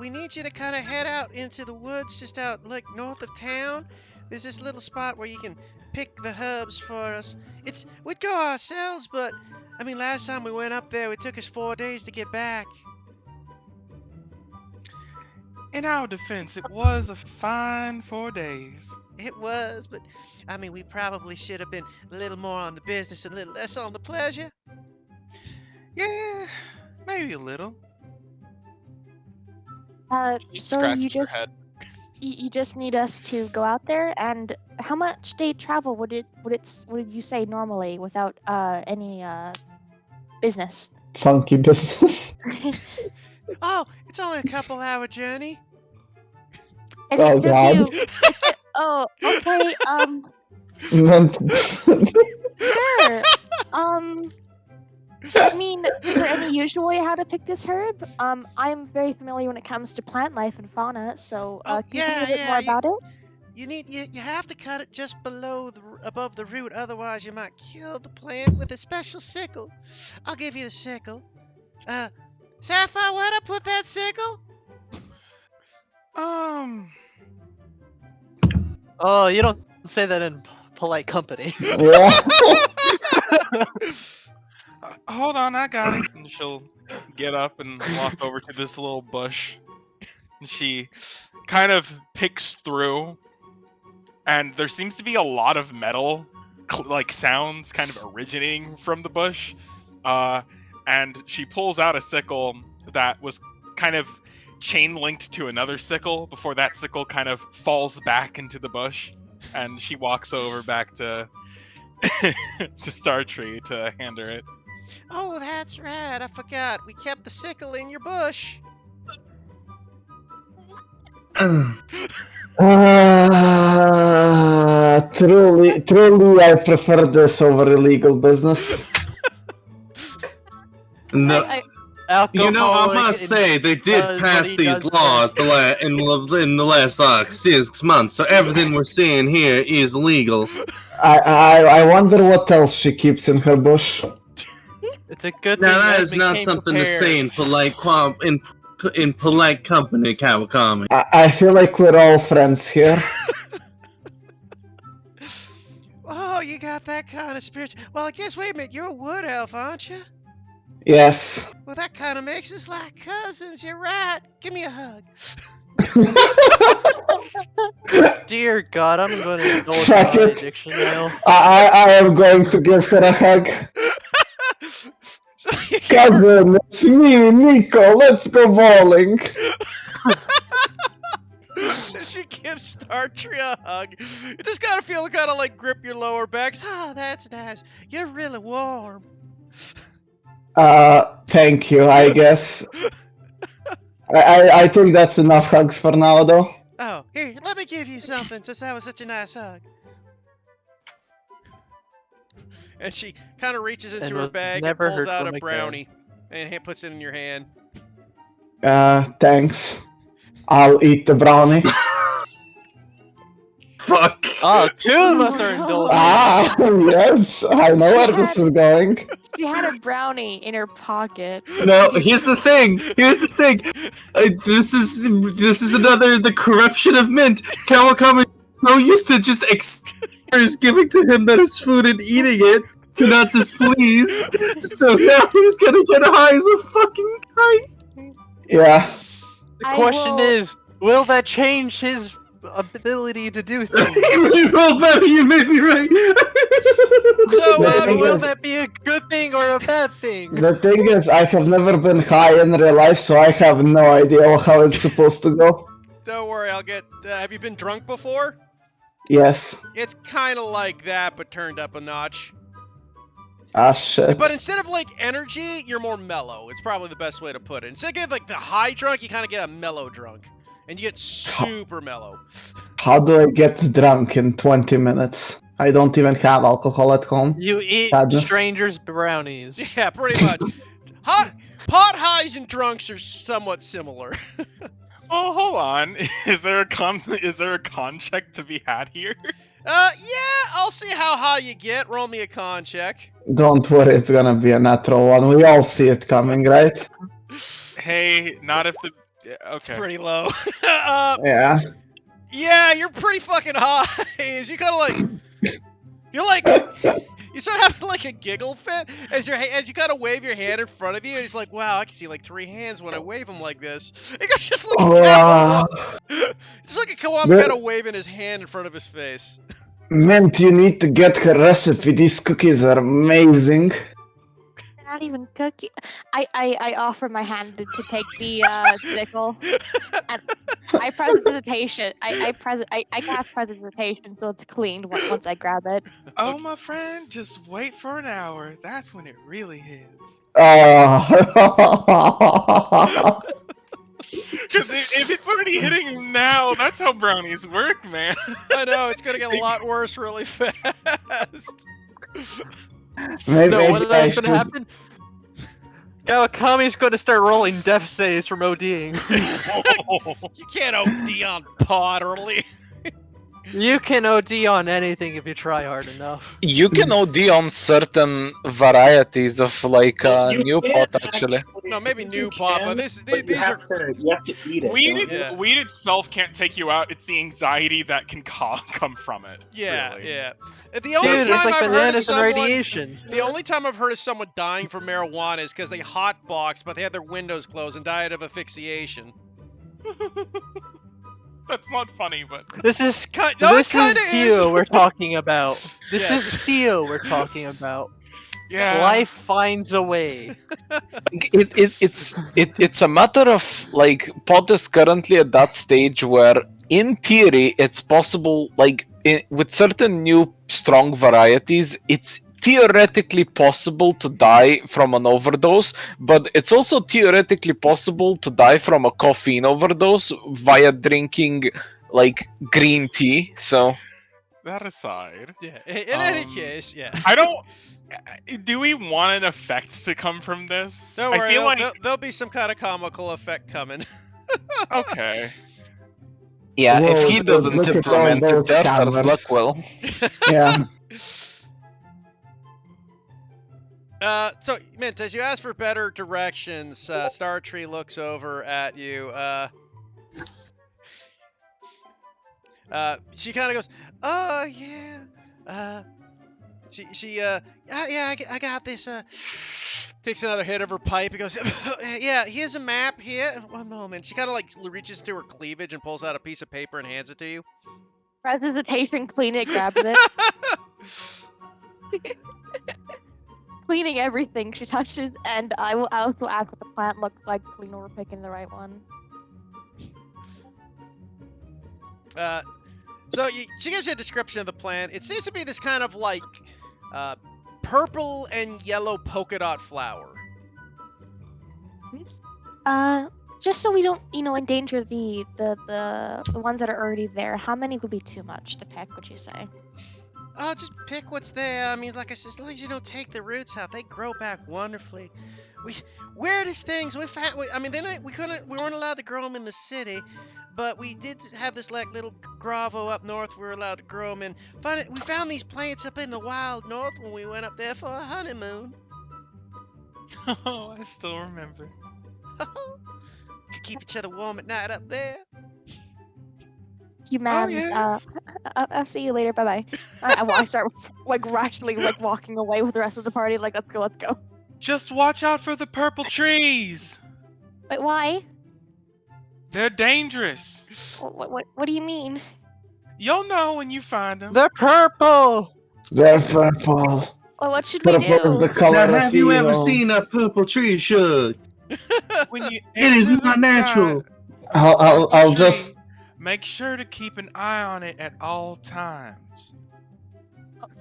we need you to kind of head out into the woods just out like north of town. There's this little spot where you can pick the herbs for us. We'd go ourselves, but I mean last time we went up there it took us 4 days to get back. In our defense, it was a fine 4 days. It was, but I mean we probably should have been a little more on the business and a little less on the pleasure. Yeah, maybe a little. She So scratches her head. you just need us to go out there, and how much day travel would you say normally without any business? Funky business. Oh, it's only a couple hour journey. And Oh, it took God. you- Oh, okay. Sure. I mean, is there any usual way how to pick this herb? I'm very familiar when it comes to plant life and fauna, so Oh, can you tell me a bit more about it? You have to cut it just above the root, otherwise you might kill the plant with a special sickle. I'll give you the sickle. Sapphire, where'd I put that sickle? Oh, you don't say that in polite company. Yeah. Hold on, I got it. And she'll get up and walk over to this little bush. And she kind of picks through, and there seems to be a lot of metal, like sounds, kind of originating from the bush. And she pulls out a sickle that was kind of chain linked to another sickle before that sickle kind of falls back into the bush. And she walks over back to to Startree to hand her it. Oh, that's right. I forgot. We kept the sickle in your bush. Truly, I prefer this over illegal business. No, you know, I Alcoholic must and say they did does pass what he these does laws in the last 6 months, so everything we're seeing here is legal. I wonder what else she keeps in her bush. It's a good Now thing that I is not became something to say in prepared. polite company, Kawakami. I feel like we're all friends here. Oh, you got that kind of spirit. Well, I guess, wait a minute, you're a wood elf, aren't you? Yes. Well, that kind of makes us like cousins. You're right. Give me a hug. Dear God, I'm going to indulge Fuck in my it. addiction now. I am going to give her a hug. Cousin, it's me, Nico. Let's go bowling. She gives Startree a hug. You just gotta feel kind of like grip your lower backs. Ah, that's nice. You're really warm. Thank you, I guess. I think that's enough hugs for now, though. Oh, here, let me give you something since that was such a nice hug. And she kind of reaches into And her was bag and never pulls heard out from a again. brownie and puts it in your hand. Thanks. I'll eat the brownie. Fuck. Oh, two of us are indulging. Yes, I know where this is going. She had a brownie in her pocket. No, here's the thing. This is another the corruption of Mint. Kawakami is so used to just is giving to him that is food and eating it to not displease. So now he's gonna get high as a fucking kite. Yeah. The I question will- is, will that change his ability to do things? Well, better, you may be right. So, The thing Will is- that be a good thing or a bad thing? The thing is, I have never been high in real life, so I have no idea how it's supposed to go. don't worry, I'll get. Have you been drunk before? Yes. It's kind of like that, but turned up a notch. Ah, shit. But instead of like energy, you're more mellow. It's probably the best way to put it. Instead of getting like the high drunk, you kind of get a mellow drunk, and you get super mellow. How do I get drunk in 20 minutes? I don't even have alcohol at home. You eat Sadness. strangers' brownies. Yeah, pretty much. Pot highs and drunks are somewhat similar. Oh, hold on. Is there a con check to be had here? Yeah, I'll see how high you get. Roll me a con check. Don't worry, it's gonna be a natural one. We all see it coming, right? Hey, not if the. It's Okay. pretty low. Yeah. Yeah, you're pretty fucking high. Is you kind of like, you're like, you start having like a giggle fit as you kind of wave your hand in front of you. And it's like, wow, I can see like 3 hands when I wave them like this. It's just like it's like a Kawama kind of waving his hand in front of his face. Mint, you need to get her recipe. These cookies are amazing. Not even cookie. I offer my hand to take the sickle, and I presidentation. I cast presidentation so it's cleaned once I grab it. Oh, my friend, just wait for an hour. That's when it really hits. Because if it's already hitting him now, that's how brownies work, man. I know, it's gonna get a lot worse really fast. Maybe No, what I is going to happen? Kawakami's going to start rolling death saves from ODing. You can't OD on pot early. You can OD on anything if you try hard enough. You can OD on certain varieties of like You new can't pot actually. No, maybe You new pot, but can, these but you are have to eat it. Weed, Yeah. weed itself can't take you out. It's the anxiety that can come from it. yeah, really. yeah. The only Dude, it's time like I've heard of bananas and someone, radiation. the only time I've heard of someone dying from marijuana is because they hotboxed, but they had their windows closed and died of asphyxiation. That's not funny, but This is No, this it kinda is Theo is. we're talking about. This Yeah. is Theo we're talking about. yeah. Life finds a way. It's a matter of like pot is currently at that stage where in theory it's possible like with certain new strong varieties it's theoretically possible to die from an overdose, but it's also theoretically possible to die from a caffeine overdose via drinking like green tea. So That aside, Yeah. In any Um, case, yeah. I don't. Do we want an effect to come from this? Don't worry, I feel like there'll be some kind of comical effect coming. okay. yeah, Whoa, if he look doesn't at all implement it, those there's cameras. luck will. Yeah. So, Mint, as you ask for better directions, Startree looks over at you. She kind of goes, "Oh yeah." I got this. Takes another hit of her pipe and goes, "Yeah, here's a map here." One moment. She kind of like reaches to her cleavage and pulls out a piece of paper and hands it to you. Presidentation, clean it, grabs it. Cleaning everything she touches, and I will also ask what the plant looks like so we know we're picking the right one. She gives you a description of the plant. It seems to be this kind of like purple and yellow polka dot flower. Just so we don't, endanger the ones that are already there. How many would be too much to pick? Would you say? Oh, just pick what's there. I mean, like I said, as long as you don't take the roots out, they grow back wonderfully. Weirdest things we found. We weren't allowed to grow them in the city, but we did have this like little gravo up north. We were allowed to grow them in. We found these plants up in the wild north when we went up there for a honeymoon. Oh, I still remember. Could keep each other warm at night up there. Humans. yeah. I'll see you later. Bye bye. I start like rationally like walking away with the rest of the party. Like let's go. Just watch out for the purple trees. Wait, why? They're dangerous. What do you mean? You'll know when you find them. They're purple. They're purple. Well, what should we Purple is do? the color Now, of have you ever evil. seen a purple tree, Shug? When you It is enter not the natural. side, I'll tree, just. make sure to keep an eye on it at all times.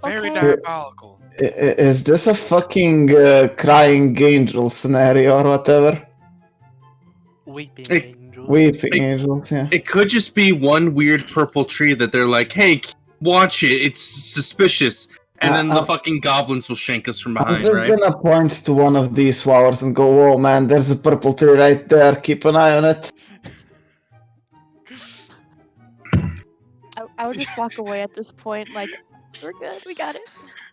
Very Okay. diabolical. Is this a fucking crying angel scenario or whatever? Weeping Hey, angel. Weeping Hey. angels, yeah. It could just be one weird purple tree that they're like, hey, watch it, it's suspicious. And then the fucking goblins will shank us from I'm behind, just right? gonna point to one of these flowers and go, "Oh man, there's a purple tree right there. Keep an eye on it." I would just walk away at this point, like, we're good, we got it.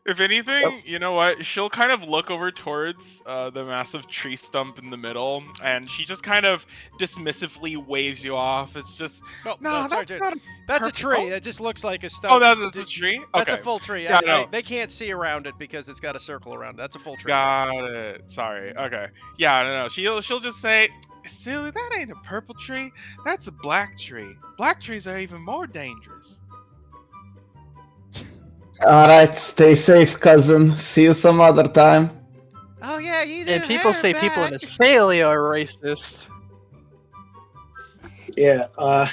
If anything, you know what? She'll kind of look over towards the massive tree stump in the middle, and she just kind of dismissively waves you off. It's just, No, no, sorry, that's dude. not. That's a purple- tree. It just looks like a stump. Oh, that's a tree. That's Okay, a full tree. Yeah, no. They can't see around it because it's got a circle around it. That's a full tree. got it. Sorry. Okay. Yeah, no. She'll just say, "Silly, that ain't a purple tree. That's a black tree. Black trees are even more dangerous." Alright, stay safe, cousin. See you some other time. Oh yeah, you do. And people have say people in back. Australia are racist. Yeah, a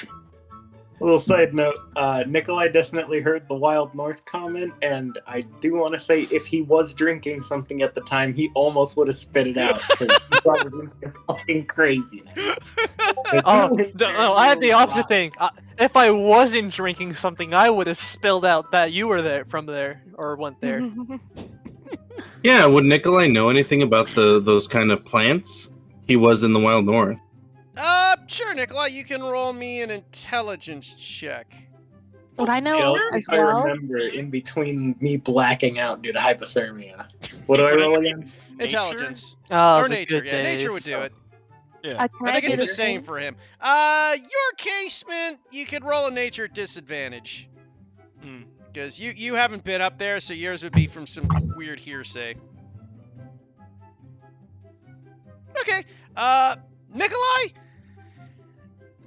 little side note, Nikolai definitely heard the Wild North comment, and I do want to say if he was drinking something at the time, he almost would have spit it out, because he probably was fucking crazy now. Oh, no, I had the opposite thing. If I wasn't drinking something, I would have spilled out that you were there from there, or went there. Yeah, would Nikolai know anything about those kind of plants? He was in the Wild North. Sure, Nikolai, you can roll me an intelligence check. Would I Yeah, know let's see as if I well? remember in between me blacking out due to hypothermia. What do I roll again? Intelligence. Oh, Or the nature, good yeah. Nature would days. do it. Yeah. I think it's do the same for him. Your casement, you could roll a nature at disadvantage. Hmm. Because you haven't been up there, so yours would be from some weird hearsay. Okay. Nikolai,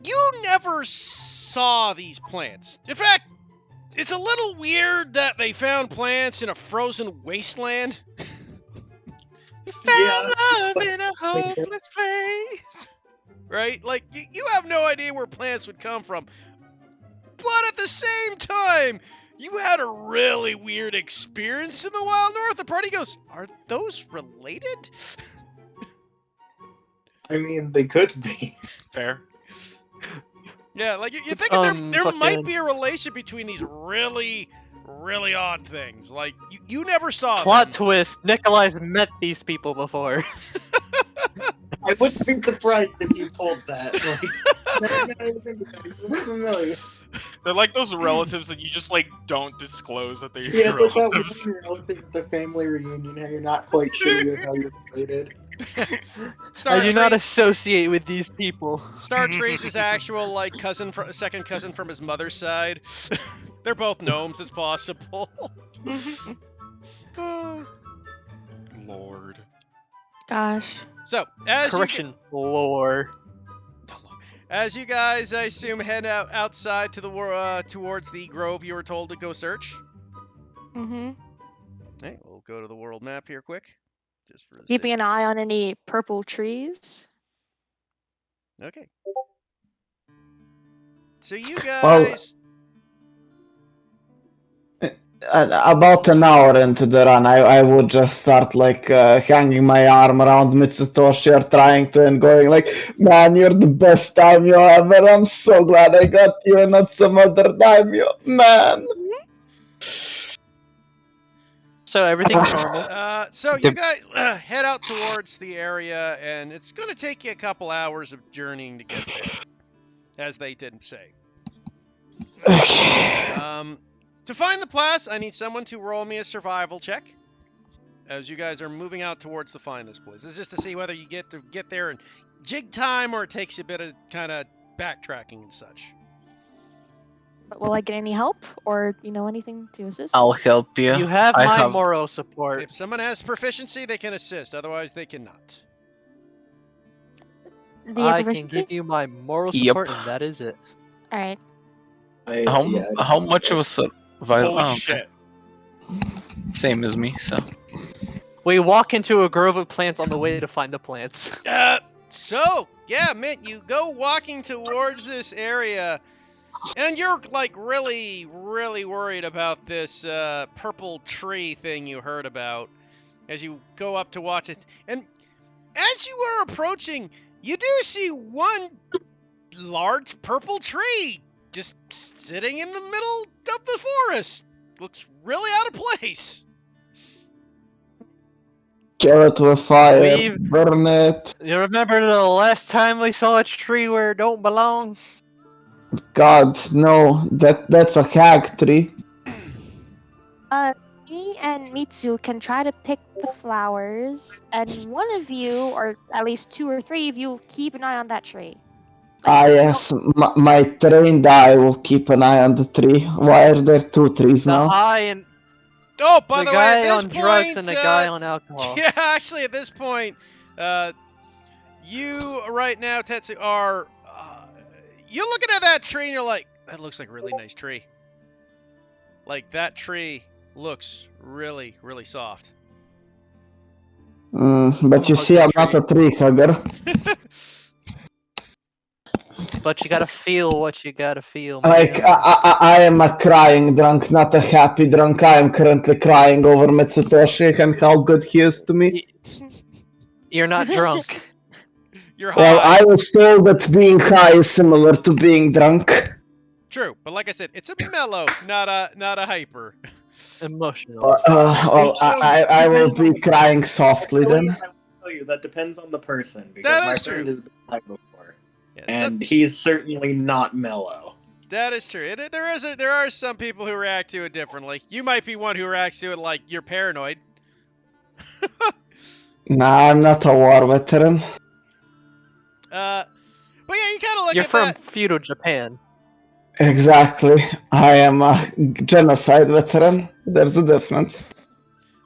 you never saw these plants. In fact, it's a little weird that they found plants in a frozen wasteland. You Yeah. found love in a hopeless place. Right? Like, you have no idea where plants would come from. But at the same time, you had a really weird experience in the Wild North. The party goes, are those related? I mean, they could be. Fair. Yeah, like, you're thinking there might fucking- be a relation between these really, really odd things. Like, you never saw Plot them. twist: Nikolai's met these people before. I wouldn't be surprised if you pulled that. Like, familiar. They're like those relatives that you just like don't disclose that they're Yeah, your it's like that relatives. one relative at the family reunion how you're not quite sure how you're related. I do not associate with these people. Star Trace's actual, like, second cousin from his mother's side. They're both gnomes, it's possible. Lord. Gosh. So, as you, Correction, lore. as you guys, I assume, head outside to the towards the grove you were told to go search. Mm-hmm. Hey, we'll go to the world map here quick. Just for the Keeping sake. an eye on any purple trees. Okay. So you Well- guys... About an hour into the run, I would just start like hanging my arm around Mitsutoshi or trying to and going like, "Man, you're the best daimyo ever. I'm so glad I got you and not some other daimyo, man." So everything's normal. So you guys head out towards the area, and it's going to take you a couple hours of journeying to get there, as they didn't say. Okay. To find the place, I need someone to roll me a survival check. As you guys are moving out towards to find this place, it's just to see whether you get there in jig time, or it takes you a bit of kind of backtracking and such. But will I get any help or anything to assist? I'll help you. You have I my have- moral support. If someone has proficiency, they can assist. Otherwise, they cannot. Do you have I can proficiency? give you my moral Yep. support, and that is it. All right. How much of a survival? Holy Oh, okay. shit. Same as me, so. We walk into a grove of plants on the way to find the plants. So, yeah, Mint, you go walking towards this area, and you're, like, really, really worried about this purple tree thing you heard about as you go up to watch it. And as you are approaching, you do see one large purple tree just sitting in the middle of the forest. looks really out of place. Kill it with fire. Leave. Burn it. You remember the last time we saw a tree where it don't belong? God, no. That's a hag tree. Me and Mitsu can try to pick the flowers, and one of you, or at least 2 or 3 of you, keep an eye on that tree. Ah, so yes. My trained eye will keep an eye on the tree. Why are there 2 trees The now? eye and Oh, by the the way, at guy this on point, drugs and the guy on alcohol. yeah, actually, at this point, you right now, Tetsu, are you're looking at that tree and you're like, that looks like a really nice tree. Like that tree looks really, really soft. But you see, I'm not a tree hugger. But you gotta feel what you gotta feel. Like, man. I am a crying drunk, not a happy drunk. I am currently crying over Mitsutoshi and how good he is to me. You're not drunk. You're high. Well, I was told that being high is similar to being drunk. True, but like I said, it's a mellow, not a hyper. Emotional. Well, I will be crying softly then. I will tell you that depends on the person because That my is friend true. has been high before, Yeah, and he's certainly not mellow. that is true. There are some people who react to it differently. You might be one who reacts to it like you're paranoid. Nah, I'm not a war veteran. But yeah, you kind of look You're at from that. feudal Japan. Exactly. I am a genocide veteran. There's a difference.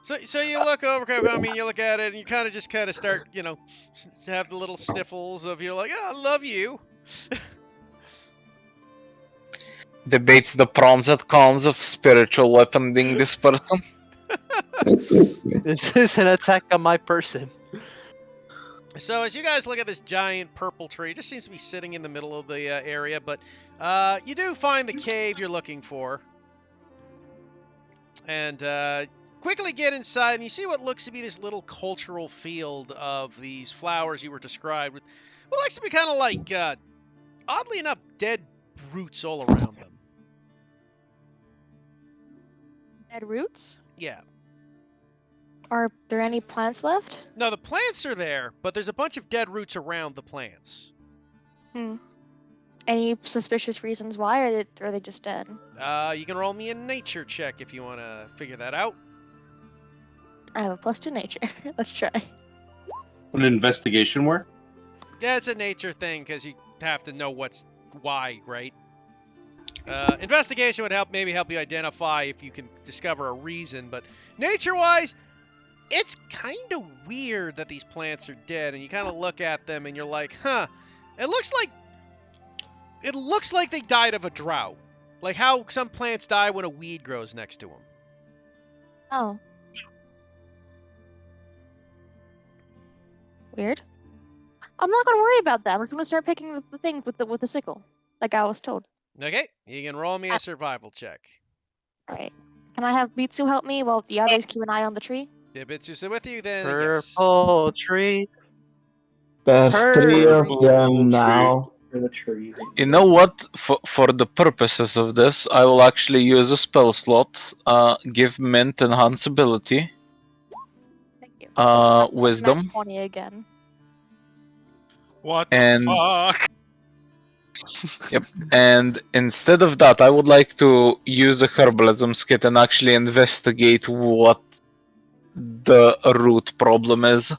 So you look over, I mean, you look at it, and you kind of start, have the little sniffles of you're like, oh, I love you. Debates the pros and cons of spiritual weaponing this person. This is an attack on my person. So as you guys look at this giant purple tree, it just seems to be sitting in the middle of the area, but you do find the cave you're looking for. And quickly get inside, and you see what looks to be this little cultural field of these flowers you were described with. What looks to be kind of like, oddly enough, dead roots all around them. Dead roots? Yeah. Are there any plants left? No, the plants are there, but there's a bunch of dead roots around the plants. Any suspicious reasons why, or are they just dead? You can roll me a nature check if you want to figure that out. I have a +2 nature. Let's try. Would investigation work? Yeah, it's a nature thing because you have to know why, right? Investigation would maybe help you identify if you can discover a reason, but nature-wise, it's kind of weird that these plants are dead, and you kind of look at them and you're like, huh, it looks like they died of a drought. Like how some plants die when a weed grows next to them. Oh. Weird. I'm not gonna worry about that. We're gonna start picking the things with the sickle, like I was told. Okay, you can roll me a survival check. Alright. Can I have Mitsu help me while the others keep an eye on the tree? If it's with you, then yes. Purple tree. There's 3 of them now. For the tree. You know what? For the purposes of this, I will actually use a spell slot. Give Mint enhance ability. Thank you. Wisdom. Nat 20 again. What And- the fuck? And instead of that, I would like to use a herbalism skit and actually investigate what the root problem is.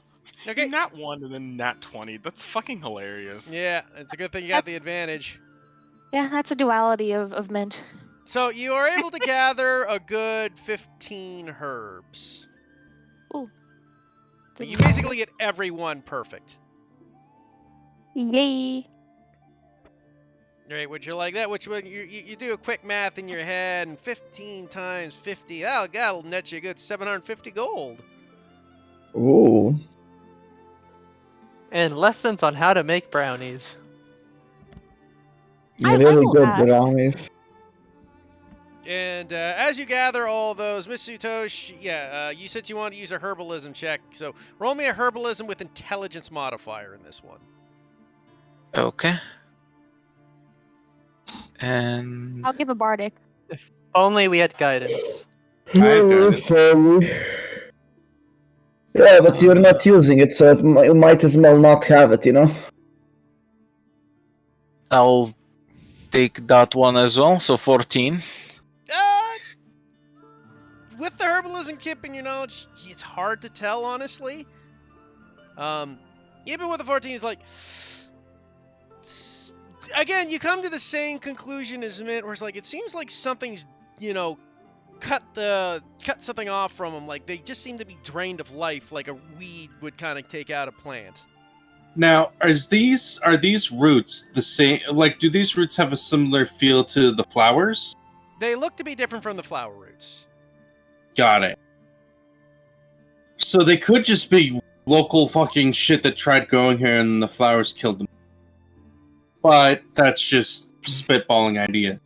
Okay. Nat 1 and then Nat 20. That's fucking hilarious. Yeah, it's a good thing you got the advantage. Yeah, that's a duality of mint. So you are able to gather a good 15 herbs. Ooh. But you basically get every one perfect. Yay. Right, would you like that? Which one? You do a quick math in your head, and 15 times 50, that'll net you a good 750 gold. Ooh. And lessons on how to make brownies. I Really will good ask. brownies. And as you gather all those, Miss Sutosh, you said you wanted to use a herbalism check, so roll me a herbalism with intelligence modifier in this one. Okay. And I'll give a bardic. Only we had guidance. I've got it. Fairly. Yeah, but you're not using it, so you might as well not have it, you know? I'll take that one as well, so 14. With the herbalism kit and your knowledge, it's hard to tell, honestly. Even with the 14, it's like... Again, you come to the same conclusion as Mint, where it's like, it seems like something's, cut something off from them. Like, they just seem to be drained of life, like a weed would kind of take out a plant. Now, are these roots the same? Like, do these roots have a similar feel to the flowers? They look to be different from the flower roots. Got it. So they could just be local fucking shit that tried going here and the flowers killed them. But that's just spitballing idea.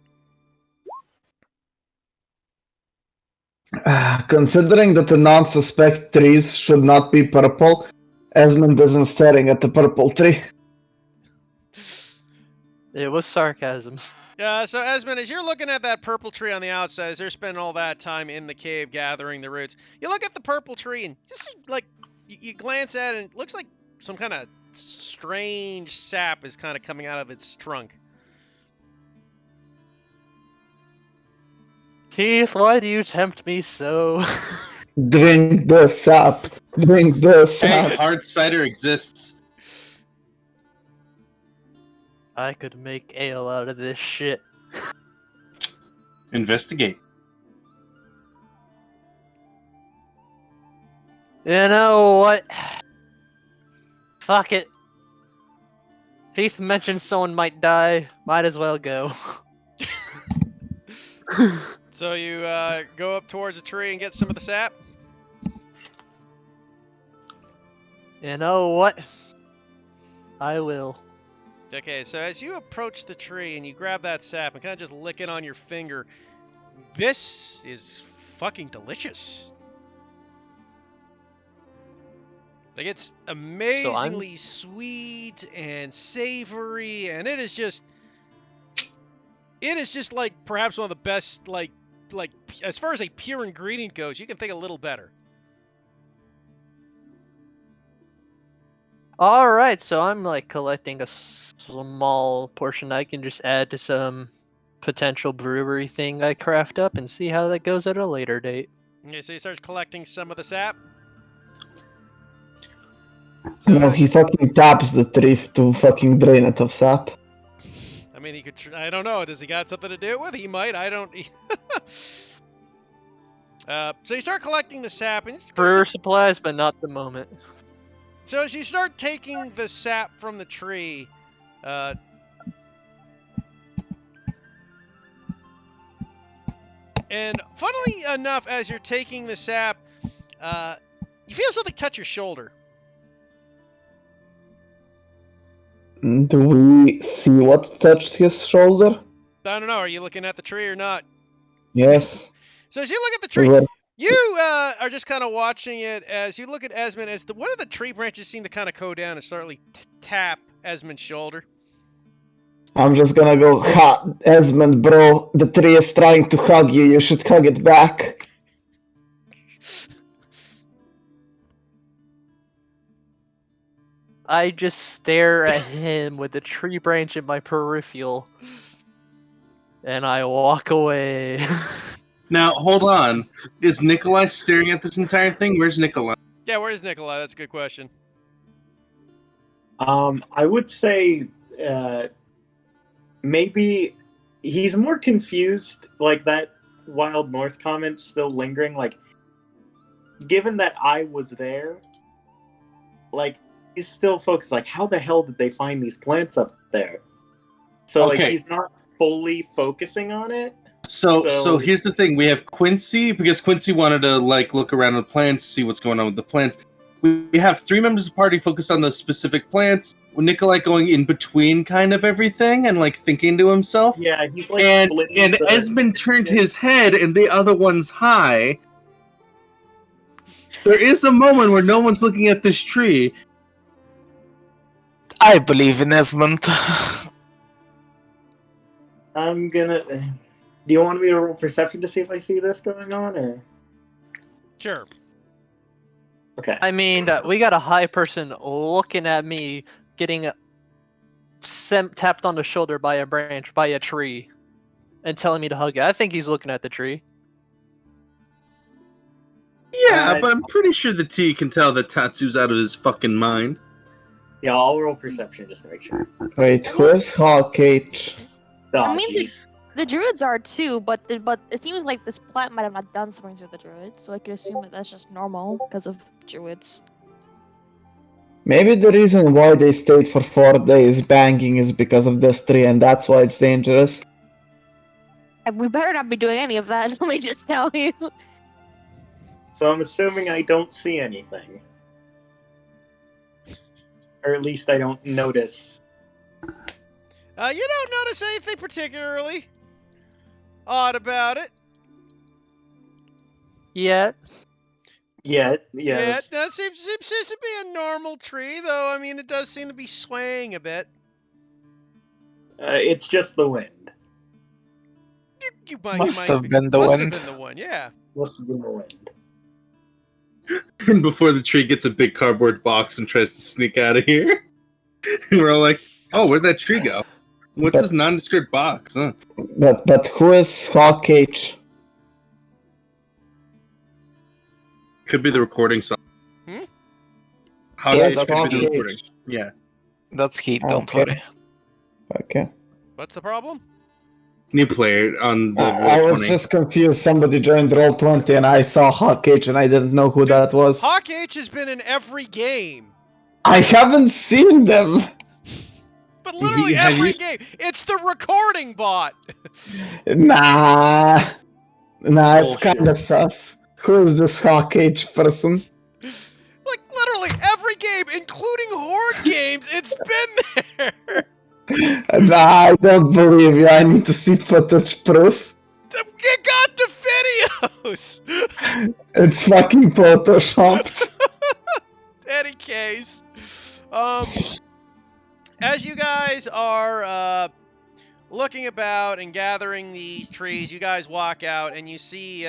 Considering that the non-suspect trees should not be purple, Esmond isn't staring at the purple tree. It was sarcasm. So Esmond, as you're looking at that purple tree on the outside, as they're spending all that time in the cave gathering the roots, you look at the purple tree and just like you glance at it and it looks like some kind of strange sap is kind of coming out of its trunk. Keith, why do you tempt me so? Drink the sap. Drink the sap. Hey, hard cider exists. I could make ale out of this shit. Investigate. You know what? Fuck it. Keith mentioned someone might die. Might as well go. So you go up towards the tree and get some of the sap? You know what? I will. Okay, so as you approach the tree and you grab that sap and kind of just lick it on your finger, this is fucking delicious. Like, it's amazingly sweet and savory, and it is just like perhaps one of the best, like as far as a pure ingredient goes, you can think a little better. Alright, so I'm like collecting a small portion I can just add to some potential brewery thing I craft up and see how that goes at a later date. Okay, so he starts collecting some of the sap. No, he fucking taps the tree to fucking drain it of sap. I mean, he could. I don't know. Does he got something to do with? He might. I don't. So you start collecting the sap, and Brewer supplies, but not the moment. So as you start taking the sap from the tree, and funnily enough, as you're taking the sap, you feel something touch your shoulder. Do we see what touched his shoulder? I don't know. Are you looking at the tree or not? Yes. So as you look at the tree, you are just kind of watching it as you look at Esmond. As one of the tree branches seem to kind of go down and slightly tap Esmond's shoulder. I'm just gonna go, ha, Esmond, bro, the tree is trying to hug you. You should hug it back. I just stare at him with the tree branch in my peripheral, and I walk away. Now, hold on. Is Nikolai staring at this entire thing? Where's Nikolai? Yeah, where's Nikolai? That's a good question. I would say maybe he's more confused, like that Wild North comment still lingering. Like, given that I was there, like, he's still focused, like, how the hell did they find these plants up there? So, like, he's not fully focusing on it. So here's the thing. We have Quincy, because Quincy wanted to, like, look around the plants, see what's going on with the plants. We have 3 members of the party focused on the specific plants, with Nikolai going in between kind of everything and, like, thinking to himself. Yeah, he's, like, and Esmond turned his head and the other one's high. There is a moment where no one's looking at this tree. I believe in Esmond. I'm gonna... Do you want me to roll perception to see if I see this going on, or...? Sure. Okay. I mean, we got a high person looking at me getting tapped on the shoulder by a branch, by a tree, and telling me to hug it. I think he's looking at the tree. Yeah, but I'm pretty sure the T can tell that Tatsu's out of his fucking mind. Yeah, I'll roll perception just to make sure. Wait, who is Hawkage? Oh, I mean, jeez. The druids are too, but it seems like this plant might have not done something to the druids, so I could assume that that's just normal because of druids. Maybe the reason why they stayed for 4 days banging is because of this tree, and that's why it's dangerous. And we better not be doing any of that, let me just tell you. So I'm assuming I don't see anything. Or at least I don't notice. You don't notice anything particularly odd about it. Yet. Yet, Yeah, yes. that seems to be a normal tree, though. I mean, it does seem to be swaying a bit. It's just the wind. Must have been the must wind. have been the one, yeah. Must have been the wind. And before the tree gets a big cardboard box and tries to sneak out of here. And we're all like, oh, where'd that tree go? What's this nondescript box, huh? But who is Hawkage? Could be the recording song. Hmm? How Yes, could be the Hawkage. recording. Yeah. That's Heat, don't Okay. worry. Okay. What's the problem? New player on the I was Roll20. just confused. Somebody joined Roll20 and I saw Hawkage and I didn't know who that was. Hawk H has been in every game. I haven't seen them. But literally Have every you- game. It's the recording bot. Nah, it's Bullshit. kind of sus. Who is this Hawkage person? Like, literally every game, including Horde games, it's been there. Nah, I don't believe you. I need to see footage proof. You got the videos. It's fucking photoshopped. Any case, as you guys are looking about and gathering these trees, you guys walk out and you see.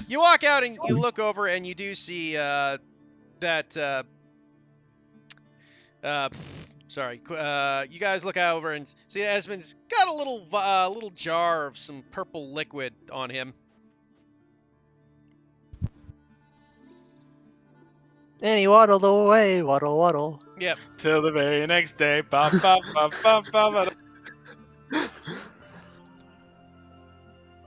You walk out and you look over and you do see that. Sorry. You guys look over and see Esmond's got a little jar of some purple liquid on him. And he waddled away, waddle, waddle. Yep. Till the very next day. Ba, ba, ba, ba, ba, ba.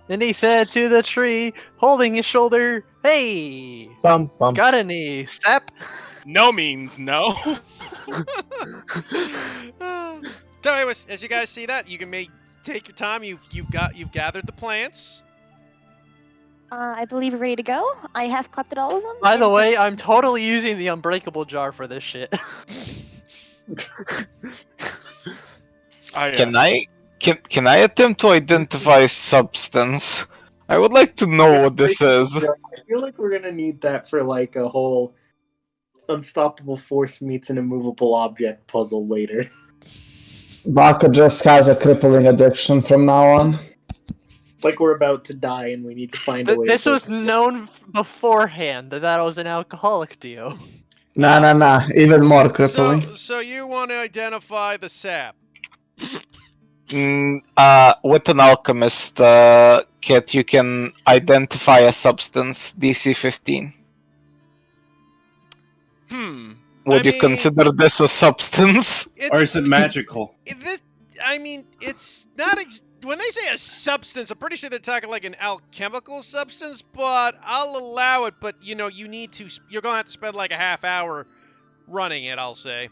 And he said to the tree, holding his shoulder, "Hey, Bum, bum. got any sap?" No means no. So anyways, as you guys see that, you can take your time. You've gathered the plants. I believe we're ready to go. I have collected all of them. By the and- way, I'm totally using the unbreakable jar for this shit. Can I attempt to identify substance? I would like to know what this is. I feel like we're gonna need that for like a whole unstoppable force meets an immovable object puzzle later. Baka just has a crippling addiction from now on. Like we're about to die and we need to find a way. This to- was known beforehand that I was an alcoholic, Dio. Nah. Even more crippling. So you want to identify the sap? With an alchemist kit, you can identify a substance. DC 15. Would you mean- consider this a substance? Or is it magical? It's not. When they say a substance, I'm pretty sure they're talking like an alchemical substance. But I'll allow it. But you need to. You're gonna have to spend like a half hour running it. I'll say.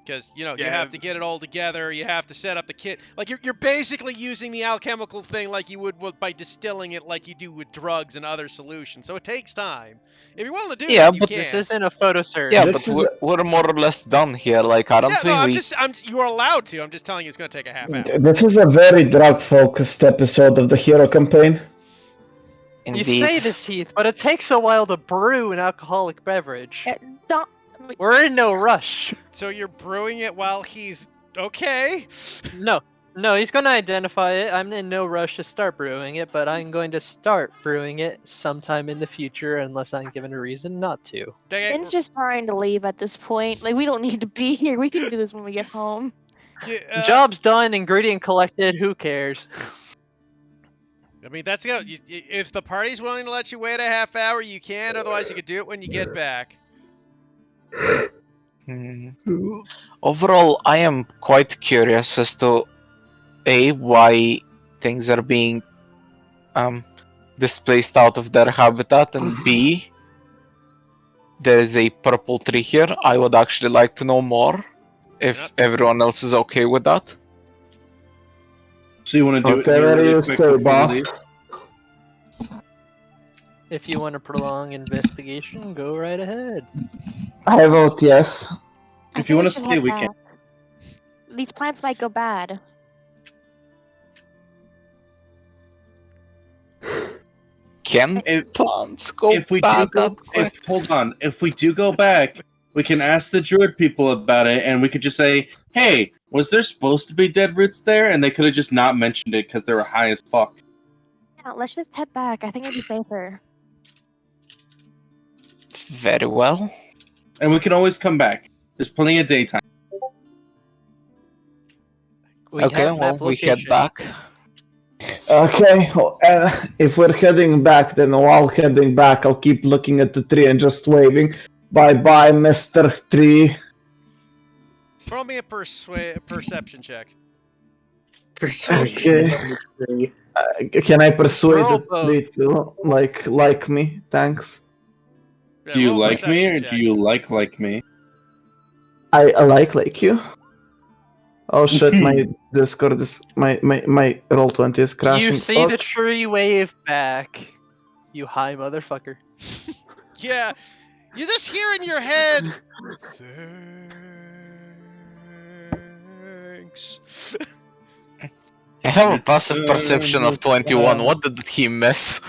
Because you Yeah. have to get it all together. You have to set up the kit. Like you're basically using the alchemical thing like you would by distilling it, like you do with drugs and other solutions. So it takes time. If you're willing to do Yeah, it, you but can. This isn't a photo search. Yeah, This but is we're more or less done here. Like, aren't Yeah, we? no, you are allowed to. I'm just telling you, it's going to take a half hour. This is a very drug-focused episode of the Hero Campaign. You Indeed. say this, Heath, but it takes a while to brew an alcoholic beverage. Don't. We're in no rush. So you're brewing it while he's okay. No, No, he's going to identify it. I'm in no rush to start brewing it, but I'm going to start brewing it sometime in the future unless I'm given a reason not to. Dang Finn's it. just trying to leave at this point. Like, we don't need to be here. We can do this when we get home. Job's done, ingredient collected, who cares? I mean, that's good. If the party's willing to let you wait a half hour, you can. Otherwise, you could do it when you get back. Overall, I am quite curious as to why things are being displaced out of their habitat, and B, there is a purple tree here. I would actually like to know more, if everyone else is okay with that. So you want to do Okay, it what do really you quick say, before we boss? leave? If you want to prolong investigation, go right ahead. I vote yes. I If you think wanna should stay, head we can. back. These plants might go bad. Can If- plants go If we do bad go, that quick? if we do go back, we can ask the druid people about it, and we could just say, "Hey, was there supposed to be dead roots there?" And they could have just not mentioned it because they were high as fuck. Yeah, let's just head back. I think it'd be safer. Very well. And we can always come back. There's plenty of daytime. We Okay, have well, map we head location. back. Okay, if we're heading back, then while heading back, I'll keep looking at the tree and just waving. Bye-bye, Mr. Tree. Roll me a perception check. Persuasion. Can I persuade Roll the both. tree to like me? Thanks. Yeah, Do you roll a like me, or perception do check. you like me? I like you. Oh shit, my Discord is my Roll20 is crashing. You see Fuck. the tree wave back. You high motherfucker. Yeah, you just hear in your head. Thanks. I have a passive perception of 21. What did he miss?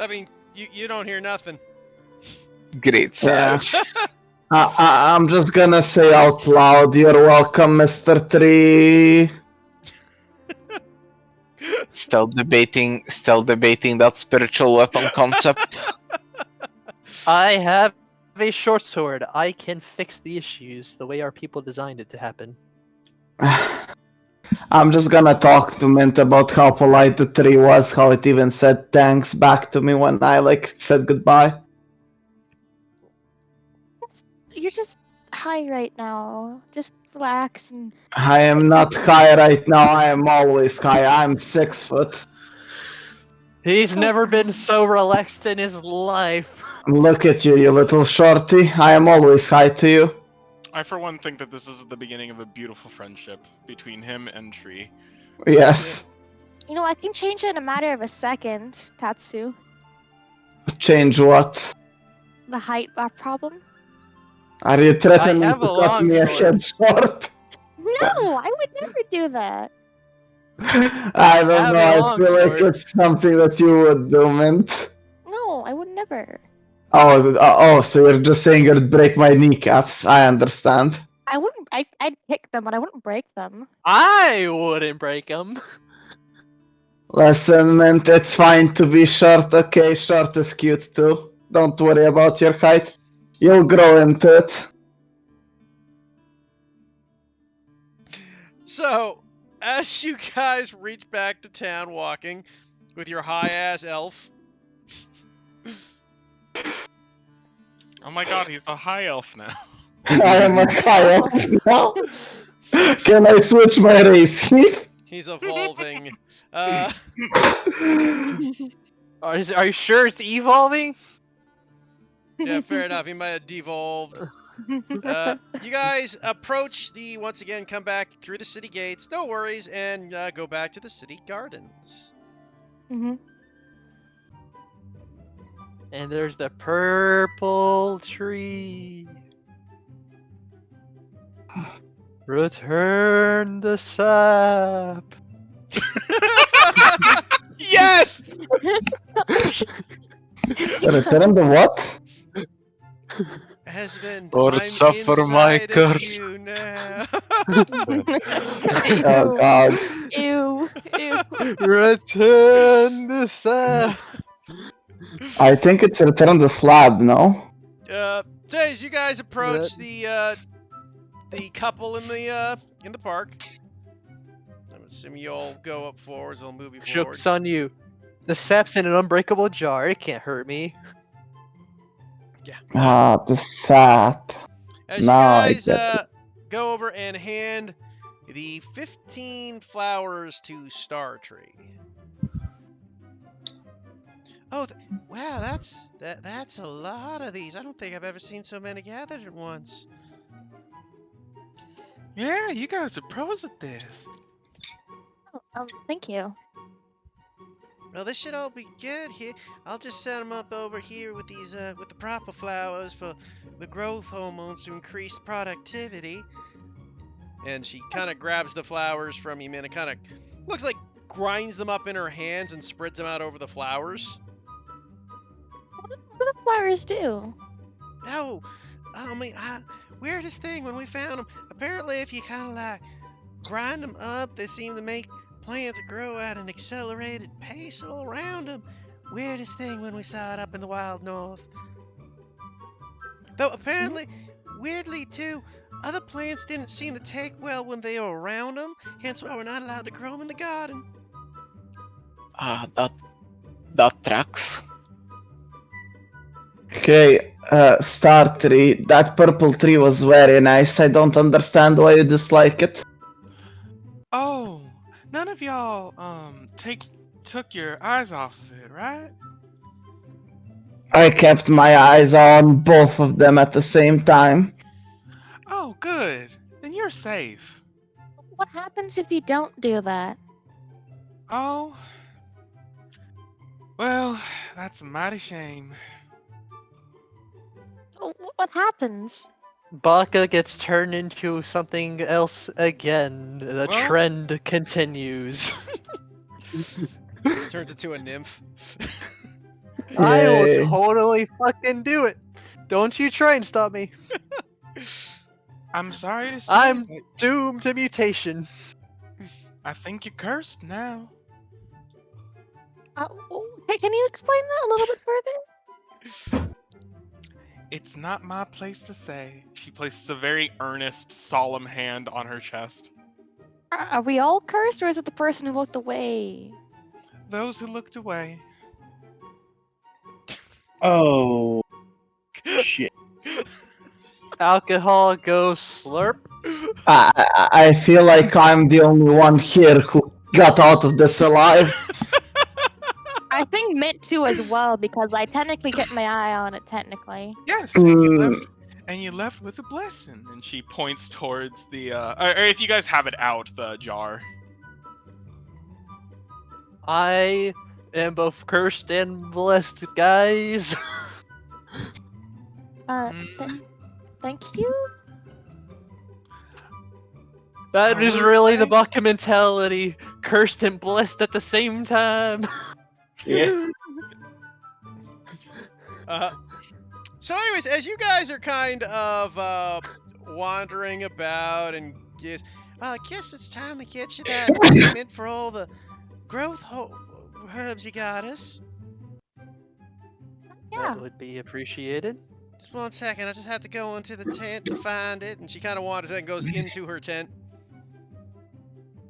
I mean, you don't hear nothing. Great, Yeah. Sage. I'm just gonna say out loud, you're welcome, Mr. Tree. Still debating that spiritual weapon concept. I have a short sword. I can fix the issues the way our people designed it to happen. I'm just gonna talk to Mint about how polite the tree was, how it even said thanks back to me when I said goodbye. You're just high right now. Just relax and I am not high right now, I am always high. I'm 6 foot. He's never been so relaxed in his life. Look at you, you little shorty. I am always high to you. I, for one, think that this is the beginning of a beautiful friendship between him and Tree. Yes. you know I can change it in a matter of a second, Tatsu. Change what? The height problem. Are you threatening have to a cut long me a sword. head short? No, I would never do that. I don't have know, a I long feel like sword. it's something that you would do, Mint. No, I would never. So you're just saying you'd break my kneecaps. I understand. I wouldn't. I'd kick them, but I wouldn't break them. I wouldn't break him. Listen, Mint, it's fine to be short. Okay, short is cute too. Don't worry about your height. You'll grow into it. So, as you guys reach back to town walking with your high-ass elf, Oh my god, he's a high elf now. I am a high elf now. Can I switch my race, Heath? he's evolving. Are you sure it's evolving? Yeah, fair enough. He might have devolved. You guys approach once again, come back through the city gates, no worries, and go back to the city gardens. Mm-hmm. And there's the purple tree. Return the sap. Yes! Return the what? Husband, Lord, I'm suffer my inside of curse. you now. Oh God. Ew. Ew. Return the Seth. I think it's Return the Slab, no? So as you guys approach the couple in the park, I'm assuming you all go up forwards. I'll move you forward. Joke's on you. The sap's in an unbreakable jar. It can't hurt me. Ah, the sap. As No, you I guys get go over and hand the 15 flowers to Star Tree. Oh, wow, that's a lot of these. I don't think I've ever seen so many gathered at once. Yeah, you guys are pros at this. Thank you. Well, this should all be good here. I'll just set them up over here with these with the proper flowers for the growth hormones to increase productivity. And she kind of grabs the flowers from you, man. It kind of looks like grinds them up in her hands and spreads them out over the flowers. What do the flowers do? Oh, I mean, weirdest thing when we found them. Apparently, if you kind of like grind them up, they seem to make plants grow at an accelerated pace all around them. Weirdest thing when we saw it up in the wild north. Though apparently, weirdly too, other plants didn't seem to take well when they were around them. Hence why we're not allowed to grow them in the garden. That tracks. Okay, Star Tree. That purple tree was very nice. I don't understand why you dislike it. Oh, none of y'all took your eyes off of it, right? I kept my eyes on both of them at the same time. Oh, good. Then you're safe. What happens if you don't do that? Oh. Well, that's a mighty shame. What happens? Baka gets turned into something else again. The Well- trend continues. Turns into a nymph. I will Yay. totally fucking do it. Don't you try and stop me. I'm sorry to say, I'm but doomed to mutation. I think you're cursed now. Hey, can you explain that a little bit further? It's not my place to say. She places a very earnest, solemn hand on her chest. Are we all cursed, or is it the person who looked away? Those who looked away. Oh, shit. Alcohol goes slurp. I feel like I'm the only one here who got out of this alive. I think meant to as well, because I technically kept my eye on it, technically. Yes, and you left with a blessing. And she points towards the, or if you guys have it out, the jar. I am both cursed and blessed, guys. Thank you? That is was really the saying- Baka mentality. Cursed and blessed at the same time. Yeah. So anyways, as you guys are kind of wandering about and I guess it's time to get you that payment for all the growth herbs you got us. Yeah. That would be appreciated. Just 1 second, I just have to go into the tent to find it. And she kind of wanders and goes into her tent.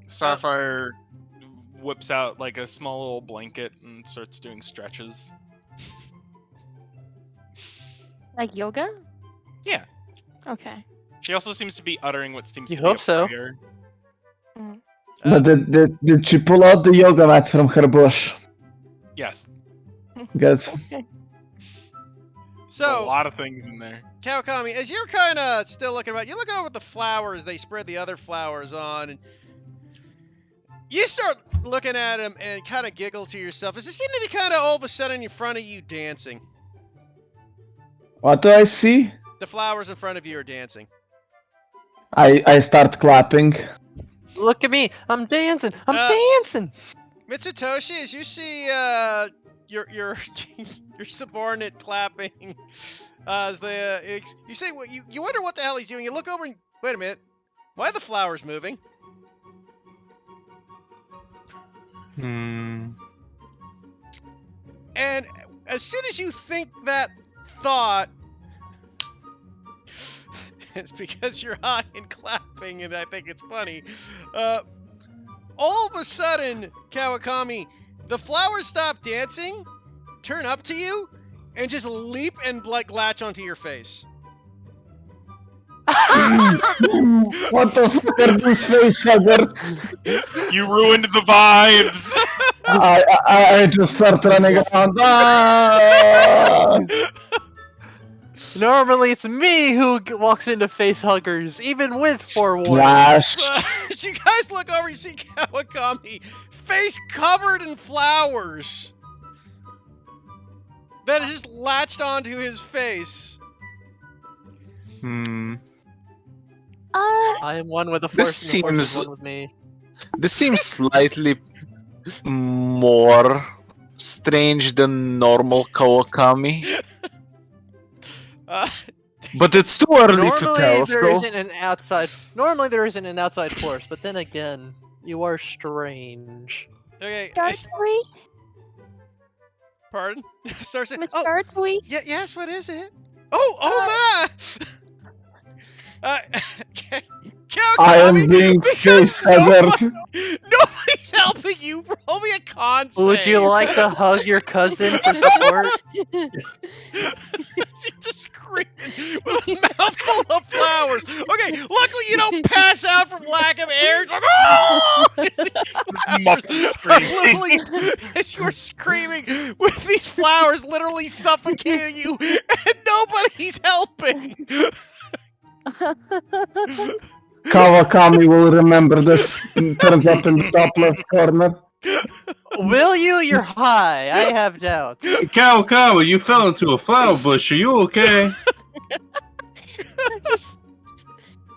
Starfire whips out like a small little blanket and starts doing stretches. Like yoga? Yeah. Okay. She also seems to be uttering what seems You to be hope a so. prayer. But did she pull out the yoga mat from her bush? Yes. Good. There's a So, lot of things in there. Kawakami, as you're kind of still looking about, you're looking over at the flowers. They spread the other flowers on, and you start looking at them and kind of giggle to yourself. Does it seem to be kind of all of a sudden in front of you dancing? What do I see? The flowers in front of you are dancing. I start clapping. Look at me. I'm dancing. I'm dancing. Mitsutoshi, as you see your your subordinate clapping, you say you wonder what the hell he's doing. You look over and wait a minute, why are the flowers moving? Hmm. And as soon as you think that thought, it's because you're high and clapping, and I think it's funny. All of a sudden, Kawakami, the flowers stop dancing, turn up to you, and just leap and like latch onto your face. What the fuck are these facehuggers? You ruined the vibes. I just start running around. Ah! Normally it's me who walks into face huggers, even with forewarning. Flash. As you guys look over, you see Kawakami, face covered in flowers, that is just latched onto his face. Hmm. I am one with the force, This and the force is seems- one with me. This seems slightly more strange than normal Kawakami, Uh, but it's too early to Normally tell. there So isn't an outside. Normally there isn't an outside force, but then again, you are strange. okay, Star Story? pardon? Starts. Miss Oh, Star Story? yeah, yes. What is it? Oh my! Kawakami, I am being because facehuggered. nobody's helping you. Roll me a con save. Would you like to hug your cousin for support? She's just screaming with a mouthful of flowers. Okay, luckily you don't pass out from lack of air. It's like, oh! Muffled screaming. Literally, as you're screaming with these flowers literally suffocating you, and nobody's helping. Kawakami will remember this. Turns up in the top left corner. Will you? You're high. I have doubts. Kawakawa, you fell into a flower bush. Are you okay?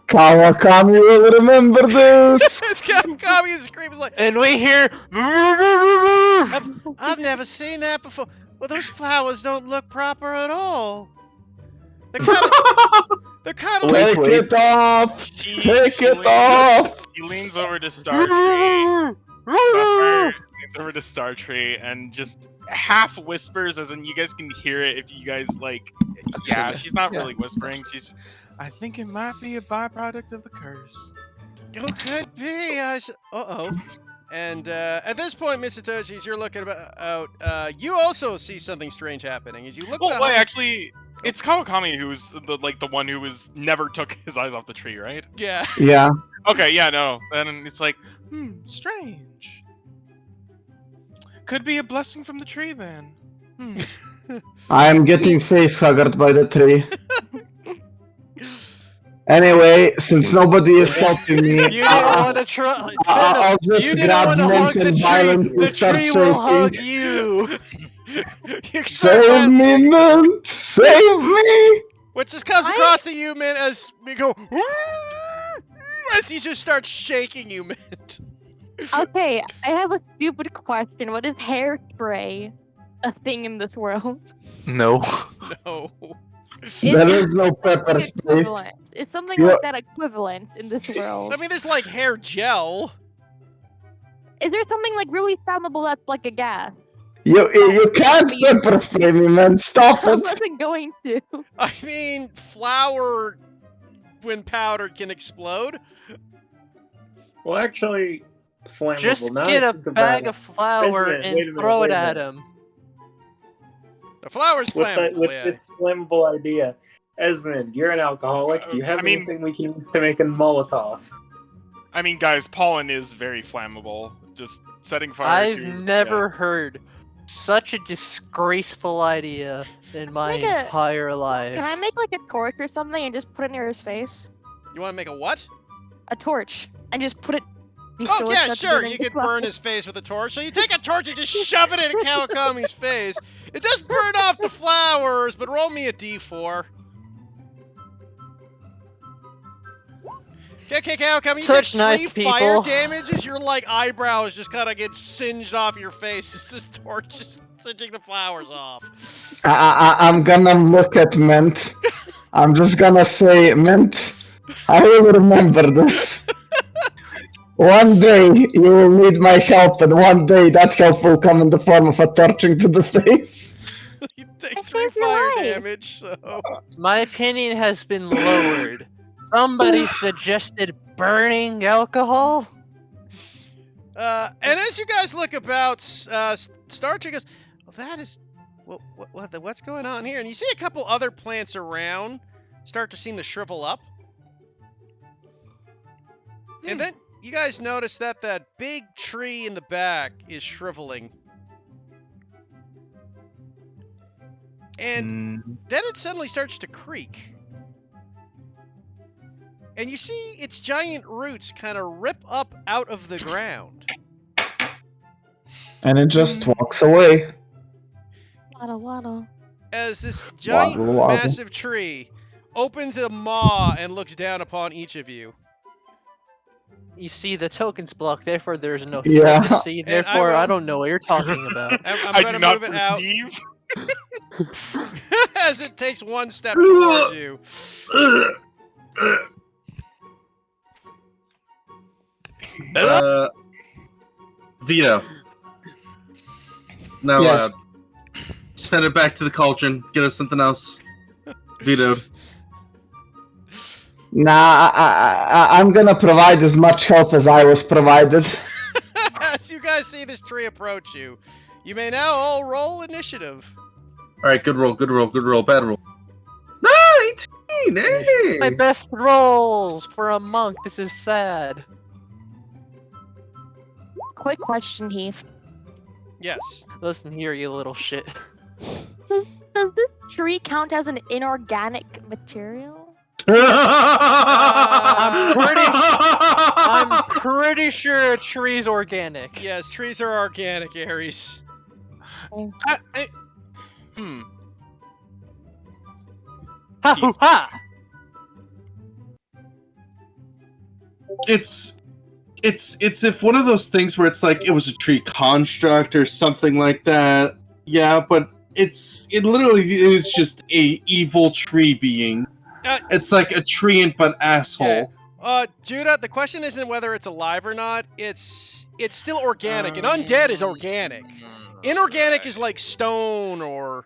Kawakami will remember this. As Kawakami is screaming like, And we hear. I've never seen that before. Well, those flowers don't look proper at all. They're kind of like. Take it off. She Take it leans- off. He leans over to Startree. Supper leans over to Startree and just half whispers, as in you guys can hear it if you guys like. Yeah, Actually, she's not yeah. really whispering. She's. I think it might be a byproduct of the curse. Oh, could be. Uh-oh. And at this point, Mr. Toshi, as you're looking out, you also see something strange happening. As you look Well, behind... wait, actually, it's Kawakami who's the one who was never took his eyes off the tree, right? Yeah. Yeah. Okay, yeah, no. And it's like, strange. Could be a blessing from the tree then. I am getting facehuggered by the tree. Anyway, since nobody is helping me, You don't want to try. I'll just You didn't grab want to hug Mint the and tree. violently The start tree will hug shaking. you. You start Save trying- me, Mint! Save me! Which just comes across to you, Mint, as we go... As he just starts shaking you, Mint. Okay, I have a stupid question. What is hairspray a thing in this world? no. No. There is no pepper It's spray. equivalent. Is something Yeah. like that equivalent in this world? I mean, there's like hair gel. Is there something like really flammable that's like a gas? You can't pepper spray me, man. Stop I it. wasn't going to. I mean, flour, when powdered, can explode. Well, actually, flammable. Just now get I a think about bag it. of flour Wait a and minute, throw wait it a at minute. him. The flour's with, flammable, with yeah. this flammable idea. Esmond, you're an alcoholic. Do you have I mean- anything we can use to make a Molotov? I mean, guys, pollen is very flammable. Just setting fire I've to... never heard such a disgraceful idea in my Like a- entire life. Can I make like a torch or something and just put it near his face? You want to make a what? A torch and just put it. He Oh still yeah, shuts it sure. in You his could burn his face with a torch. So you take a torch and just shove it in Kawakami's face. It does burn off the flowers, but roll me a d4. Okay, Cowcum, you Such get nice 3 fire people. damage as your like eyebrows just kind of get singed off your face. It's just torch just singeing the flowers off. I'm gonna look at Mint. I'm just gonna say, Mint, I will remember this. One day you will need my help, and one day that help will come in the form of a torching to the face. You take I 3 saved your fire life. damage, so. My opinion has been lowered. Somebody suggested burning alcohol? And as you guys look about, Star Trek goes, well, that is, what's going on here? And you see a couple other plants around start to seem to shrivel up. And then you guys notice that that big tree in the back is shriveling. And then it suddenly starts to creak. And you see its giant roots kind of rip up out of the ground. And it just walks away. Waddle. As this giant, Waddle, waddle. massive tree opens a maw and looks down upon each of you. You see, the token's blocked, therefore there's no Yeah. threat to see, And therefore I I will- don't know what you're talking about. I'm I going do to not move it out perceive. as it takes one step towards you. Vito. Now, Yes. send it back to the cauldron. Get us something else. Vitoed. Nah, I'm gonna provide as much help as I was provided. As you guys see this tree approach you, you may now all roll initiative. Alright, good roll, bad roll. 19! Hey! My best rolls for a monk, this is sad. Quick question, Heath. Yes. Listen here, you little shit. Does this tree count as an inorganic material? I'm pretty sure a tree's organic. Yes, trees are organic, Ares. Ha hoo ha! It's if one of those things where it's like it was a tree construct or something like that. Yeah, but it literally is just a evil tree being. It's like a treant but asshole. Judah, the question isn't whether it's alive or not. It's still organic, and undead is organic. Inorganic is like stone or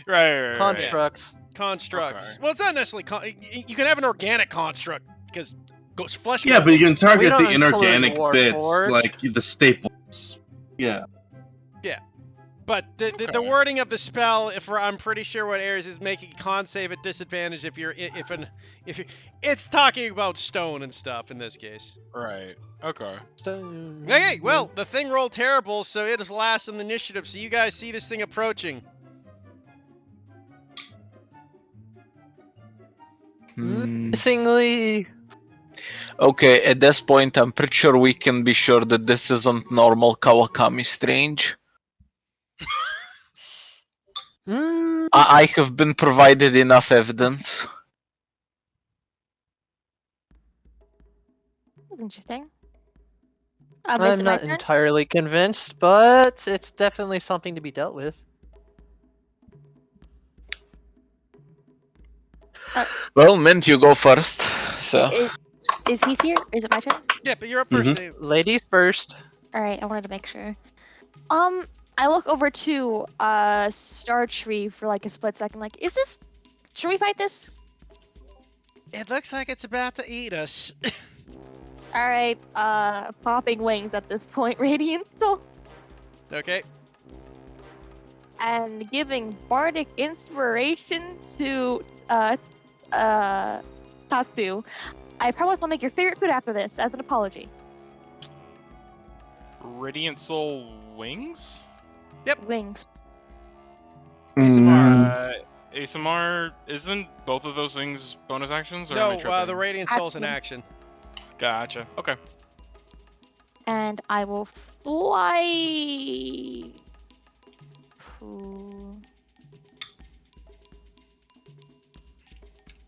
Right. Constructs. constructs. Okay. Well, it's not necessarily. You can have an organic construct because goes flesh. Yeah, but you can We target don't the include inorganic bits, Warforged. like the staples. Yeah. But the wording of the spell, I'm pretty sure what Ares is making con save at disadvantage if you're it's talking about stone and stuff in this case. Right. Okay. Okay, well the thing rolled terrible, so it is last in the initiative. So you guys see this thing approaching. Missingly. Okay, at this point, I'm pretty sure we can be sure that this isn't normal Kawakami Strange. I have been provided enough evidence. Interesting. I'm it's my not turn? entirely convinced, but it's definitely something to be dealt with. Well, Mint, you go first. So. Is Heath here? Is it my turn? Yeah, but you're up first. Ladies first. Alright, I wanted to make sure. I look over to Star Tree for like a split second, like, should we fight this? It looks like it's about to eat us. Alright, popping wings at this point, Radiant Soul. Okay. And giving bardic inspiration to Tatsu. I promise I'll make your favorite food after this, as an apology. Radiant Soul wings? Wings. ASMR, isn't both of those things bonus actions? Or am I No, tripping? the Radiant Soul's an action. Gotcha. Okay. And I will fly.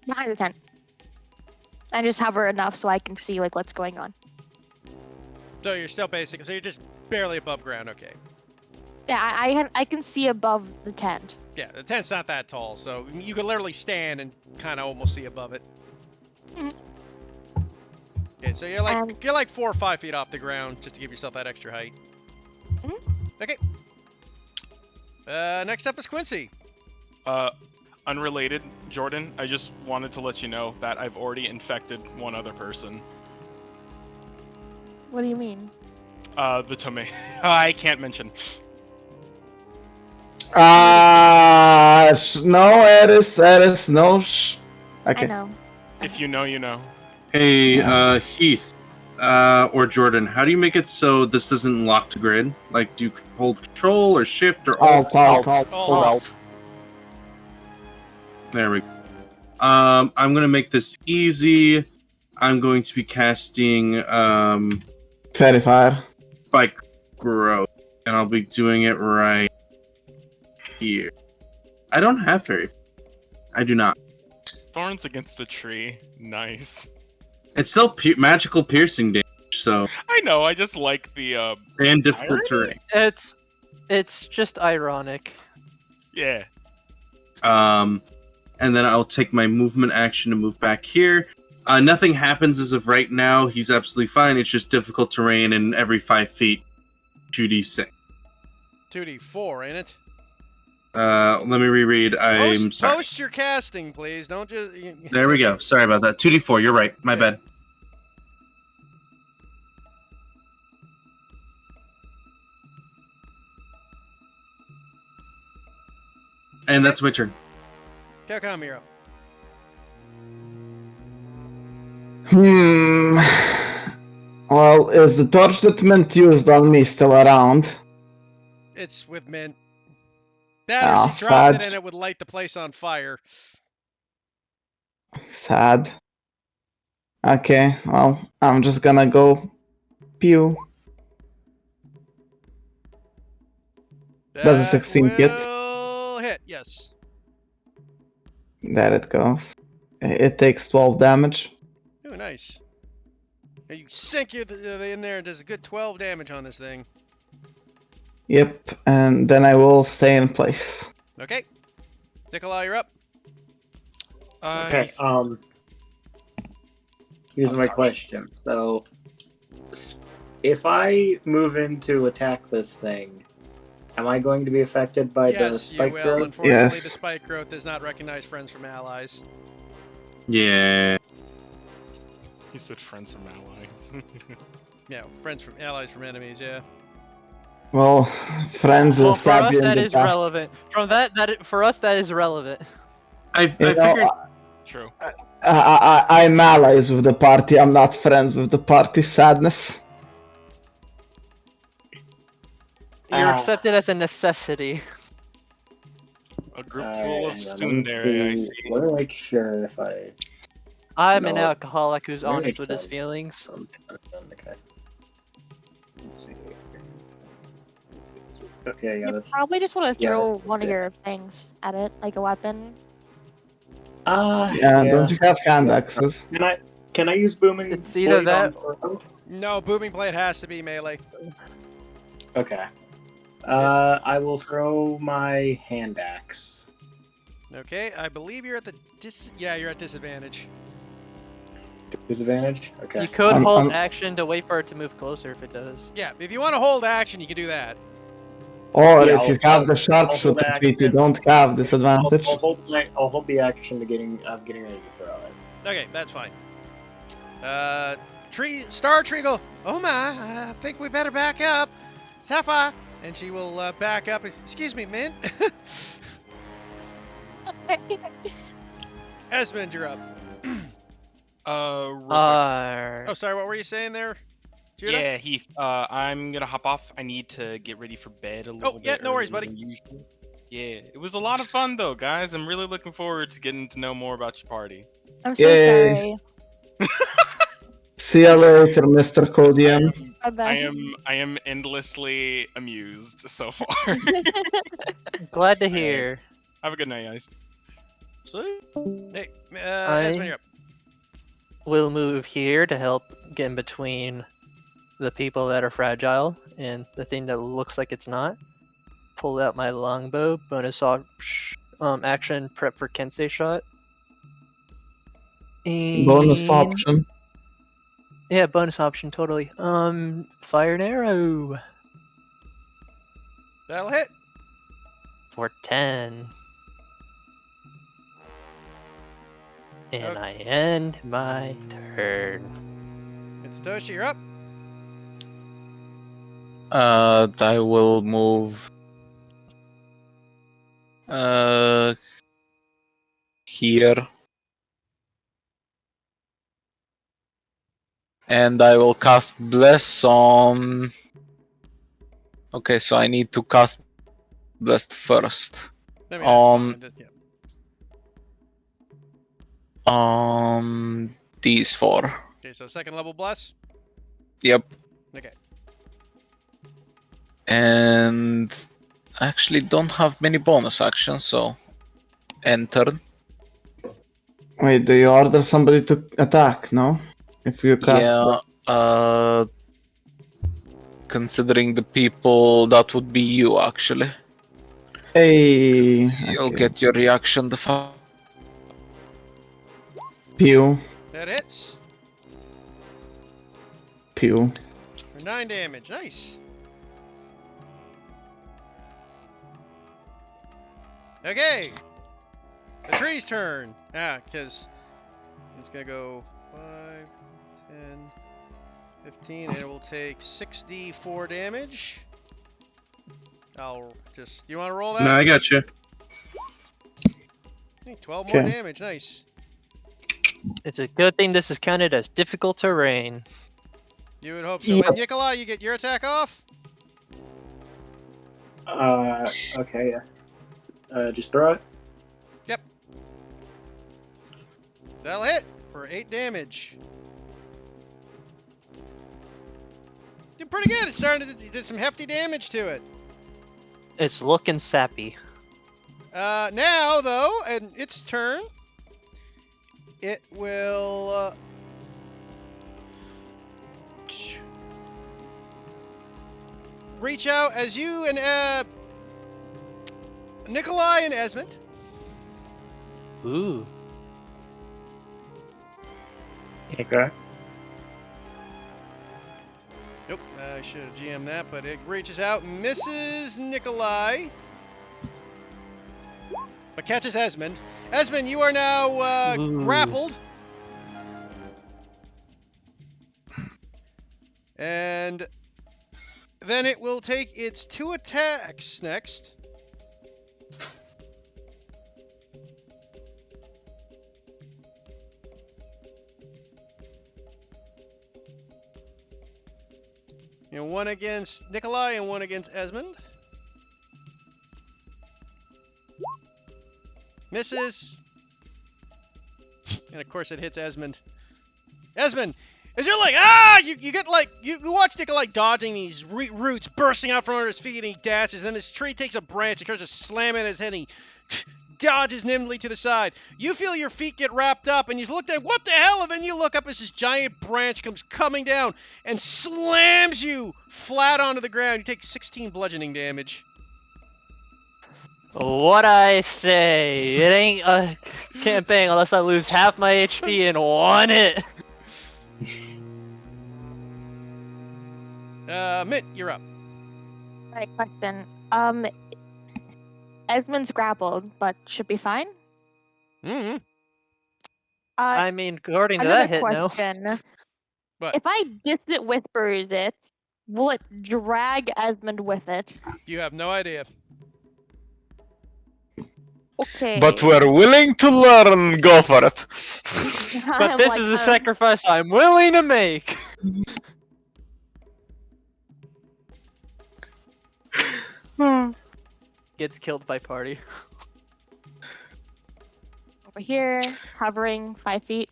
Behind the tent. I just hover enough so I can see like what's going on. So you're still basic. So you're just barely above ground. Okay. Yeah, I can see above the tent. Yeah, the tent's not that tall, so you can literally stand and kind of almost see above it. Okay, so you're like 4 or 5 feet off the ground just to give yourself that extra height. Okay. Next up is Quincy. Unrelated, Jordan, I just wanted to let you know that I've already infected one other person. What do you mean? The tomato. I can't mention. No, Eris, no. Okay. I know. If you know, you know. Hey, Heath, or Jordan, how do you make it so this doesn't lock to grid? Like, do you hold Control or Shift or Alt? Hold out. There we go. I'm gonna make this easy. I'm going to be casting Fairy Fire. Spike Growth, and I'll be doing it right here. I don't have Fairy. I do not. Thorns against a tree. Nice. It's still magical piercing damage, so I know. I just like the and difficult terrain. It's just ironic. Yeah. And then I'll take my movement action to move back here. Nothing happens as of right now. He's absolutely fine. It's just difficult terrain, and every 5 feet, 2d6. 2d4, ain't it? Let me reread. I'm sorry. Post your casting, please. Don't just. There we go. Sorry about that. 2d4. You're right. My bad. And that's my turn. Kakamiro. Well, is the torch that Mint used on me still around? It's with Mint. That is, you dropped it and it would light the place on fire. Sad. Okay, well, I'm just gonna go pew. Does a 16 hit? Will hit, yes. There it goes. It takes 12 damage. Oh, nice. You sink you in there and does a good 12 damage on this thing. Yep, and then I will stay in place. Okay. Nikolai, you're up. Okay, here's my question. So, if I move in to attack this thing, am I going to be affected by the spike Yes, you will. growth? Unfortunately, Yes. the spike growth does not recognize friends from allies. Yeah. He said friends from allies. Yeah, friends from allies from enemies, yeah. Well, friends will Well, for stab us you in that the is back. relevant. From for us that is relevant. I You know, figured. True. I'm allies with the party. I'm not friends with the party. Sadness. You're accepted as a necessity. A group full of Let tsundere, I me see. make sure if I. I'm an No. alcoholic who's Very honest with his excited. feelings. Okay. Let's see. Okay, yeah, You that's. probably just want to yeah, throw that's one of it. your things at it, like a weapon. Yeah, don't you have hand axes? Can I use booming? It's either blade that- on Frodo? No, booming blade has to be melee. Okay. I will throw my hand axe. Okay, I believe you're at the yeah, you're at disadvantage. Disadvantage. Okay. You could I'm- hold I'm- action to wait for it to move closer if it does. Yeah, if you want to hold action, you can do that. Or Yeah, if you I'll- have the sharpshooter I'll feat, you action. don't have disadvantage. I'll hold the action to getting ready to throw it. Okay, that's fine. Star Treagle. Oh my, I think we better back up. Sapphire. And she will back up. Excuse me, Mint. Esmond, you're up. Real quick. Oh, sorry, what were you saying there, Judah? Yeah, Heath. I'm gonna hop off. I need to get ready for bed a little bit. yeah, no worries, earlier buddy. than usual. Yeah, it was a lot of fun though, guys. I'm really looking forward to getting to know more about your party. I'm so Yay. sorry. See you later, Mr. Codian. Bye-bye. I am endlessly amused so far. Glad to hear. Have a good night, guys. Hey, Esmond, you're up. will move here to help get in between the people that are fragile and the thing that looks like it's not. Pull out my longbow, action, prep for Kensei shot. Bonus And- option. Yeah, bonus option, totally. Fire an arrow That'll hit. for 10. And Okay. I end my turn. It's Toshi, you're up. I will move here. And I will cast Bless on... Okay, so I need to cast Bless first. I mean, that's fine, just, yeah. On these 4. Okay, so second level bless. Yep. Okay. And I actually don't have many bonus actions, so end turn. Wait, do you order somebody to attack? No. If you cast. Yeah. Considering the people, that would be you actually. Hey. You'll okay. get your reaction. Pew. That hits Pew. for 9 damage. Nice. Okay. The tree's turn. Because it's going to go 5, 10, 15, and it will take 6d4 damage. I'll just... Do you want to roll that? No, I got you. 12 more Okay. damage. Nice. It's a good thing this is counted as difficult terrain. You would hope so. Yep. And Nikolai, you get your attack off? Okay, yeah. Just throw it. That'll hit for 8 damage. Did pretty good. It started to did some hefty damage to it. It's looking sappy. Now though, and its turn, it will reach out as you and Nikolai and Esmond. Ooh. Okay. Nope, I should have GM'd that, but it reaches out, misses Nikolai, but catches Esmond. Esmond, you are now Ooh. grappled. And then it will take its 2 attacks next. And one against Nikolai and one against Esmond. Misses. And of course it hits Esmond. Esmond, as you're like, you get like, you watch Nikolai dodging these roots bursting out from under his feet and he dashes. And then this tree takes a branch and starts to slam in his head and he dodges nimbly to the side. You feel your feet get wrapped up and you look at what the hell, and then you look up as this giant branch comes coming down and slams you flat onto the ground. You take 16 bludgeoning damage. What I say? It ain't a campaign unless I lose half my HP in one hit. Mint, you're up. Right, question. Esmond's grappled, but should be fine. Mm-hmm. I mean, according to Another that hit, no. question. What? If I distant whispers it, will it drag Esmond with it? You have no idea. Okay. But we're willing to learn. Go for it. But this is a sacrifice I'm willing to make. Gets killed by party. Over here, hovering 5 feet.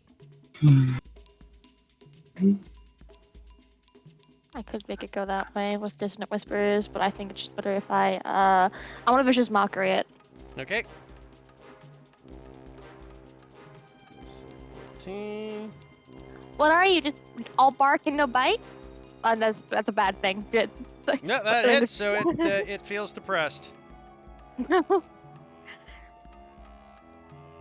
I could make it go that way with Dissonant Whispers, but I think it's just better if I want to Vicious Mockery it. Okay. 14. What are you? Just all bark and no bite? That's a bad thing. Good. No, that hits, so it feels depressed.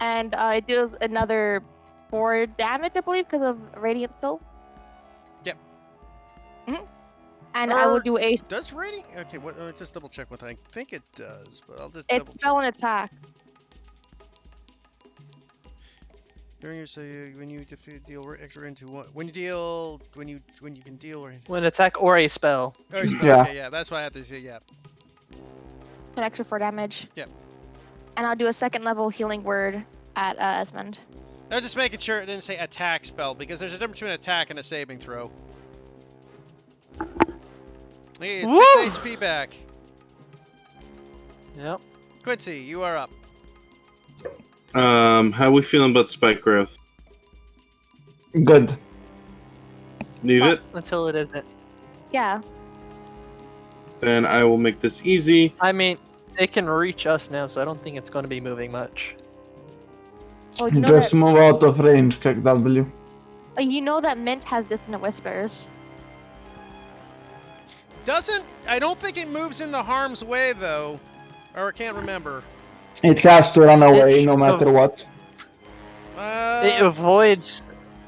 And it deals another 4 damage, I believe, because of Radiant Soul. Yep. And I will do a. Does Radiant? Okay, just double check what I think it does, but I'll just It's double check. spell and attack. During your say when you deal extra into one when you can deal or When attack or a spell. oh, spell. Yeah. Okay, yeah, that's why I have to say yeah. An extra 4 damage. Yep. And I'll do a 2nd level healing word at Esmond. I'm just making sure it didn't say attack spell because there's a difference between attack and a saving throw. Hey, it's 6 HP back. Yep. Quincy, you are up. How are we feeling about spike growth? Good. Leave it? Until it isn't. Yeah. Then I will make this easy. I mean, it can reach us now, so I don't think it's going to be moving much. Oh, you know Just that. move out of range, click W. Oh, you know that Mint has dissonant whispers. I don't think it moves in the harm's way though, or I can't remember. It has to run away It no should- matter what.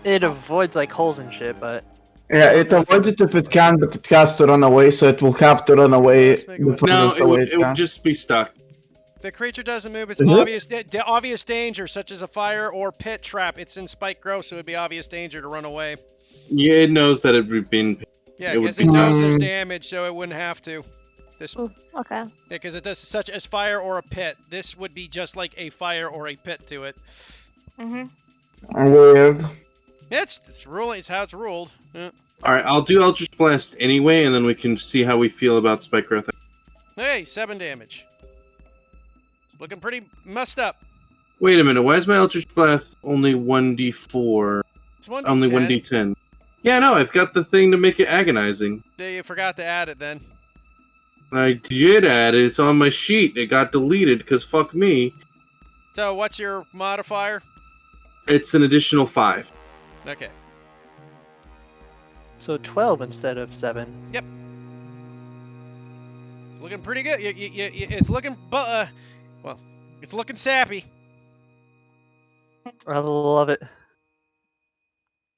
It avoids like holes and shit, but Yeah, it avoids it if it can, but it has to run away, so it will have to run away Let's make it the work. No, furthest it away would, it it would can. just be stuck. The creature doesn't move. It's Is it? obvious danger, such as a fire or pit trap. It's in spike growth, so it'd be obvious danger to run away. Yeah, it knows that it would be. Yeah, It would because be it knows tough. there's damage, so it wouldn't have to. This Ooh, okay. because it does such as fire or a pit. This would be just like a fire or a pit to it. Weird. It's ruling. It's how it's ruled. Yeah. All right, I'll do Eldritch Blast anyway, and then we can see how we feel about spike growth. Hey, 7 damage. It's looking pretty messed up. Wait a minute, why is my Eldritch Blast only 1d4? It's 1d10. Only 1d10. Yeah, no, I've got the thing to make it agonizing. You forgot to add it then. I did add it. It's on my sheet. It got deleted because fuck me. So what's your modifier? It's an additional 5. Okay. so 12 instead of 7. It's looking pretty good. It's looking, well, it's looking sappy. I love it.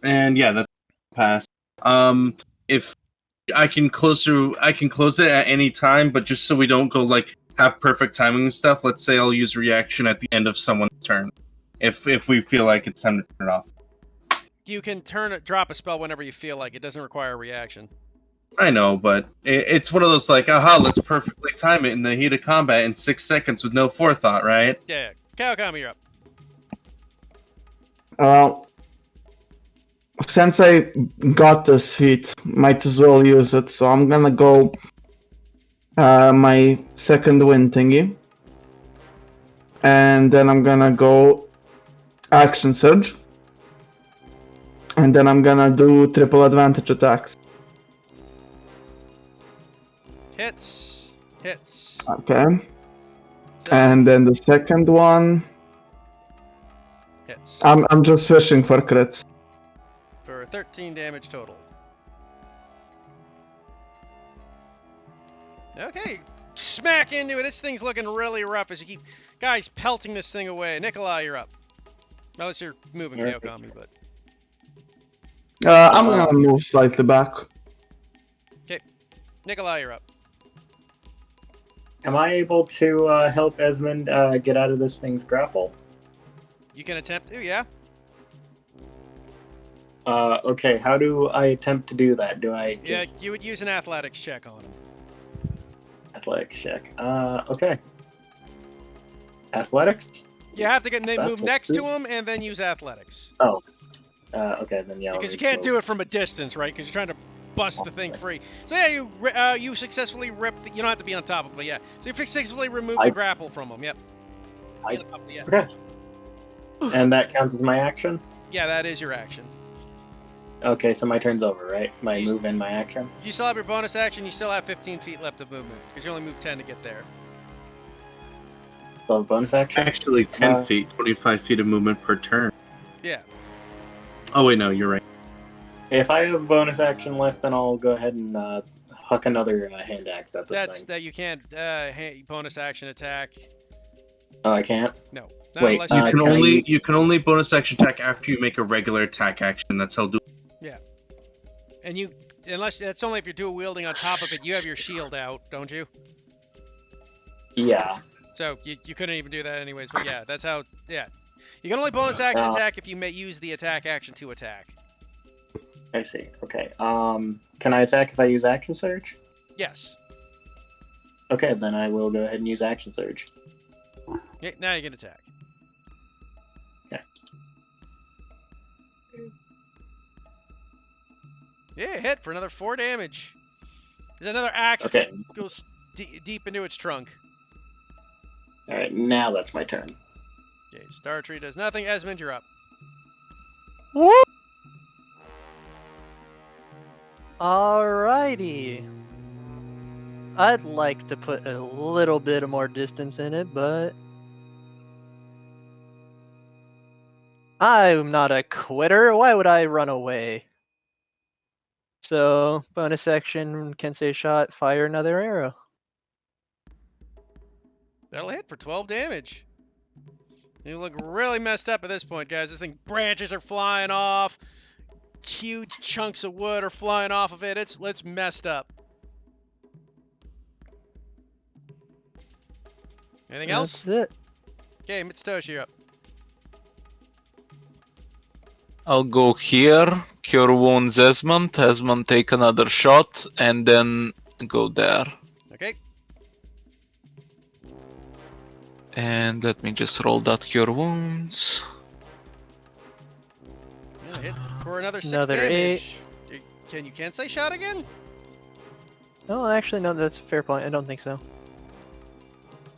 And yeah, that's pass. If I can close it at any time, but just so we don't go like have perfect timing and stuff. Let's say I'll use reaction at the end of someone's turn, if we feel like it's time to turn it off. You can drop a spell whenever you feel like. It doesn't require a reaction. I know, but it's one of those like, aha, let's perfectly time it in the heat of combat in 6 seconds with no forethought, right? Yeah. Kawakami, you're up. Since I got this feat, might as well use it, so I'm gonna go my second wind thingy. And then I'm gonna go action surge. And then I'm gonna do triple advantage attacks. Hits. Okay. So, And then the second one, hits. I'm just fishing for crits. For 13 damage total. Okay. Smack into it. This thing's looking really rough as you keep guys pelting this thing away. Nikolai, you're up. Unless you're moving, Alright. Kawakami, but I'm gonna move slightly back. Nikolai, you're up. Am I able to help Esmond get out of this thing's grapple? You can attempt to, yeah. Okay, how do I attempt to do that? Do I Yeah, just you would use an athletics check on him. athletics check? Okay. Athletics? You have to That's move a next to two. him and then use athletics. Okay, then yeah. Because you can't do it from a distance, right? Because you're trying to bust the thing free. So yeah, you successfully rip. You don't have to be on top of it, but yeah. So you successfully remove the grapple from him. Yep. Yeah. Okay. And that counts as my action? Yeah, that is your action. Okay, so my turn's over, right? My You- move and my action? You still have your bonus action. You still have 15 feet left of movement because you only moved 10 to get there. So bonus action? Actually, 10 feet, 25 feet of movement per turn. Yeah. Oh wait, no, you're right. If I have bonus action left, then I'll go ahead and huck another hand axe at this thing. That you can't bonus action attack. Oh, I can't? No. Wait, Unless You can only bonus action attack after you make a regular attack action. That's how do. and you unless that's only if you're dual wielding on top of it. You have your shield out, don't you? Yeah. So you couldn't even do that anyways. But yeah, that's how. Yeah, you can only bonus action attack if you may use the attack action to attack. I see. Okay. Can I attack if I use action surge? Yes. Okay, then I will go ahead and use action surge. Yeah, now you can attack. Okay. Yeah, hit for another 4 damage. There's another axe that Okay. goes deep into its trunk. All right, now that's my turn. Okay, Star Tree does nothing. Esmond, you're up. Alrighty. I'd like to put a little bit of more distance in it, but I'm not a quitter. Why would I run away? So, bonus action, Kensei shot, fire another arrow. That'll hit for 12 damage. You look really messed up at this point, guys. This thing, branches are flying off. Huge chunks of wood are flying off of it. It's messed up. Anything else? That's it. Okay, Mitsutoshi, you're up. I'll go here, cure wounds Esmond, Esmond take another shot, and then go there. Okay. And let me just roll that cure wounds. Yeah, hit for another 6 Another damage. Can you say shot again? Oh, actually, no, that's a fair point. I don't think so.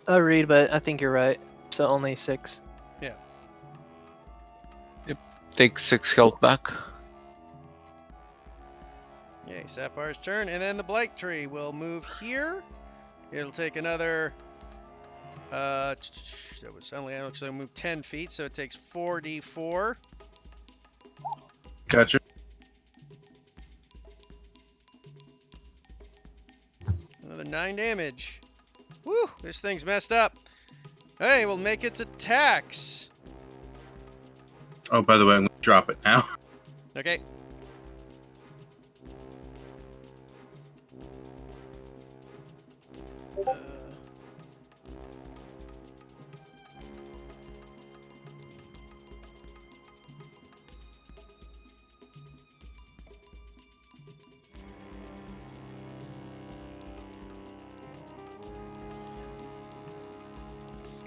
I'll read, but I think you're right. So only 6. Take 6 health back. Okay, Sapphire's turn, and then the Blight Tree will move here. It'll take another. That would only actually move 10 feet, so it takes 4d4. Gotcha. Another 9 damage. Woo! This thing's messed up. Hey, we'll make its attacks. Oh, by the way, I'm gonna drop it now. Okay.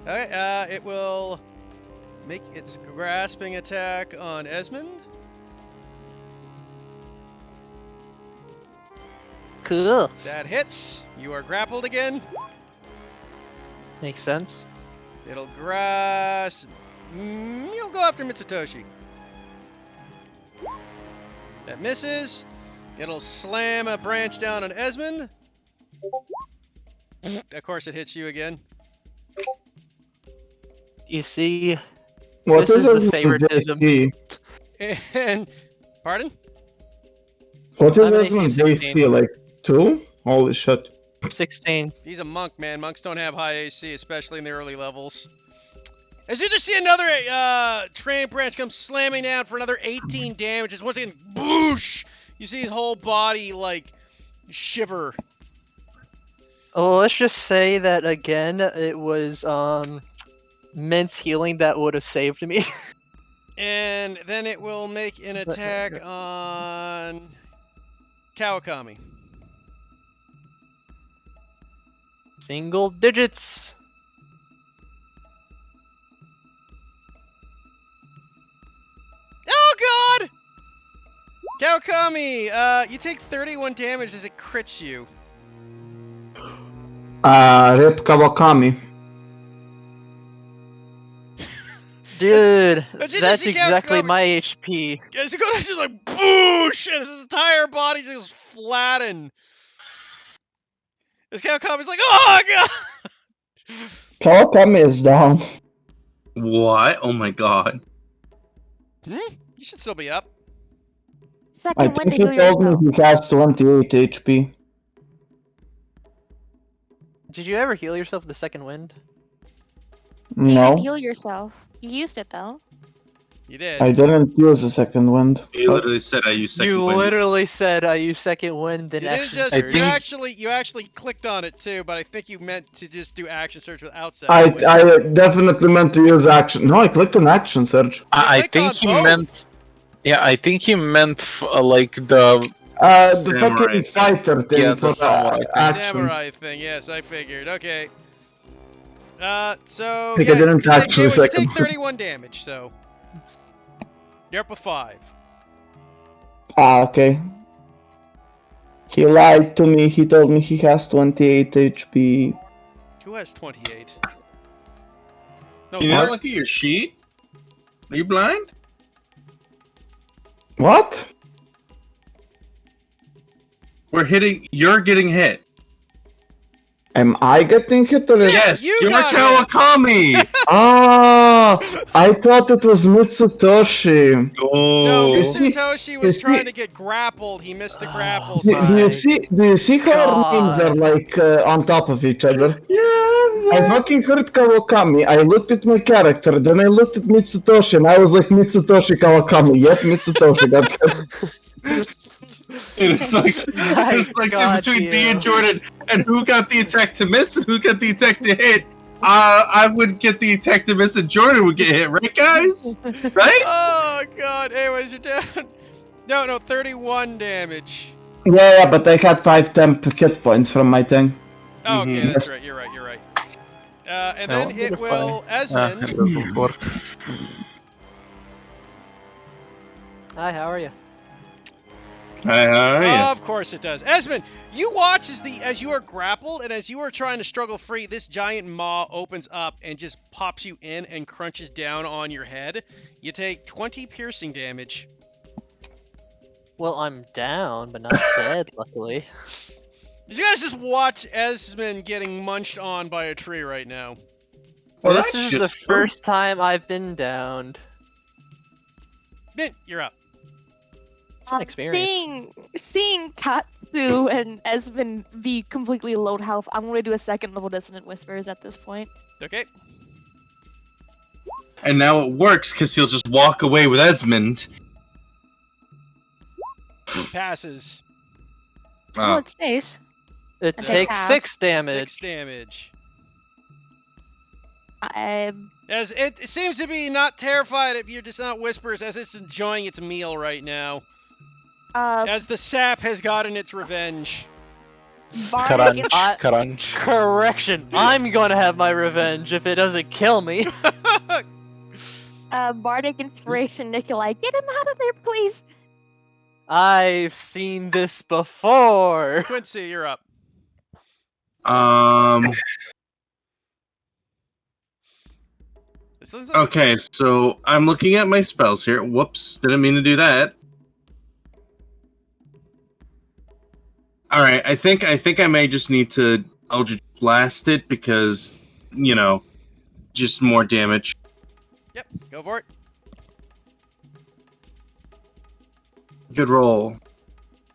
Okay, it will make its grasping attack on Esmond. Cool. That hits. You are grappled again. Makes sense. It'll grasp. You'll go after Mitsutoshi. That misses. It'll slam a branch down on Esmond. Of course, it hits you again. You see, What this is is the Esmond's favoritism. AC? And pardon? What is I'm an AC Esmond's 16. AC? Like 2? Holy shit. 16. He's a monk, man. Monks don't have high AC, especially in the early levels. As you just see another train branch come slamming down for another 18 damage. It's once again, boosh! You see his whole body, like, shiver. Oh, let's just say that again, it was Mint's healing that would have saved me. And then it will make an attack on Kawakami. Single digits. Oh god! Kawakami, you take 31 damage as it crits you. Rip Kawakami. Dude, But you just that's see exactly Kawakami- my HP. As it goes, just like boosh, and his entire body just flatten. This Kawakami's like, oh god! Kawakami is down. What? Oh my god. You should still be up. second wind to he heal told yourself. me he has 28 HP. Did you ever heal yourself with the second wind? You didn't No, heal yourself. You used it though. You did. I didn't use the second wind. He literally said I use second You wind. literally said I use second wind, then You didn't action just. I surge. think- You actually clicked on it too, but I think you meant to just do action search without I second wind. I definitely meant to use action. No, I clicked on action search. I clicked think on he both. meant. Yeah, I think he meant like the. The Samurai fucking thing. fighter thing Yeah, for the samurai thing. action. Samurai thing. Yes, I figured. Okay. So Think I yeah, didn't you take actually damage- you second. take 31 damage. So you're up with 5. Okay. He lied to me. He told me he has 28 HP. Who has 28? No, Can you not Bart. look at your sheet? Are you blind? What? You're getting hit. Am I getting hit or is... Yes, Yes, you you're got Kawakami! Ah, I thought it was Mitsutoshi. No, Oh. Mitsutoshi was you trying see- to get grappled. He missed the grapple. Do, So do you My see? Do you see how our names are God. like on top of each other? Yeah, I fucking heard Kawakami. I looked at my character, then I looked at Mitsutoshi, and I was like Mitsutoshi Kawakami. Yep, Mitsutoshi got hit. It's like in between D and Jordan, and who got the attack to miss and who got the attack to hit. I would get the attack to miss and Jordan would get hit, right, guys? Right? Oh god. Anyways, you're down. No, 31 damage. Yeah, but I had 5 temp hit points from my thing. Oh, okay, Mhm. that's right. You're right. And I then wonder it if will Ah, Esmond. it doesn't work. Hi, how are you? Yeah. Of course it does. Esmond, you watch as you are grappled and as you are trying to struggle free, this giant maw opens up and just pops you in and crunches down on your head. You take 20 piercing damage. Well, I'm down, but not dead, luckily. You guys just watch Esmond getting munched on by a tree right now. Well, this that is shit's the true. first time I've been downed. Mint, you're up. It's an experience. Seeing Tatsu and Esmond be completely low health, I'm going to do a second level Dissonant Whispers at this point. Okay. And now it works because he'll just walk away with Esmond. Passes. Oh, Oh. it stays. It takes takes half. 6 damage. 6 damage. I'm As it seems to be not terrified of your Dissonant Whispers as it's enjoying its meal right now. As the sap has gotten its revenge. Bardic, I- Crunch. Correction, I'm gonna have my revenge if it doesn't kill me. Bardic Inspiration, Nikolai. Get him out of there, please. I've seen this before. Quincy, you're up. This is a- Okay, so I'm looking at my spells here. Whoops, didn't mean to do that. Alright, I think I may just need to Eldritch Blast it because, just more damage. Yep, go for it. Good roll.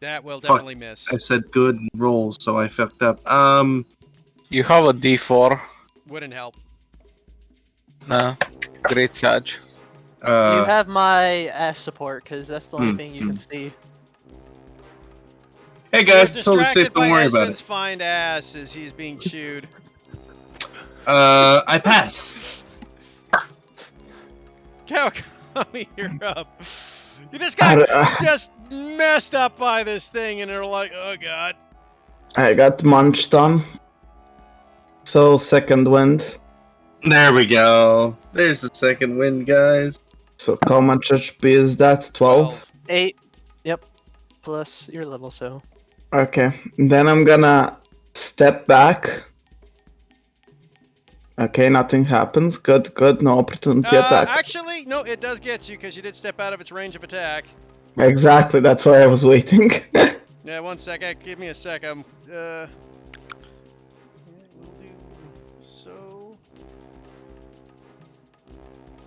That will Fuck. definitely miss. I said good roll, so I fucked up. You have a D4. Wouldn't help. No. Great Sag. You have my ass support, because that's the only thing you can see. Hey You're guys, it's totally distracted safe, don't by worry about Esmond's it. fine ass as he's being chewed. I pass. Kawakami, you're up. You just got I just messed up by this thing, and they're like, oh god. got munched on. So, second wind. There we go. There's the second win, guys. So, how much HP is that? 12? 8. Yep. Plus your level, so. Okay, then I'm gonna step back. Okay, nothing happens. Good, no opportunity attacks. Actually, no, it does get you because you did step out of its range of attack. Exactly, that's why I was waiting. Yeah, 1 sec. Give me a sec. We'll do so.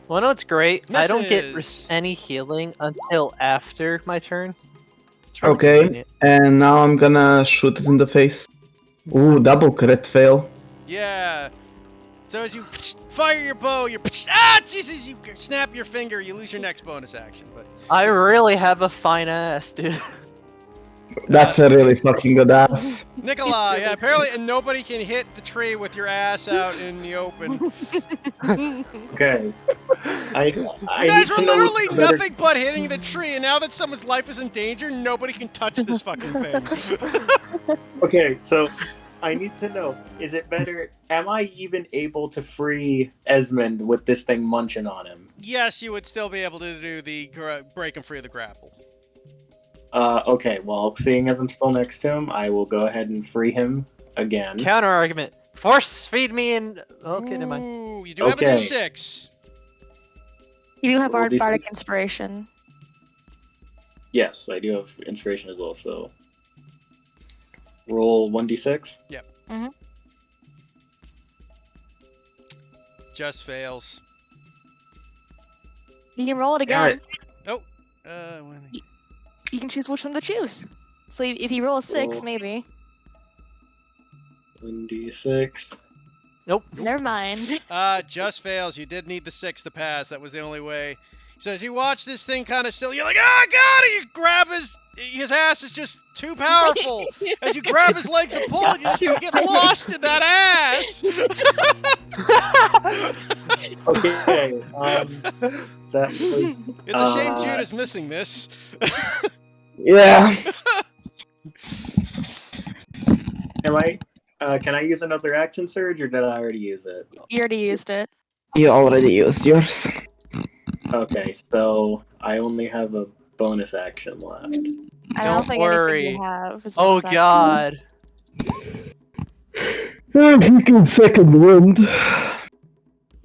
Well, I know it's great. I don't get Misses. any healing until after my turn. Okay, Convenient. and now I'm gonna shoot it in the face. Ooh, double crit fail. Yeah. So as you fire your bow, Jesus! You snap your finger, you lose your next bonus action. But I really have a fine ass, dude. That's a really fucking good ass. Nikolai, yeah, apparently, and nobody can hit the tree with your ass out in the open. Okay. I You guys need were to know what's literally the better- nothing but hitting the tree, and now that someone's life is in danger, nobody can touch this fucking thing. Okay, so I need to know: is it better? Am I even able to free Esmond with this thing munching on him? Yes, you would still be able to do the break him free of the grapple. Okay. Well, seeing as I'm still next to him, I will go ahead and free him again. Counter argument. Force feed me and okay, never mind. Ooh, you do have a Okay. D6. You do have Roll our D6. bardic inspiration. Yes, I do have inspiration as well. So roll 1d6. Just fails. You can roll it Damn again. it. You can choose which one to choose. So if you roll a 6, Roll. maybe. 1d6. Nope. Never mind. Just fails. You did need the 6 to pass. That was the only way. So as you watch this thing kind of still, you're like, oh god! And you grab his ass is just too powerful. As you grab his legs and pull, you just get lost in that ass. Okay. That was. It's a shame Judah's missing this. Yeah. Am I? Can I use another action surge, or did I already use it? You already used it. You already used yours. Okay, so I only have a bonus action left. I Don't don't think worry. anything you have. Is Oh bonus action. god. He can second wind.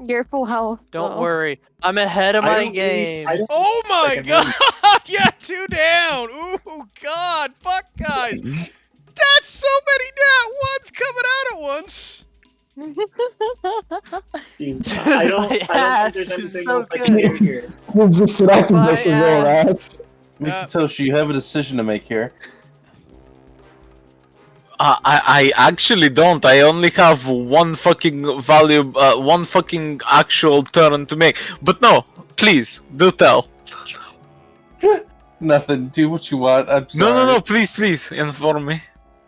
You're full health. Don't though. worry. I'm ahead of I my don't need- game. I don't Oh my Second god! wind. Yeah, 2 down! Ooh, god! Fuck, guys! That's so many nat ones coming out at once! Jeez, I don't think ass there's is anything so else I can good. do here. He's distracted My us as well, ass. right? Mitsutoshi, you have a decision to make here. I actually don't. I only have one fucking one fucking actual turn to make. But no, please do tell. Nothing. Do what you want. I'm sorry. No, please inform me.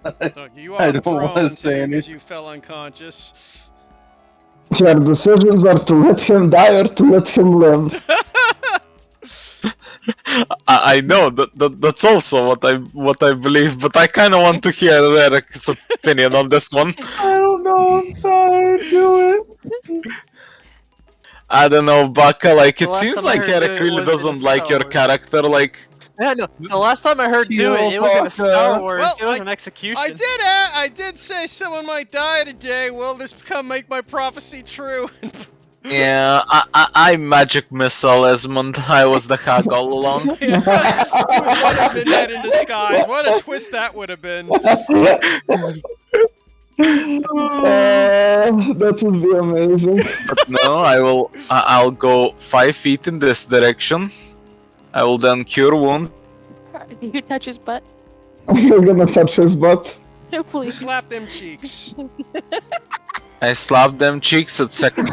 Look, you I are don't wanna prone say because anything. you fell unconscious. Your decisions are to let him die or to let him live. I know that's also what I believe, but I kind of want to hear Eric's opinion on this one. I don't know. I'm tired. Do it. I don't know, Baka. Like The it last seems time I like heard Eric it really was in doesn't like your Star Wars. character. Like Yeah, no. The last time I heard do it, it was in a Star Wars. Well, it was an execution. I did say someone might die today. Will this make my prophecy true? yeah, I magic missile Esmond. I was the hag all along. It was midnight in disguise. What a twist that would have been. That would be amazing. But no, I'll go 5 feet in this direction. I will then cure wound. Did you touch his butt? You're gonna touch his butt. Please. Slap them cheeks. I slap them cheeks at second.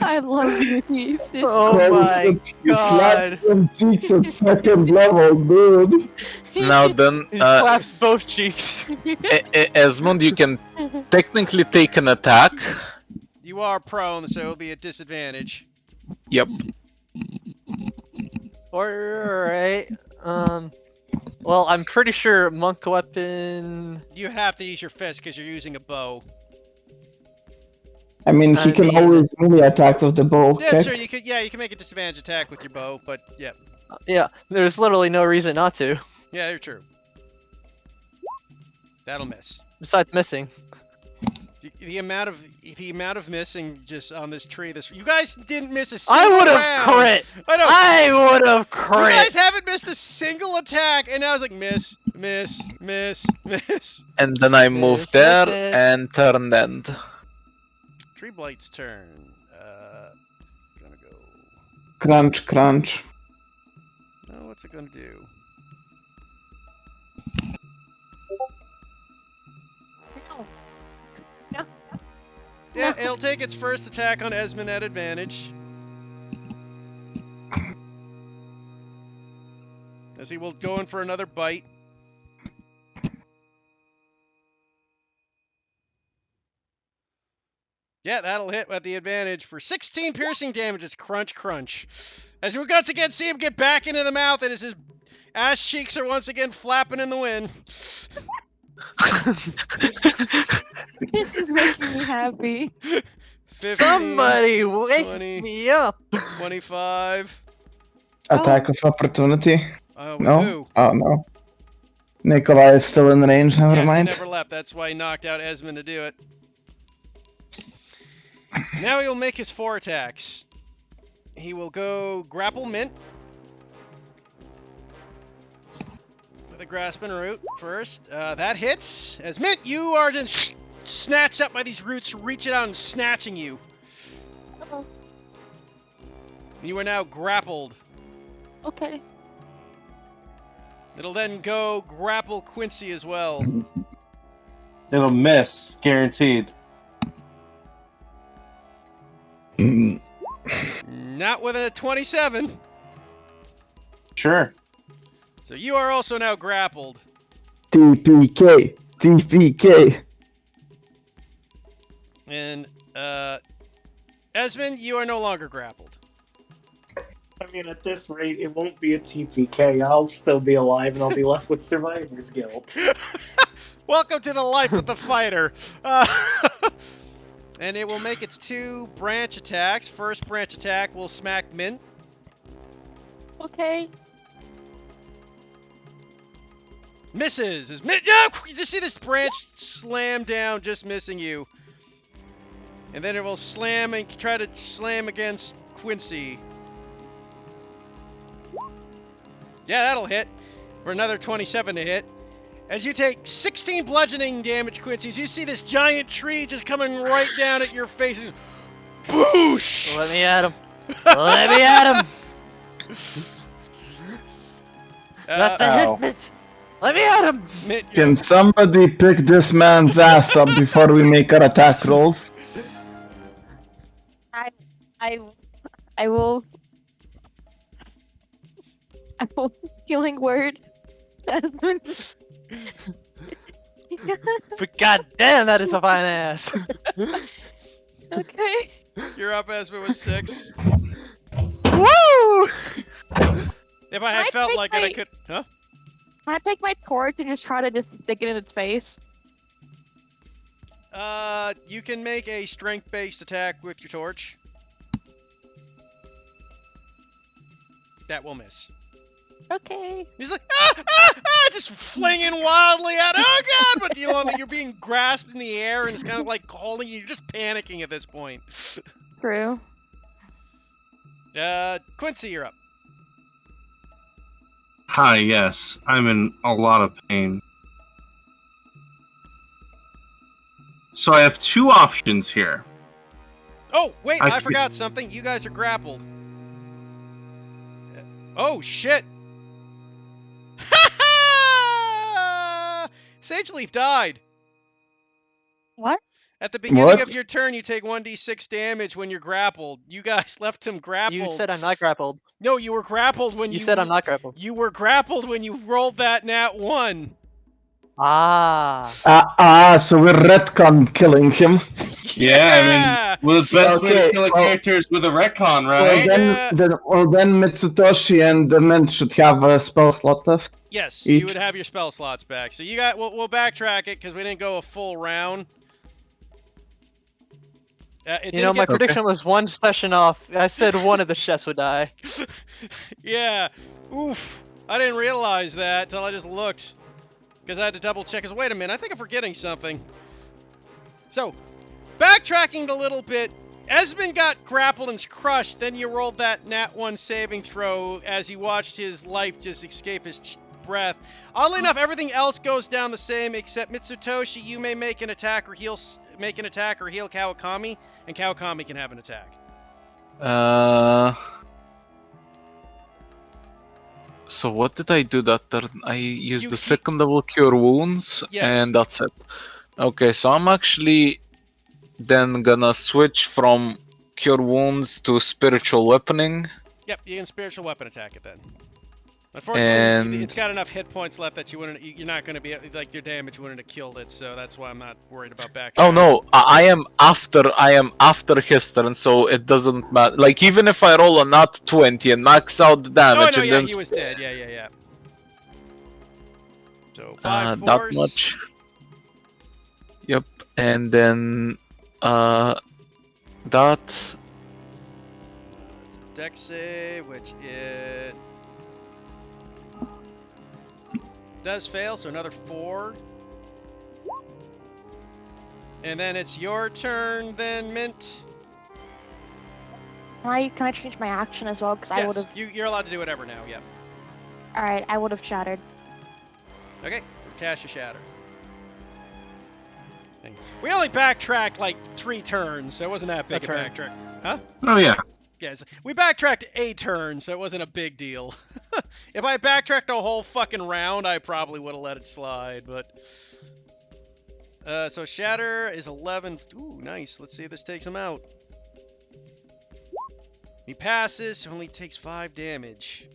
I love you, Heath. It's Oh my You god. slapped them cheeks at second level, dude. Now then, He slaps both cheeks. Esmond, you can technically take an attack. You are prone, so it'll be a disadvantage. Yep. Alright. Well, I'm pretty sure monk weapon. You have to use your fist because you're using a bow. I mean, he I can mean- always really attack with the bow. Yeah, Okay? sure. You could. Yeah, you can make a disadvantage attack with your bow, but yeah, Yeah, there's literally no reason not to. yeah, you're true. That'll miss. Besides missing. The amount of missing just on this tree. You guys didn't miss a I single would have round. crit! I know. I would have You guys crit! haven't missed a single attack, and I was like, miss. And then I move Miss, there miss. and turn end. Tree Blight's turn. It's gonna go. Crunch, crunch. Oh, what's it gonna do? Yeah, it'll take its first attack on Esmond at advantage. As he will go in for another bite. Yeah, that'll hit at the advantage for 16 piercing damages. Crunch, crunch. As we once again see him get back into the mouth, and as his ass cheeks are once again flapping in the wind. This is making me happy. 15, Somebody wake 20, me up! 25. Attack of opportunity. With No? who? Oh, no. Nikolai is still in range, never Yeah, he mind. never left. That's why he knocked out Esmond to do it. Now he'll make his 4 attacks. He will go grapple Mint. With a grasping root first. That hits. As Mint, you are just snatched up by these roots, reaching out and snatching you. Uh-oh. You are now grappled. Okay. It'll then go grapple Quincy as well. It'll miss, guaranteed. Not with a 27. Sure. So you are also now grappled. TPK. TPK. And, Esmond, you are no longer grappled. I mean, at this rate, it won't be a TPK. I'll still be alive, and I'll be left with survivor's guilt. Welcome to the life of the fighter. And it will make its 2 branch attacks. First branch attack will smack Mint. Okay. Misses. Is Mint? Yeah, you just see this branch slam down, just missing you. And then it will slam and try to slam against Quincy. Yeah, that'll hit. For another 27 to hit. As you take 16 bludgeoning damage, Quincy, as you see this giant tree just coming right down at your face. Boosh! Let me at him. Let me at him. That's a Ow. hit, Mint. Let me at him. Mint, Can somebody pick this man's ass up before we make our attack rolls? I will. I will. Healing word. Esmond. But goddamn, that is a fine ass. Okay. you're up, Esmond, with 6. Woo! If I had I felt think like it, I I- could. Huh? Can I take my torch and just try to just stick it in its face? You can make a strength-based attack with your torch. That will miss. Okay. He's like, just flinging wildly at, oh god! But you know that you're being grasped in the air and it's kind of like holding you. You're just panicking at this point. True. Quincy, you're up. Hi, yes. I'm in a lot of pain. So I have 2 options here. Oh, wait, I I could- forgot something. You guys are grappled. Oh, shit. Sage Leaf died. What? At the beginning What? of your turn, you take 1d6 damage when you're grappled. You guys left him grappled. You said I'm not grappled. No, you were grappled when You said I'm not grappled. You were grappled when you rolled that nat 1. Ah. So we're retcon killing him. Yeah, I mean, well, the best way to Okay, kill a well- character is with a retcon, Well right? then Mitsutoshi and the Mint should have a spell slot left. Yes, Each. you would have your spell slots back. So you got. We'll backtrack it because we didn't go a full round. You know, my prediction was 1 session off. I said one of the chefs would die. Yeah. Oof. I didn't realize that till I just looked. Because I had to double check. Because wait a minute, I think I'm forgetting something. So, backtracking a little bit, Esmond got grappled and crushed. Then you rolled that nat 1 saving throw as you watched his life just escape his breath. Oddly enough, everything else goes down the same except Mitsutoshi. You may make an attack or heal Kawakami, and Kawakami can have an attack. So what did I do that turn? I used You- the 2nd level cure wounds, Yes. and that's it. Okay, so I'm actually Then gonna switch from Cure Wounds to Spiritual Weaponing. Yep, you can spiritual weapon attack it then. Unfortunately, And- it's got enough hit points left that you're not going to be like your damage wouldn't have killed it, so that's why I'm not worried about back. Oh no, I am after his turn, so it doesn't matter. Like even if I roll a nat 20 and max out the Oh damage, no, and yeah, then he was dead. Yeah. So 5 that force. much. Yep, and then that. It's a dex save, which it does fail, so another 4. And then it's your turn, then Mint. Can I change my action as well? Because I would Yes, have. you're allowed to do whatever now. Yeah. All right, I would have shattered. Okay, cast your shatter. We only backtracked like 3 turns, so it wasn't that big a turn. backtrack. Huh? Oh yeah. Yes, we backtracked a turn, so it wasn't a big deal. If I backtracked a whole fucking round, I probably would have let it slide, but... so Shatter is 11. Ooh, nice. Let's see if this takes him out. He passes, only takes 5 damage.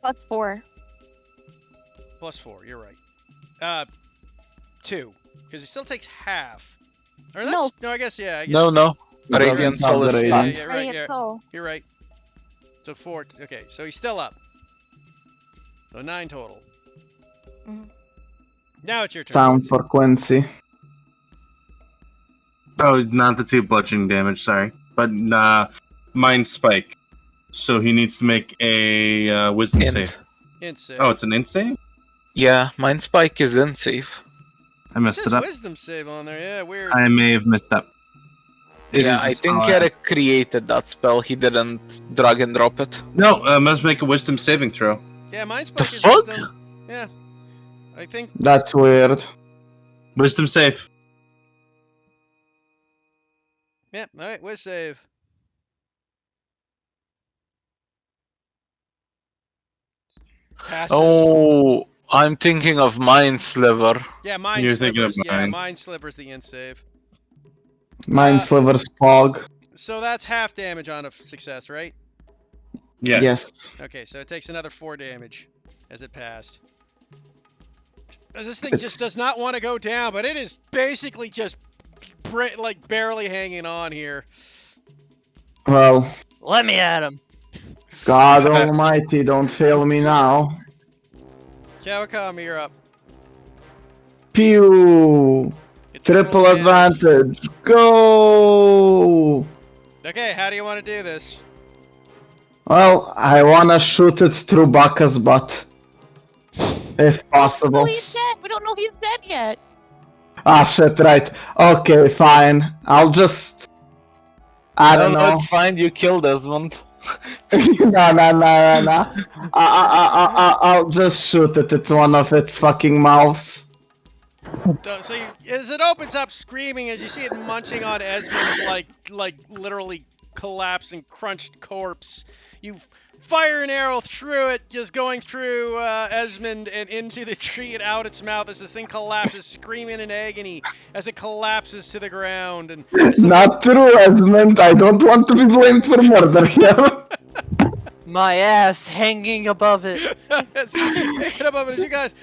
+4. +4, you're right. 2, because he still takes half. Or No. no, I guess, yeah. I guess, No. It doesn't Radiant count Soul the is Yeah, radiant. flat. yeah, right, Radiant yeah. Soul. You're right. So 4. Okay, so he's still up. So 9 total. Mhm. Now it's your turn. Sound for Quincy. Oh, not the 2 bludgeoning damage. Sorry, but Mind Spike. So he needs to make a Wisdom Int. save. Int save. Oh, it's an int save. Yeah, Mind Spike is unsafe. I It messed says it up. wisdom save on there. Yeah, weird. I may have messed up. It Yeah, is- I think Eric created that spell. He didn't drag and drop it. No, must make a Wisdom saving throw. Yeah, Mind The Spike is fuck? wisdom. Yeah. I think. That's weird. Wisdom save. Yeah, alright, Wiz save. Passes. Oh, I'm thinking of Mind Sliver. Yeah, Mind You're thinking of Slivers. Yeah, Mind. Mind Sliver's the int save. Mind Sliver's Pog. So that's half damage on a success, right? Yes. Okay, so it takes another 4 damage as it passed. This thing It's- just does not want to go down, but it is basically just like barely hanging on here. Well, Let me at him. God Almighty, don't fail me now. Kawakami, you're up. Pew! Get Triple damage. advantage. Go! Okay, how do you want to do this? Well, I wanna shoot it through Baka's butt. If possible. Oh, he's dead. We don't know he's dead yet. Ah, shit, right. Okay, fine. I'll just... I don't know. It's fine, you killed Desmond. No. I'll just shoot it. It's one of its fucking mouths. So as it opens up screaming, as you see it munching on Esmond's like literally collapsed and crunched corpse, you fire an arrow through it, just going through Esmond and into the tree and out its mouth as the thing collapses, screaming in agony as it collapses to the ground. And Not true, Esmond. I don't want to be blamed for murder here. My ass hanging above it. Picking up on it as you guys.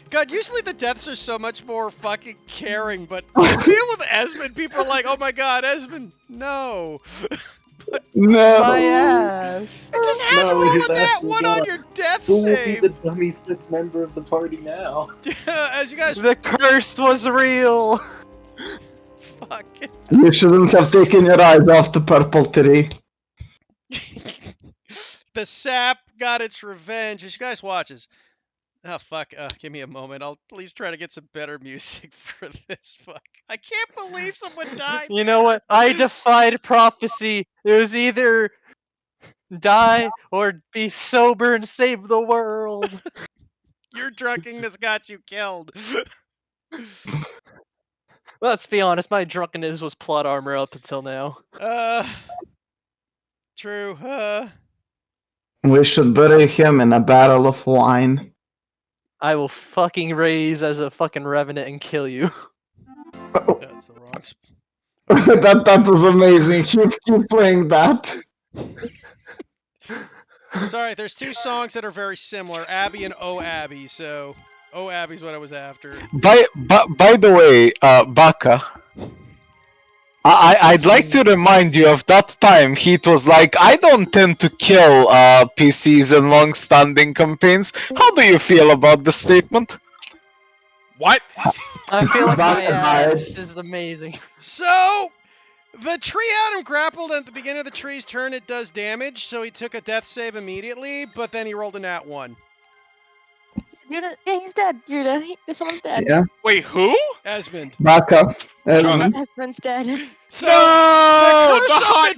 God, usually the deaths are so much more fucking caring, but I feel with Esmond, people are like, oh my god, Esmond, no. No. My ass. I just have No, rolled he's a nat asking 1 on God, your death Who will be save. the dummy 6th member of the party now? As you guys The curse was real. fuck. You shouldn't have taken your eyes off the purple tree. The sap got its revenge. As you guys watches. Oh fuck! Give me a moment. I'll at least try to get some better music for this. Fuck! I can't believe someone died. You know what? I defied prophecy. It was either die or be sober and save the world. Your drunkenness got you killed. Let's be honest, my drunkenness was plot armor up until now. True. We should bury him in a barrel of wine. I will fucking raise as a fucking revenant and kill you. That's the wrong. that was amazing. Keep playing that. Sorry, there's two songs that are very similar, Abby and Oh Abby, so Oh Abby's what I was after. By the way, Baka, I'd like to remind you of that time Heat was like, I don't tend to kill PCs in long-standing campaigns. How do you feel about the statement? What? I feel like my Baka ass is amazing. So, the tree had him grappled at the beginning of the tree's turn. It does damage, so he took a death save immediately, but then he rolled a nat 1. Yeah, he's dead. You're dead. Someone's dead. Yeah, Wait, who? Esmond. Baka. Husband's dead. So, No, the curse the of hot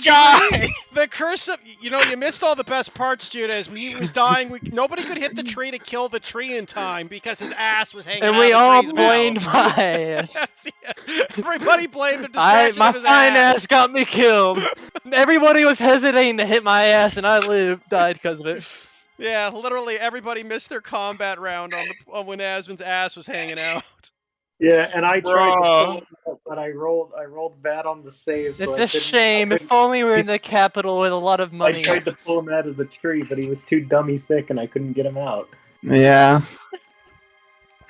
the tree, the curse of, you missed all the best parts, Judah. As he was dying, nobody could hit the tree to kill the tree in time because his ass was hanging And out we of the all tree's blamed mouth. my ass. Yes. Everybody blamed the distraction My of his fine ass. ass got me killed. Everybody was hesitating to hit my ass, and I died because of it. Yeah, literally everybody missed their combat round on when Asmund's ass was hanging out. Yeah, and I tried to Bruh. pull it up, but I rolled bad on the save. So It's I a couldn't- shame. I If only we were in the capital with a lot of I money. tried to pull him out of the tree, but he was too dummy thick, and I couldn't get him out. Yeah.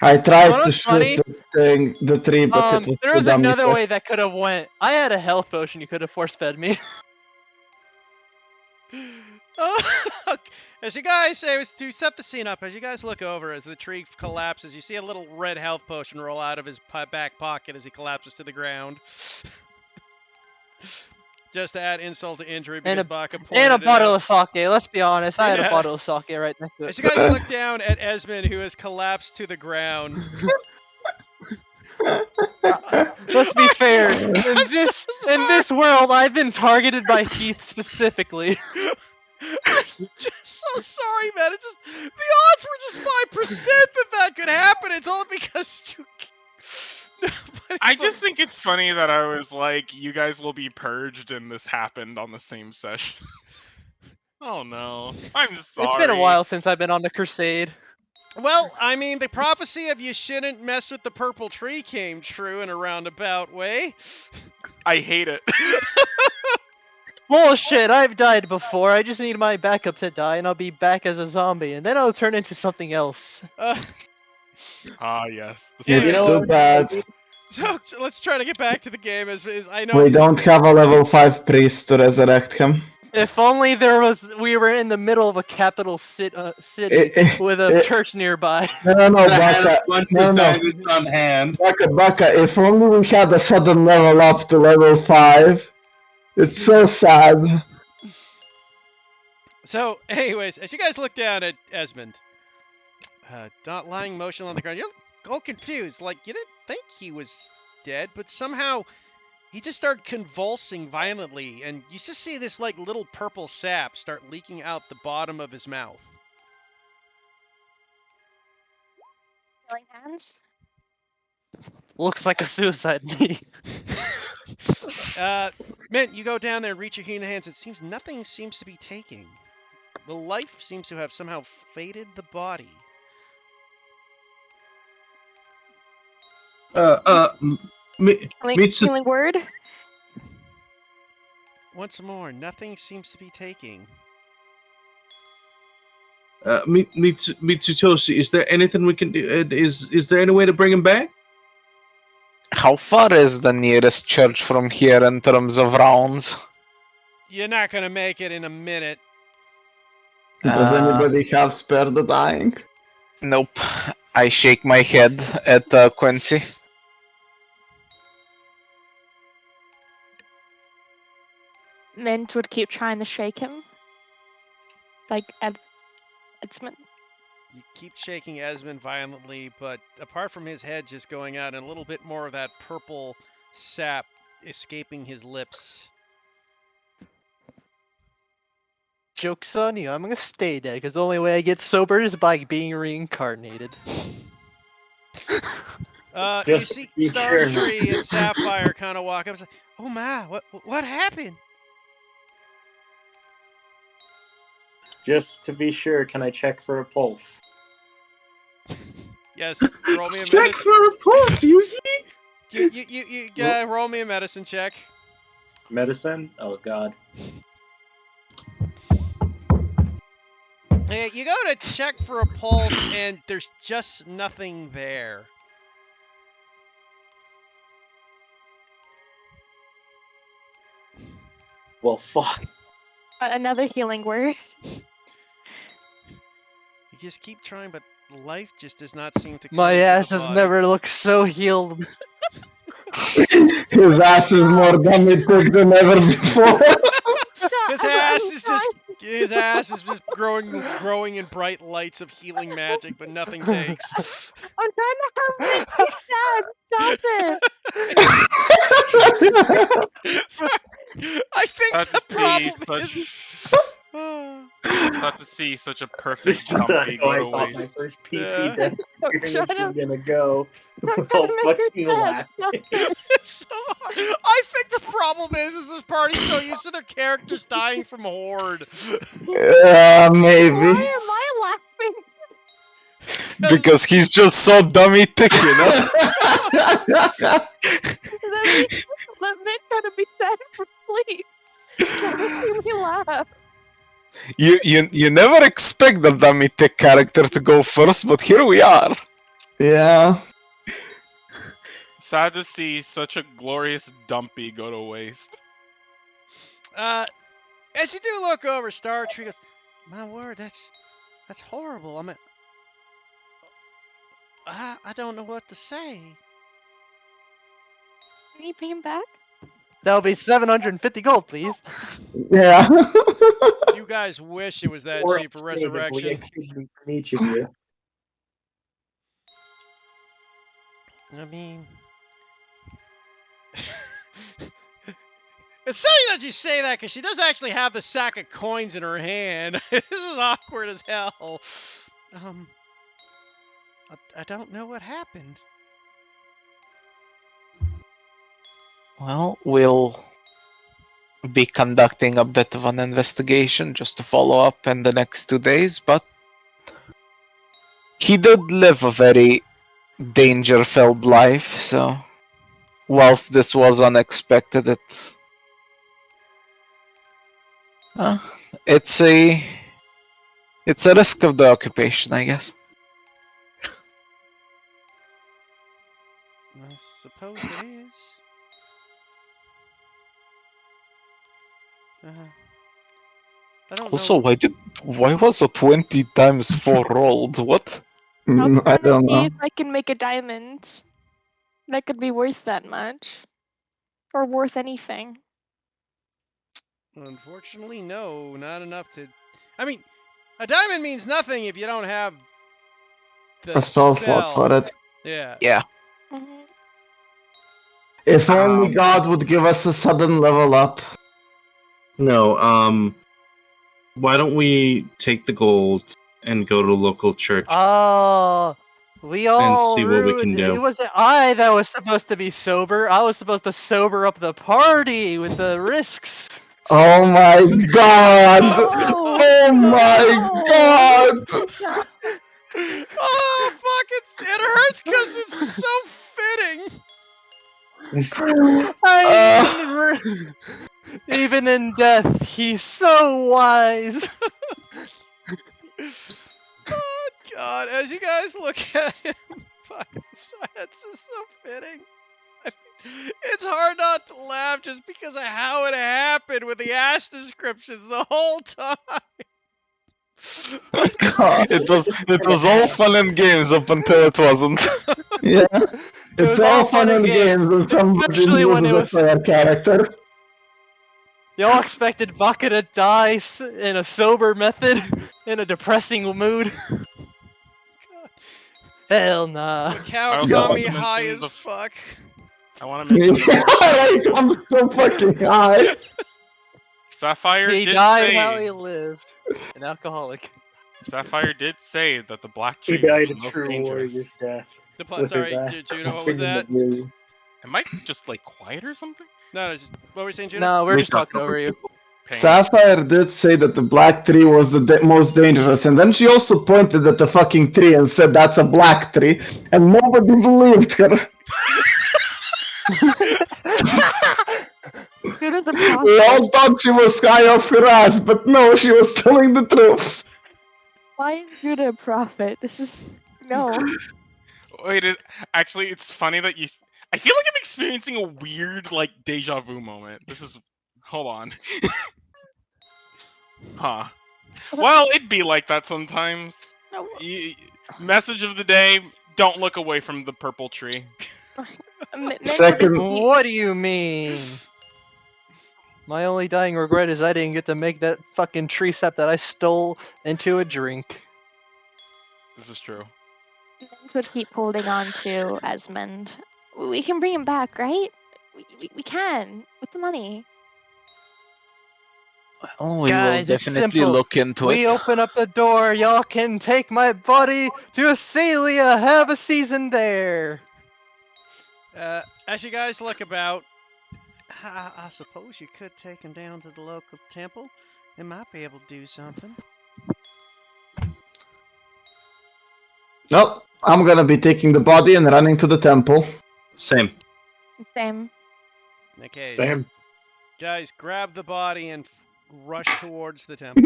I tried What to was funny- shoot the tree, but it was There too was dummy another quick. way that could have went. I had a health potion you could have force fed me. As you guys say, to set the scene up, as you guys look over, as the tree collapses, you see a little red health potion roll out of his back pocket as he collapses to the ground. Just to add insult to injury, because Baka pointed And a it bottle out. of sake. Let's be honest. I had Yeah. a bottle of sake right next to As it. you guys look down at Esmond, who has collapsed to the ground. Let's be fair. In this world, I've been targeted by Heath specifically. I'm just so sorry, man. It's just the odds were just 5% that could happen. It's only because you. I just think it's funny that I was like, you guys will be purged, and this happened on the same session. Oh no. I'm sorry. It's been a while since I've been on the crusade. Well, I mean, the prophecy of you shouldn't mess with the purple tree came true in a roundabout way. I hate it. Bullshit, I've died before. I just need my backup to die, and I'll be back as a zombie, and then I'll turn into something else. Ah, yes. Yeah, It's so bad. So let's try to get back to the game. As I know We don't have a level 5 priest to resurrect him. If only we were in the middle of a capital city with a church nearby. No, I had Baka. a bunch No, of no. diamonds on hand. Baka, if only we had a sudden level up to level 5. It's so sad. So, anyways, as you guys look down at Esmond, not lying motion on the ground, you're all confused. Like, you didn't think he was dead, but somehow he just started convulsing violently, and you just see this, like, little purple sap start leaking out the bottom of his mouth. Killing hands. Looks like a suicide me. Mint, you go down there and reach your healing hands. It seems nothing seems to be taking. The life seems to have somehow faded the body. Mitsu, Healing word. Once more, nothing seems to be taking. Mitsutoshi, is there anything we can do? Is there any way to bring him back? How far is the nearest church from here in terms of rounds? You're not gonna make it in a minute. Does anybody have spare the dying? Nope. I shake my head at Quincy. Mint would keep trying to shake him. Like Edmund. You keep shaking Esmond violently, but apart from his head just going out and a little bit more of that purple sap escaping his lips. Joke's on you, I'm gonna stay dead, because the only way I get sober is by being reincarnated. You Just see be sure. Startree and Sapphire kind of walk up and say, "Oh my, what happened?" Just to be sure, can I check for a pulse? Yes, roll me a Check minute. for a pulse, Yugi. roll me a medicine check. Medicine? Oh god. Yeah, you go to check for a pulse, and there's just nothing there. Well, fuck. Another healing word. You just keep trying, but life just does not seem to. My come into ass the has body. never looked so healed. His ass is more dummy-thick than ever before. His ass is just growing in bright lights of healing magic, but nothing takes. I'm trying to have it. Stop it. Sorry. I think Sad the to problem see is. It's not to see such a This perfect is not dumpy how I go to thought my waste. first PC Yeah. death I'm experience trying was to- gonna go. I'm Oh, trying to fuck make you, it laugh. stop it. It's so hard. I think the problem is this party's so used to their characters dying from horde. Maybe. Why am I laughing? Because he's just so dummy thick, you know? Let me try to be sad for sleep. Don't make me laugh. You never expect the dummy thick character to go first, but here we are. Yeah. Sad to see such a glorious dumpy go to waste. As you do look over, Star Tree goes, "My word, that's horrible. I mean, I don't know what to say." Can you bring him back? That'll be 750 gold, please. Yeah. You guys wish it was that Or cheap for alternatively, resurrection. excuse me from each of you. I mean, it's funny that you say that because she does actually have the sack of coins in her hand. This is awkward as hell. I don't know what happened. Well, we'll be conducting a bit of an investigation just to follow up in the next 2 days, but he did live a very danger-filled life, so whilst this was unexpected, it's a risk of the occupation, I guess. I suppose it is. I don't Also, know. why was a 20 times 4 rolled? What? I'm I trying to don't see know. if I can make a diamond. That could be worth that much. Or worth anything. Unfortunately, no, not enough to. I mean, a diamond means nothing if you don't have the A spell slot for it. Yeah. Yeah. Mhm. If only God would give us a sudden level up. No, why don't we take the gold and go to local church? Oh, we all see what we can ruined- do. It wasn't I that was supposed to be sober. I was supposed to sober up the party with the risks. Oh my god! Oh, Oh my god! Oh fuck! It hurts because it's so fitting. Even in death, he's so wise. Oh god! As you guys look at him, fucking it's just so fitting. It's hard not to laugh just because of how it happened with the ass descriptions the whole time. God. It was all fun and games up until it wasn't. Yeah. was It's all all fun and games when somebody Especially when uses it a player character. Y'all expected Baka to die in a sober method, in a depressing mood. Hell nah. The cow I also got want me to high mention as the- fuck. I want to mention Like, I'm so fucking high. Sapphire He did died say how he lived. An alcoholic. Sapphire did say that the black He tree died was a the most true dangerous. warrior's death. The sorry, Juno, what was that? Am I just like quiet or something? No, just, what were you saying, Juno? No, we're We just talking talked over you. Pain. Sapphire did say that the black tree was the most dangerous, and then she also pointed at the fucking tree and said that's a black tree, and nobody believed her. Good as a We prophet. all thought she was high off her ass, but no, she was telling the truth. Why is Judah a prophet? This is no. Wait, actually, it's funny that you. I feel like I'm experiencing a weird, like, deja vu moment. This is. Hold on. Huh. Well, it'd be like that sometimes. No. Message of the day: don't look away from the purple tree. Second- What do you mean? My only dying regret is I didn't get to make that fucking tree sap that I stole into a drink. This is true. Nens would keep holding on to Esmond. We can bring him back, right? We can with the money. Well, we Guys, will it's definitely simple. look into We it. open up the door, y'all can take my body to Asalia, have a season there. As you guys look about, I suppose you could take him down to the local temple. They might be able to do something. No, I'm gonna be taking the body and running to the temple. Same. Same. Okay, Same. guys, grab the body and rush towards the temple.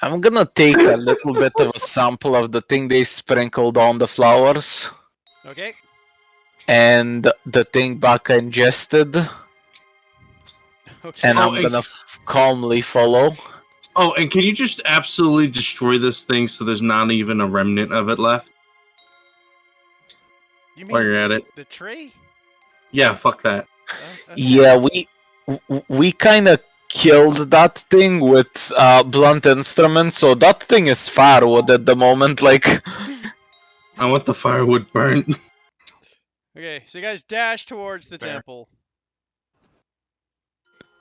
I'm gonna take a little bit of a sample of the thing they sprinkled on the flowers Okay. and the thing Baka ingested, Okay. and I'm Oh, gonna calmly follow. Oh, and can you just absolutely destroy this thing so there's not even a remnant of it left You while mean you're at it? the tree? Yeah, fuck that. Okay. Yeah, we kind of killed that thing with blunt instruments, so that thing is firewood at the moment. Like, I want the firewood burnt. Okay, so you guys dash towards the Fair. temple.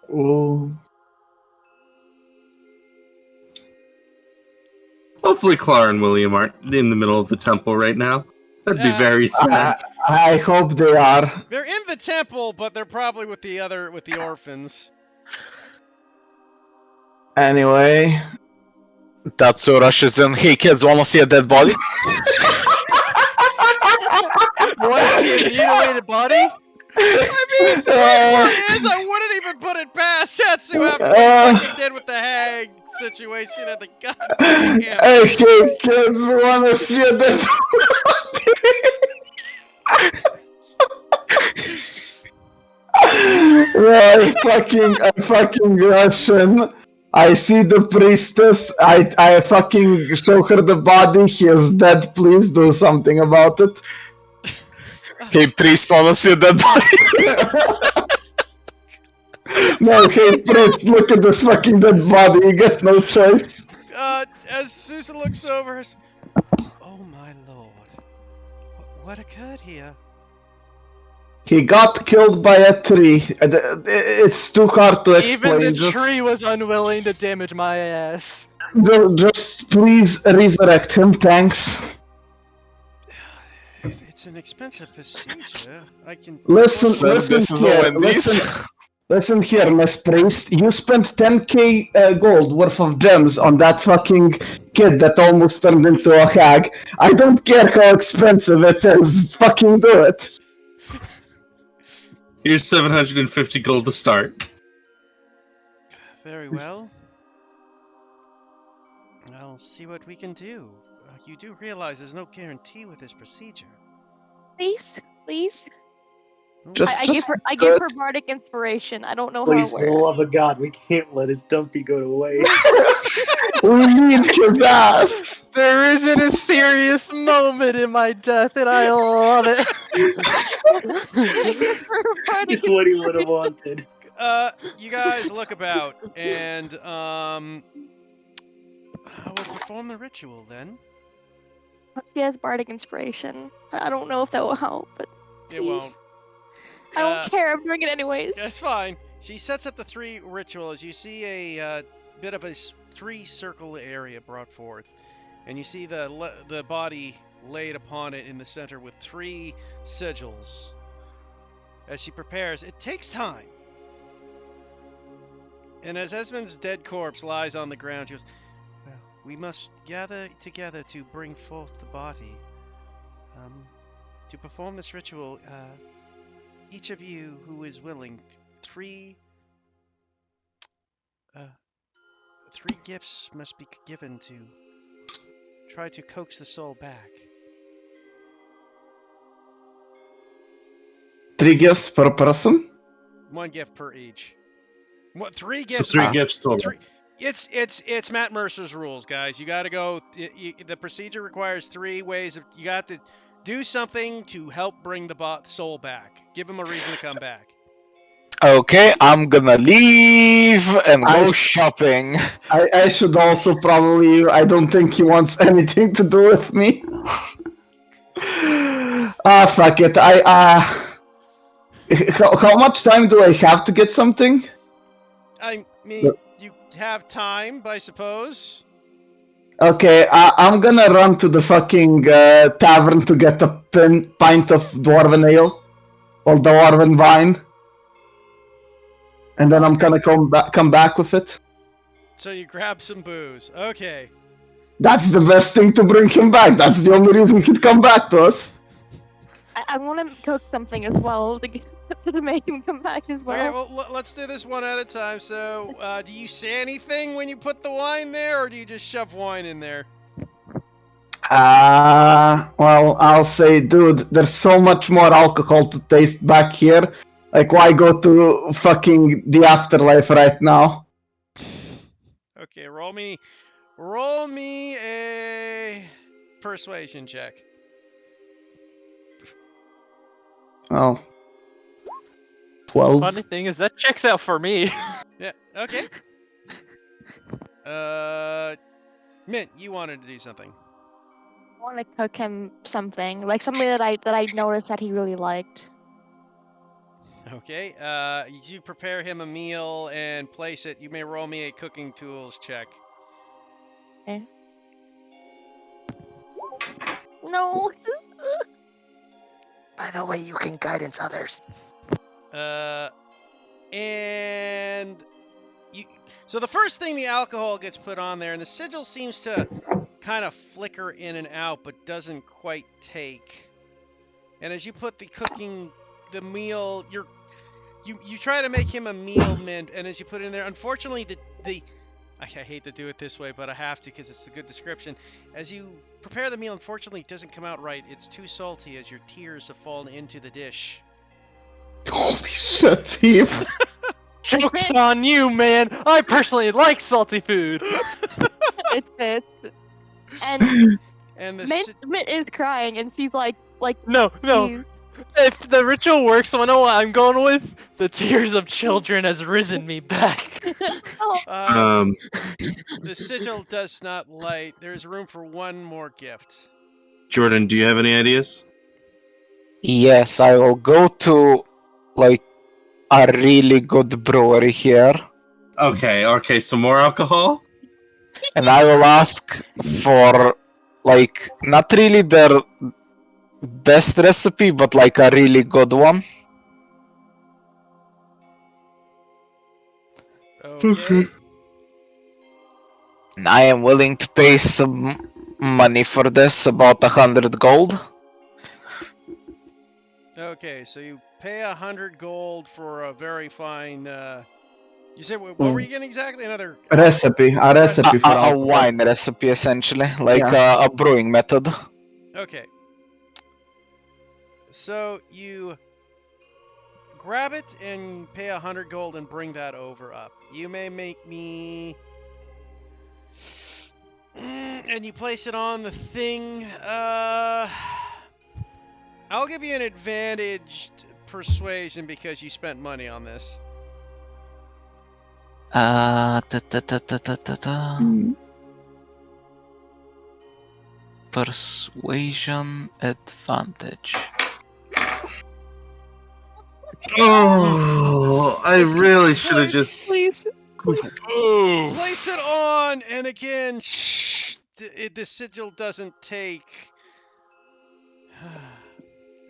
Ooh. Hopefully, Clara and William aren't in the middle of the temple right now. That'd be very sad. I hope they are. They're in the temple, but they're probably with the orphans. Anyway. Tatsu rushes in. Hey kids, wanna see a dead body? What? You mutilated body? I mean, the worst part is I wouldn't even put it past Tatsu after what he fucking did with the hag situation at the goddamn camp. Okay, kids wanna see a dead Right, I'm fucking Russian. I see the priestess. I fucking show her the body. He is dead. Please do something about it. Hey priest, wanna see a dead body? No, hey priest, look at this fucking dead body. You got no choice. As Susan looks over, oh my lord, what occurred here? He got killed by a tree. It's too hard to explain. Even the tree was unwilling to damage my ass. Just please resurrect him, thanks. It's an expensive procedure. I can Listen This is a here. Wendy's. Listen here, Miss Priest. You spent 10k gold worth of gems on that fucking kid that almost turned into a hag. I don't care how expensive it is. Fucking do it. Here's 750 gold to start. Very well. I'll see what we can do. You do realize there's no guarantee with this procedure. Please. Just- I give her do it. bardic inspiration. I don't know Please, how for it the works. love of God, we can't let his dumpy go to waste. We need his ass. There isn't a serious moment in my death, and I love it. It's what he would have wanted. You guys look about, and I will perform the ritual then. She has bardic inspiration. I don't know if that will help, but It please. won't. I don't care. I'm doing it anyways. That's fine. She sets up the three rituals. You see a bit of a three-circle area brought forth, and you see the body laid upon it in the center with three sigils. As she prepares, it takes time. And as Esmond's dead corpse lies on the ground, she goes, "Well, we must gather together to bring forth the body. To perform this ritual, each of you who is willing, three gifts must be given to try to coax the soul back. 3 gifts per person? 1 gift per each. What? 3 So gifts? 3 gifts total. It's Matt Mercer's rules, guys. You got to go. The procedure requires 3 ways of. You got to do something to help bring the soul back. Give him a reason to come back. Okay, I'm gonna leave and go I- shopping. I should also probably. I don't think he wants anything to do with me. Fuck it. How much time do I have to get something? I mean, you have time, I suppose. Okay, I'm gonna run to the fucking tavern to get a pint of dwarven ale, or dwarven wine, and then I'm gonna come back with it. So you grab some booze. Okay. That's the best thing to bring him back. That's the only reason he'd come back to us. I want to cook something as well to make him come back as well. Okay, well, let's do this one at a time. So, do you say anything when you put the wine there, or do you just shove wine in there? Well, I'll say, dude, there's so much more alcohol to taste back here. Like, why go to fucking the afterlife right now? Okay, roll me a persuasion check. Oh. 12. Funny thing is that checks out for me. Yeah. Okay. Mint, you wanted to do something. I want to cook him something, like something that I noticed that he really liked. Okay. You prepare him a meal and place it. You may roll me a cooking tools check. Okay. No. By the way, you can guidance others. And you. So the first thing, the alcohol gets put on there, and the sigil seems to kind of flicker in and out, but doesn't quite take. And as you put the meal, you try to make him a meal mint, and as you put it in there, unfortunately, I hate to do it this way, but I have to because it's a good description. As you prepare the meal, unfortunately, it doesn't come out right. It's too salty as your tears have fallen into the dish. Holy shit, Steve. Joke's on you, man! I personally like salty food! It fits. And And the Mint is crying, and she's like, No. "Please." If the ritual works, I know what I'm going with. The tears of children has risen me back. Oh, the sigil does not light. There's room for one more gift. Jordan, do you have any ideas? Yes, I will go to like a really good brewery here, Okay, some more alcohol? and I will ask for like not really their best recipe, but like a really good one. Okay. And I am willing to pay some money for this, about 100 gold. Okay, so you pay 100 gold for a very fine. You said what were you getting exactly? Another A recipe for A alcohol. wine recipe, essentially, like Yeah. a brewing method. Okay. So you grab it and pay 100 gold and bring that over up. You may make me. And you place it on the thing. I'll give you an advantaged persuasion because you spent money on this. Persuasion advantage. Oh, I really should have just. please. Place it on, and again, the sigil doesn't take.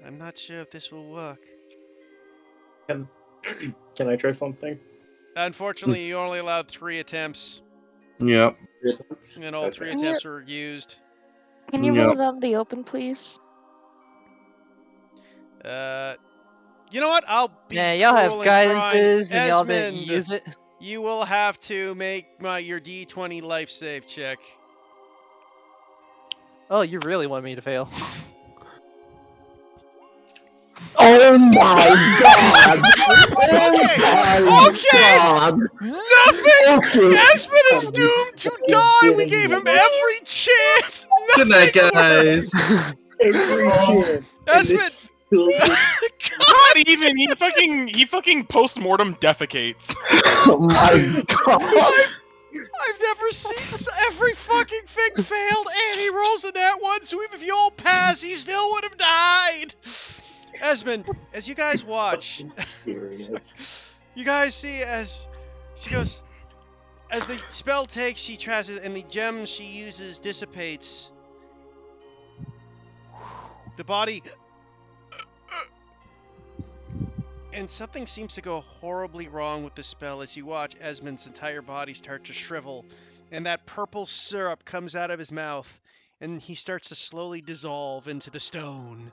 I'm not sure if this will work. Can I try something? Unfortunately, you only allowed 3 attempts, Yep. and all 3 attempts were used. Can you roll it out in the open, please? You know what? I'll be Yeah, y'all have cruel and kind. guidances and y'all didn't Esmond, use it. you will have to make your D20 life save check. Oh, you really want me to fail? Oh my god! Oh Okay, my god! Nothing! Okay. Esmond is doomed to die! We gave him every chance! Good night, Nothing guys. Every chance. Esmond! Not even. He fucking post-mortem defecates. Oh my god! I've never seen every fucking thing failed, and he rolls a nat one, so even if you all pass, he still would have died! Esmond, as you guys watch, you guys see as she goes, as the spell takes, she tries it, and the gem she uses dissipates. The body... And something seems to go horribly wrong with the spell as you watch Esmond's entire body start to shrivel, and that purple syrup comes out of his mouth, and he starts to slowly dissolve into the stone.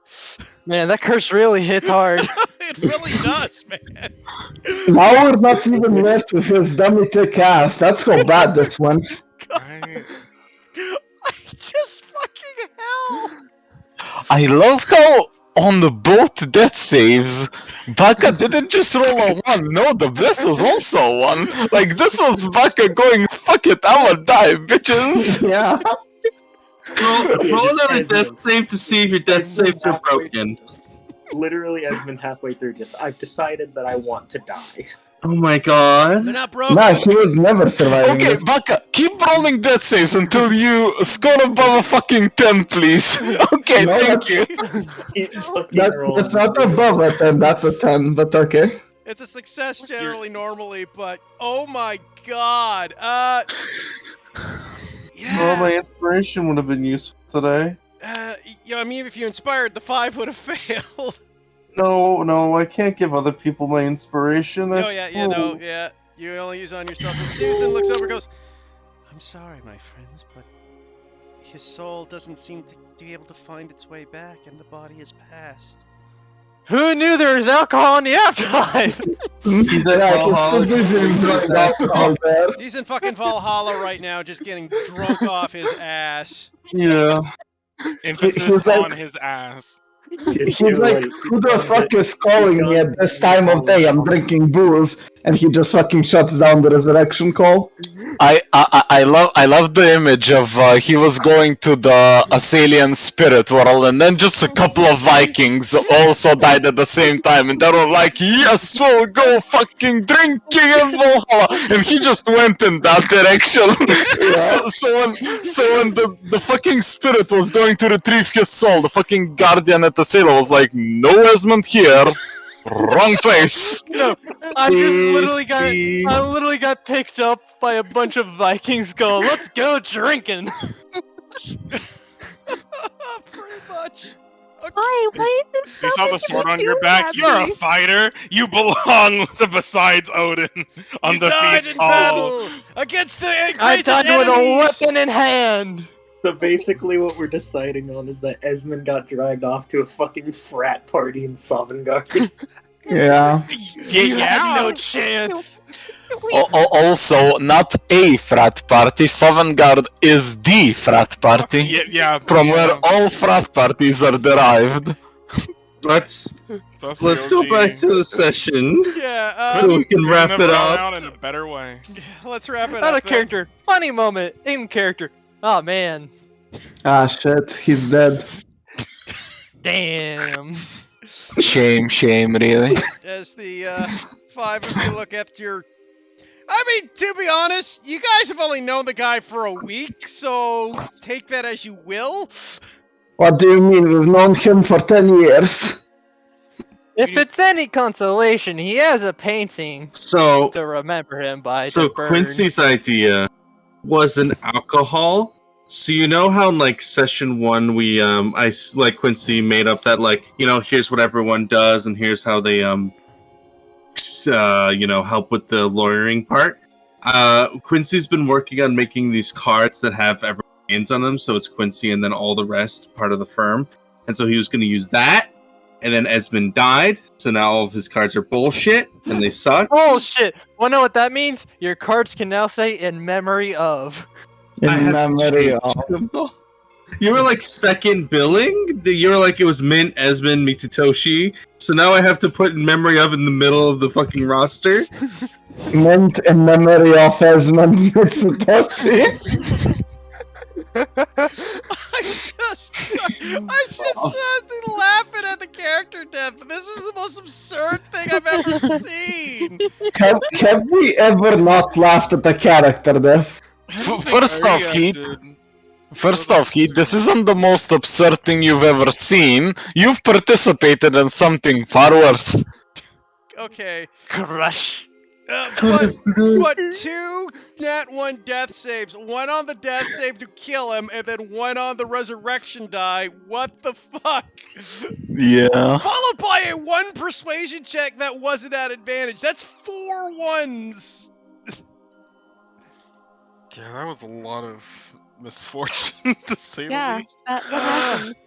Man, that curse really hits hard. It really does, man. Now we're not even left with his dummy thick ass. That's how bad this went. Right. Just fucking hell. I love how on the both death saves, Baka didn't just roll a 1. No, the bless was also a 1. Like, this was Baka going, fuck it, I'ma die, bitches. Yeah. Roll another death save to see if your death saves are broken. Literally, Esmond halfway through I've decided that I want to die. Oh my god. They're not broken. Nah, he was never surviving Okay, this. Baka, keep rolling death saves until you score above a fucking 10, please. Okay, No, thank you. That's not above a 10, that's a 10, but okay. It's a success generally, normally, but oh my god. Yeah. Well, my inspiration would have been useful today. I mean, if you inspired, the 5 would have failed. No, I can't give other people my inspiration. No, yeah. You only use it on yourself. And Susan looks over and goes, I'm sorry, my friends, but his soul doesn't seem to be able to find its way back, and the body has passed. Who knew there was alcohol in the afterlife? He's at Yeah, I can Valhalla. still do the alcohol there. He's in fucking Valhalla right now, just getting drunk off his ass. Yeah. Emphasis He's like- on his ass. He's like, who the fuck is calling me at this time of day? I'm drinking booze, and he just fucking shuts down the resurrection call. I love the image of he was going to the Asalian spirit world, and then just a couple of Vikings also died at the same time, and they were like, yes, we'll go fucking drinking in Valhalla, and he just went in that direction. so when the fucking spirit was going to retrieve his soul, the fucking guardian at the sailor was like, no Esmond here. Wrong face. No, I literally got picked up by a bunch of Vikings going, let's go drinking. Pretty much. Why is You saw the sword on your back? happy? You're a fighter. You belong to besides Odin on You the died feast in hall. battle against the I greatest died with a enemies. weapon in hand. So basically, what we're deciding on is that Esmond got dragged off to a fucking frat party in Sovngarde. Yeah. You had no chance. Also, not a frat party. Sovngarde is the frat party, Yeah, from yeah. where all frat parties are derived. Let's That's the go OG. back to the session. Yeah, So we can Couldn't wrap have it gone up. out in a better way. let's wrap it Out up. of character. Funny moment. In character. Oh man. Ah, shit, he's dead. Damn. Shame, really. As the 5 of you look at your... I mean, to be honest, you guys have only known the guy for a week, so take that as you will. What do you mean? We've known him for 10 years. If it's any consolation, he has a painting So, to remember him by. so that burned. Quincy's idea was an alcohol. So you know how in like session 1 we Quincy made up that here's what everyone does and here's how they help with the lawyering part. Quincy's been working on making these cards that have everyone's names on them, so it's Quincy and then all the rest part of the firm. And so he was going to use that and then Esmond died, so now all of his cards are bullshit, and they suck. Bullshit! Wanna know what that means? Your cards can now say "in memory of." I In have memory changed of. them all. You were like second billing? You were like it was Mint, Esmond, Mitsutoshi, so now I have to put in memory of in the middle of the fucking roster? Mint in memory of Esmond Mitsutoshi. I'm just laughing at the character death. This was the most absurd thing I've ever seen. Have we ever not laughed at the character death? First off, Heat, this isn't the most absurd thing you've ever seen. You've participated in something far worse. Okay. Crush. What 2 Nat 1 death saves, 1 on the death save to kill him, and then 1 on the resurrection die. What the fuck? Yeah. Followed by a 1 persuasion check that wasn't at advantage. That's 4 1s. Yeah, that was a lot of misfortune, to say Yeah, the least. that happens.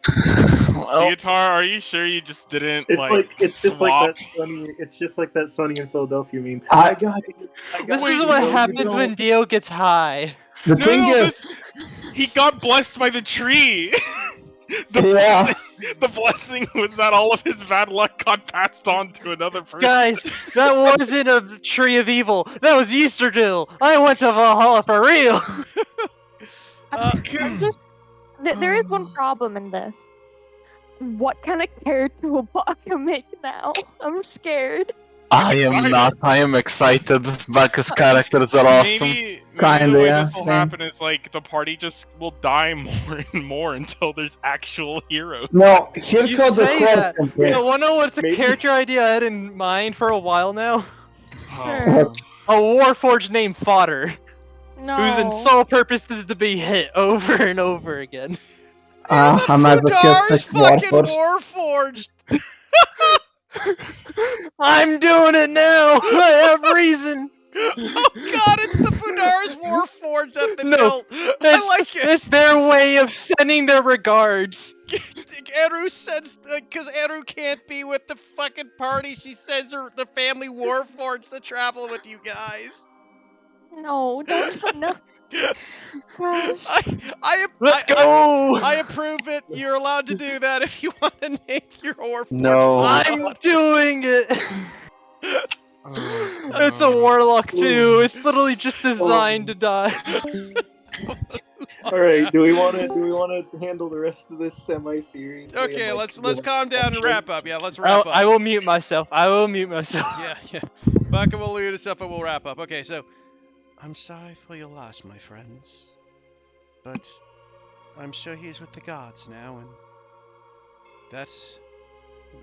Well, Theotar, are you sure you just didn't It's just like swap? that Sonny. It's just like that Sonny in Philadelphia meme. I- got it. I got This it. is what You happens know. when Dio gets high. The No, thing no, is, he got blessed by the tree. Yeah. The blessing was that all of his bad luck got passed on to another person. Guys, that wasn't a tree of evil. That was Easterdill. I went to Valhalla for real. I'm just. There is one problem in this. What kind of character will Baka make now? I'm scared. I am not. I am excited. Baka's characters are awesome. Maybe Kinda, the way yeah, this will same. happen is like the party just will die more and more until there's actual heroes. no, here's You how the say that. question You is. wanna know what's a Maybe- character idea I had in mind for a while now? Oh. A Warforged named Fodder, No. whose sole purpose is to be hit over and over again. I'm Fudar's masochistic fucking Warforged. Warforged. I'm doing it now! I have reason! Oh god, it's the Fudar's Warforged that they No, built. I like it. It's their way of sending their regards. Eru sends, because Eru can't be with the fucking party, she sends her the family Warforged to travel with you guys. No, don't. No. Gosh. Let's go! I approve it. You're allowed to do that if you want to name your Warforged. No. I'm doing it! It's a warlock too. It's literally just designed to die. All right. Do we want to handle the rest of this semi-series? Okay, let's calm down and wrap up. Yeah, let's wrap up. I will mute myself. Yeah. Baka will lead us up and we'll wrap up. Okay, so I'm sorry for your loss, my friends, but I'm sure he's with the gods now, and that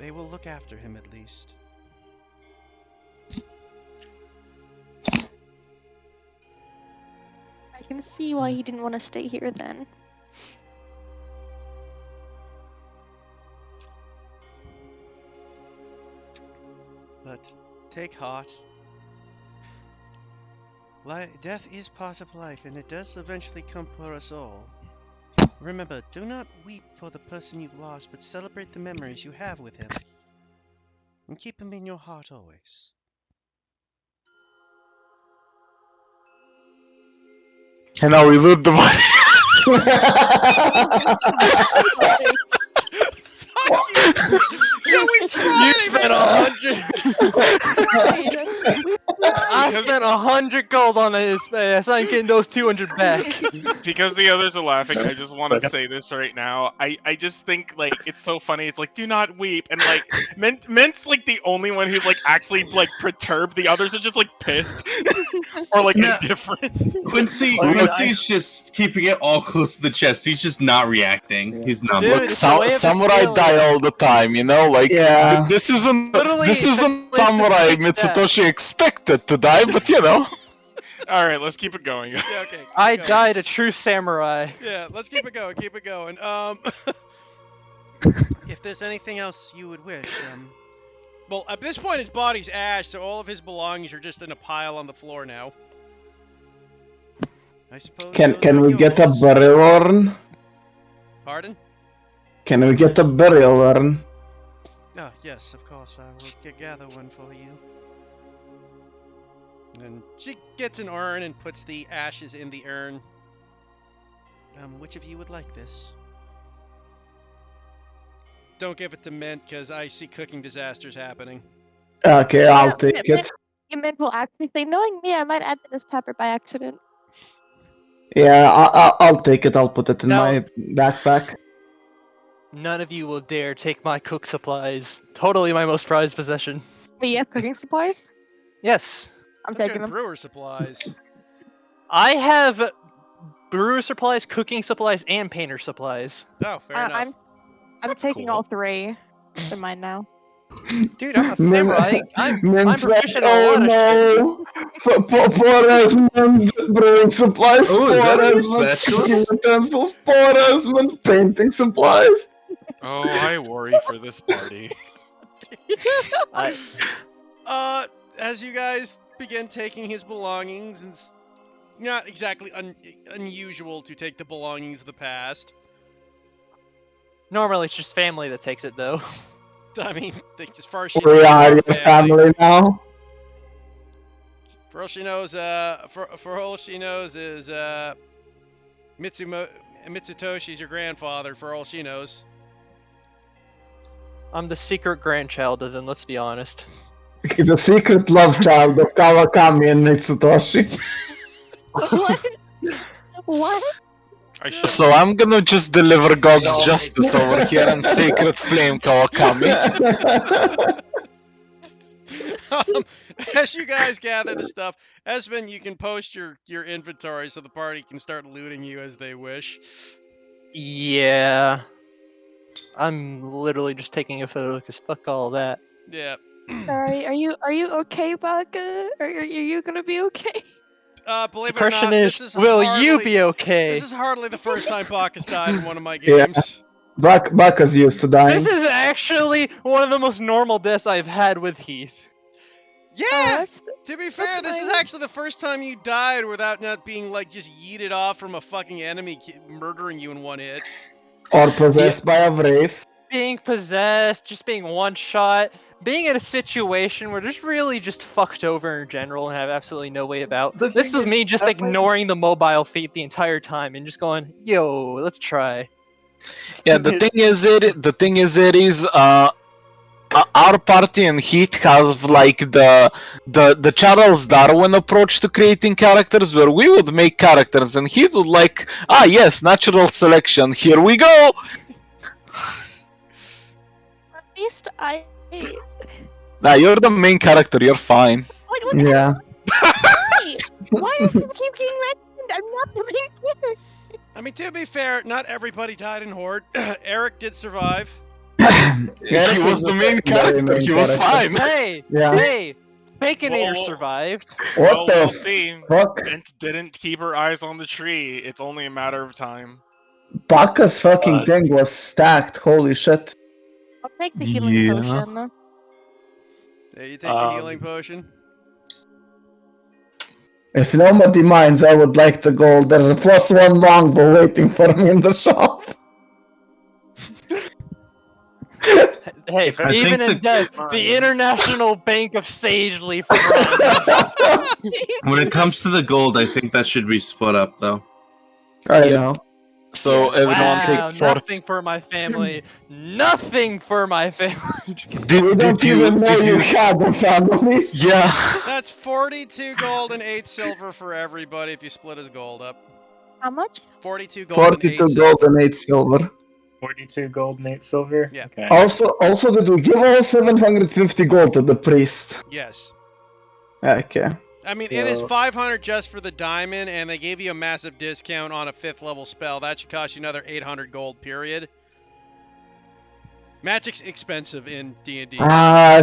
they will look after him at least. I can see why he didn't want to stay here then. But take heart. Death is part of life, and it does eventually come for us all. Remember, do not weep for the person you've lost, but celebrate the memories you have with him. And keep him in your heart always. And now we loot the body. Fuck you! Can we try You anything? spent 100. I spent 100 gold on his ass. I'm getting those 200 back. Because the others are laughing, I just want to say this right now. I just think like it's so funny. It's like do not weep, and like Mint's like the only one who's like actually like perturbed. The others are just like pissed or like No. indifferent. Quincy's just keeping it all close to the chest. He's just not reacting. He's not. Dude, Look, it's the way of the samurai feeling. die all the time, you know. Like Yeah. this isn't Literally, this isn't it's samurai like that. Mitsutoshi expected to die, but you know. All right, let's keep it going. Yeah, okay. keep I it going. died a true samurai. Yeah, let's keep it going. Keep it going. If there's anything else you would wish, well, at this point his body's ash, so all of his belongings are just in a pile on the floor now. I suppose. Can those we are get a yours. burial urn? Pardon? Can we get a burial urn? Oh, yes, of course. I will gather one for you. And she gets an urn and puts the ashes in the urn. Which of you would like this? Don't give it to Mint, because I see cooking disasters happening. Okay, I'll take it. Mint will actually say, knowing me, I might add this pepper by accident. Yeah, I'll take it. I'll put it in No. my backpack. None of you will dare take my cook supplies. Totally my most prized possession. But you have cooking supplies? Yes. I'm Those are taking them. brewer supplies. I have brewer supplies, cooking supplies, and painter supplies. Oh, fair enough. I'm That's taking cool. all three. They're mine now. Dude, I'm a samurai. I'm Mint's like, proficient in a lot oh of shit. no! Poor Esmond, brewing supplies. Oh, is Poor that your Esmond, special? cooking utensils. Poor Esmond, painting supplies. Oh, I worry for this party. As you guys begin taking his belongings, and it's not exactly unusual to take the belongings of the past. Normally, it's just family that takes it, though. I mean, as far as she We knows, are your your family now. For all she knows, for all she knows is Mitsutoshi's your grandfather. For all she knows. I'm the secret grandchild of him, let's be honest. The secret love child of Kawakami and Mitsutoshi. What? What? I should. So I'm gonna just deliver God's justice over here and Sacred Flame Kawakami. As you guys gather the stuff, Esmond, you can post your inventory so the party can start looting you as they wish. Yeah. I'm literally just taking a photo because fuck all that. Yeah. Sorry, are you okay, Baka? Are you gonna be okay? Believe The it or question not, is, this is will hardly, you be okay? This is hardly the first time Bacchus died in one of my Yeah. games. Baka's used to dying. This is actually one of the most normal deaths I've had with Heath. Yeah! To be fair, that's this is nice. actually the first time you died without not being, like, just yeeted off from a fucking enemy murdering you in one hit. Or possessed by a wraith. Being possessed, just being one shot, being in a situation where just really just fucked over in general and have absolutely no way about. The This thing is is, me just that's why- ignoring the mobile feat the entire time and just going, yo, let's try. Yeah, the thing is, it is our party and Heat have like the Charles Darwin approach to creating characters, where we would make characters and Heat would like, yes, natural selection. Here we go. At least I. Nah, you're the main character. You're fine. What? Yeah. Why do you keep getting mentioned? I'm not the main character. I mean, to be fair, not everybody died in Horde. Eric did survive. He was the main character. He was fine. Hey, Yeah. hey, Baconator Well- survived. What Well, the we'll see. fuck? Bent didn't keep her eyes on the tree. It's only a matter of time. Baka's fucking thing was stacked. Holy shit. I'll take the healing Yeah. potion. Yeah, you take the healing potion. If nobody minds, I would like the gold. There's a +1 longbow waiting for me in the shop. Hey, I even think in death, the International Bank of Sage Leaf. When it comes to the gold, I think that should be split up, though. I know. So everyone Wow, take 4. nothing for my family. Nothing for my family. We don't even know you had a family. Yeah. That's 42 gold and 8 silver for everybody if you split his gold up. How much? 42 gold and 8 42 silver. gold and 8 silver. 42 gold and 8 silver? Yeah. Okay. Also, did we give all 750 gold to the priest? Yes. Okay. I mean, it is So- 500 just for the diamond, and they gave you a massive discount on a 5th level spell. That should cost you another 800 gold, period. Magic's expensive in D&D.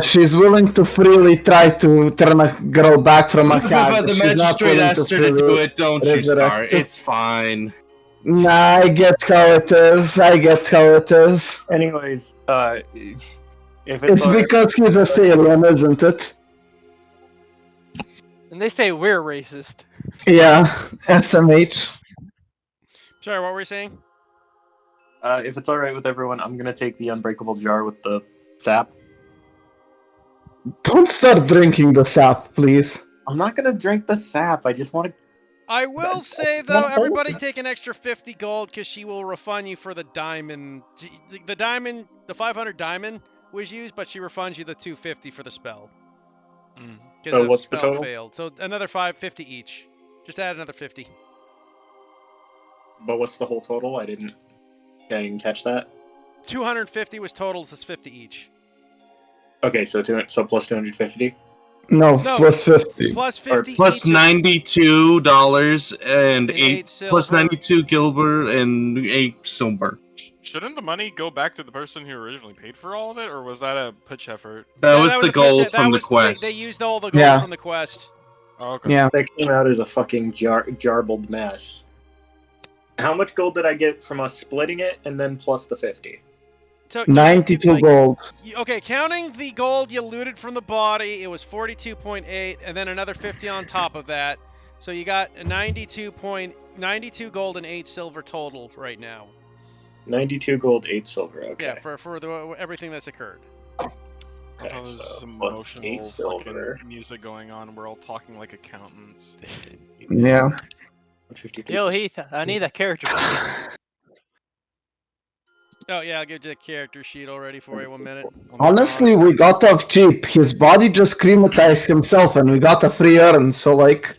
She's willing to freely try to turn a girl back from a cat. But the She's not magistrate willing asked her to freely do it, don't you, Star? resurrect her. It's fine. Nah, I get how it is. Anyways, if It's alright- because he's a Salian, isn't it? And they say we're racist. Yeah, SMH. Sorry, what were you saying? if it's alright with everyone, I'm gonna take the unbreakable jar with the sap. Don't start drinking the sap, please. I'm not gonna drink the sap. I just want to. I will say What though, hold everybody it? take an extra 50 gold because she will refund you for the diamond. The diamond, the 500 diamond was used, but she refunds you the 250 for the spell Mm. because So the what's the spell total? failed. So another 550 each. Just add another 50. But what's the whole total? I didn't catch that. 250 was total. This is 50 each. Okay, so plus 250. No, No. plus 50. Plus Or 50 Plus each. $92 and And eight plus silver. 92 Gilbert and 8 silver. Shouldn't the money go back to the person who originally paid for all of it, or was that a pitch effort? That was a the pitch- gold that from the was- quest. They used all the gold Yeah. from the quest. Oh, okay. Yeah. That came out as a fucking jarbled mess. How much gold did I get from us splitting it, and then plus the 50? So 92 gold. Okay, counting the gold you looted from the body, it was 42.8, and then another 50 on top of that. So you got a 92 gold and 8 silver total right now. 92 gold, 8 silver. Okay. Yeah, for everything that's occurred. I thought Okay, there's so some plus emotional 8 silver. fucking music going on. We're all talking like accountants. Yeah. 153. Yo, Heath, I need that character sheet. Oh yeah, I'll give you a character sheet already for you. 1 minute. Oh my Honestly, God. we got off cheap. His body just crematized himself, and we got a free urn. So, like,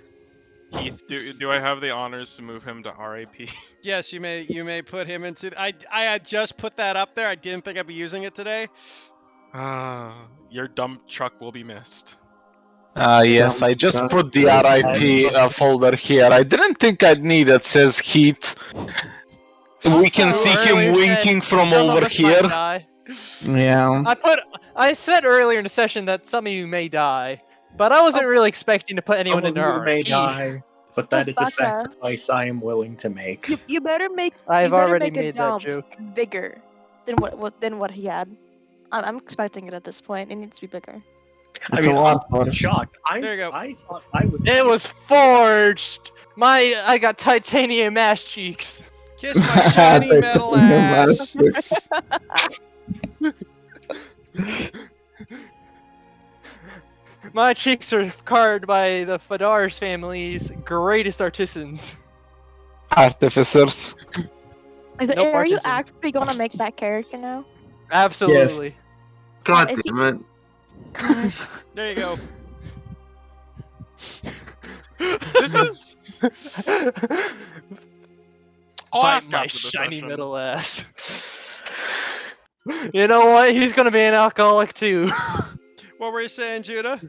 Heath, do I have the honors to move him to RAP? Yes, you may put him into. I had just put that up there. I didn't think I'd be using it today. Your dump truck will be missed. Yes, I just put the RIP folder here. I didn't think I'd need it. Says Heat. We can see Earlier him said winking from some of over us might here. die. yeah. I said earlier in the session that some of you may die, but I wasn't really expecting to put anyone Some in of you may RP. die, but that is a Baka. sacrifice I am willing to make. You better make. I've you better already make a made that jump joke. bigger than what he had. I'm expecting it at this point. It needs to be bigger. I It's mean, a lot I'm worse. shocked. There you go. I thought I was. It was forged. I got titanium ass cheeks. Kiss my shiny metal ass. My cheeks are carved by the Fadars family's greatest artisans. Artificers. Are No you partisan. actually gonna make that character now? Absolutely. God Is he- damn it. There you go. This is. I'll Bite ask my after the shiny session. metal ass. You know what? He's gonna be an alcoholic too. What were you saying, Judah?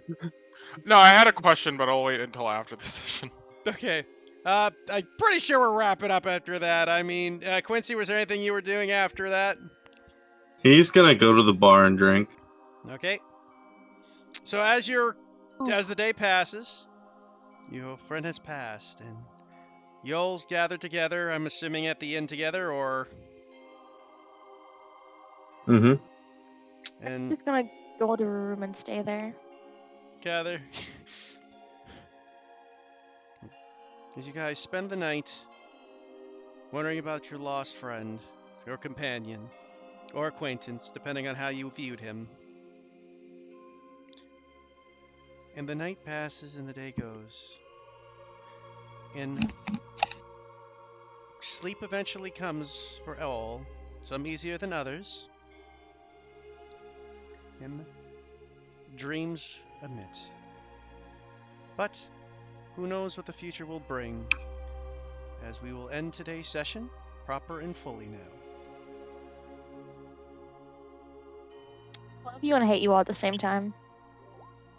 No, I had a question, but I'll wait until after the session. Okay. I'm pretty sure we're wrapping up after that. I mean, Quincy, was there anything you were doing after that? He's gonna go to the bar and drink. Okay. So as the day passes, your friend has passed, and you all gather together. I'm assuming at the inn together, or Mm-hmm. and Just gonna go to a room and stay there. gather. As you guys spend the night wondering about your lost friend, your companion, or acquaintance, depending on how you viewed him. And the night passes and the day goes. And sleep eventually comes for all, some easier than others. And dreams emit. But who knows what the future will bring, as we will end today's session proper and fully now. Love you and hate you all at the same time.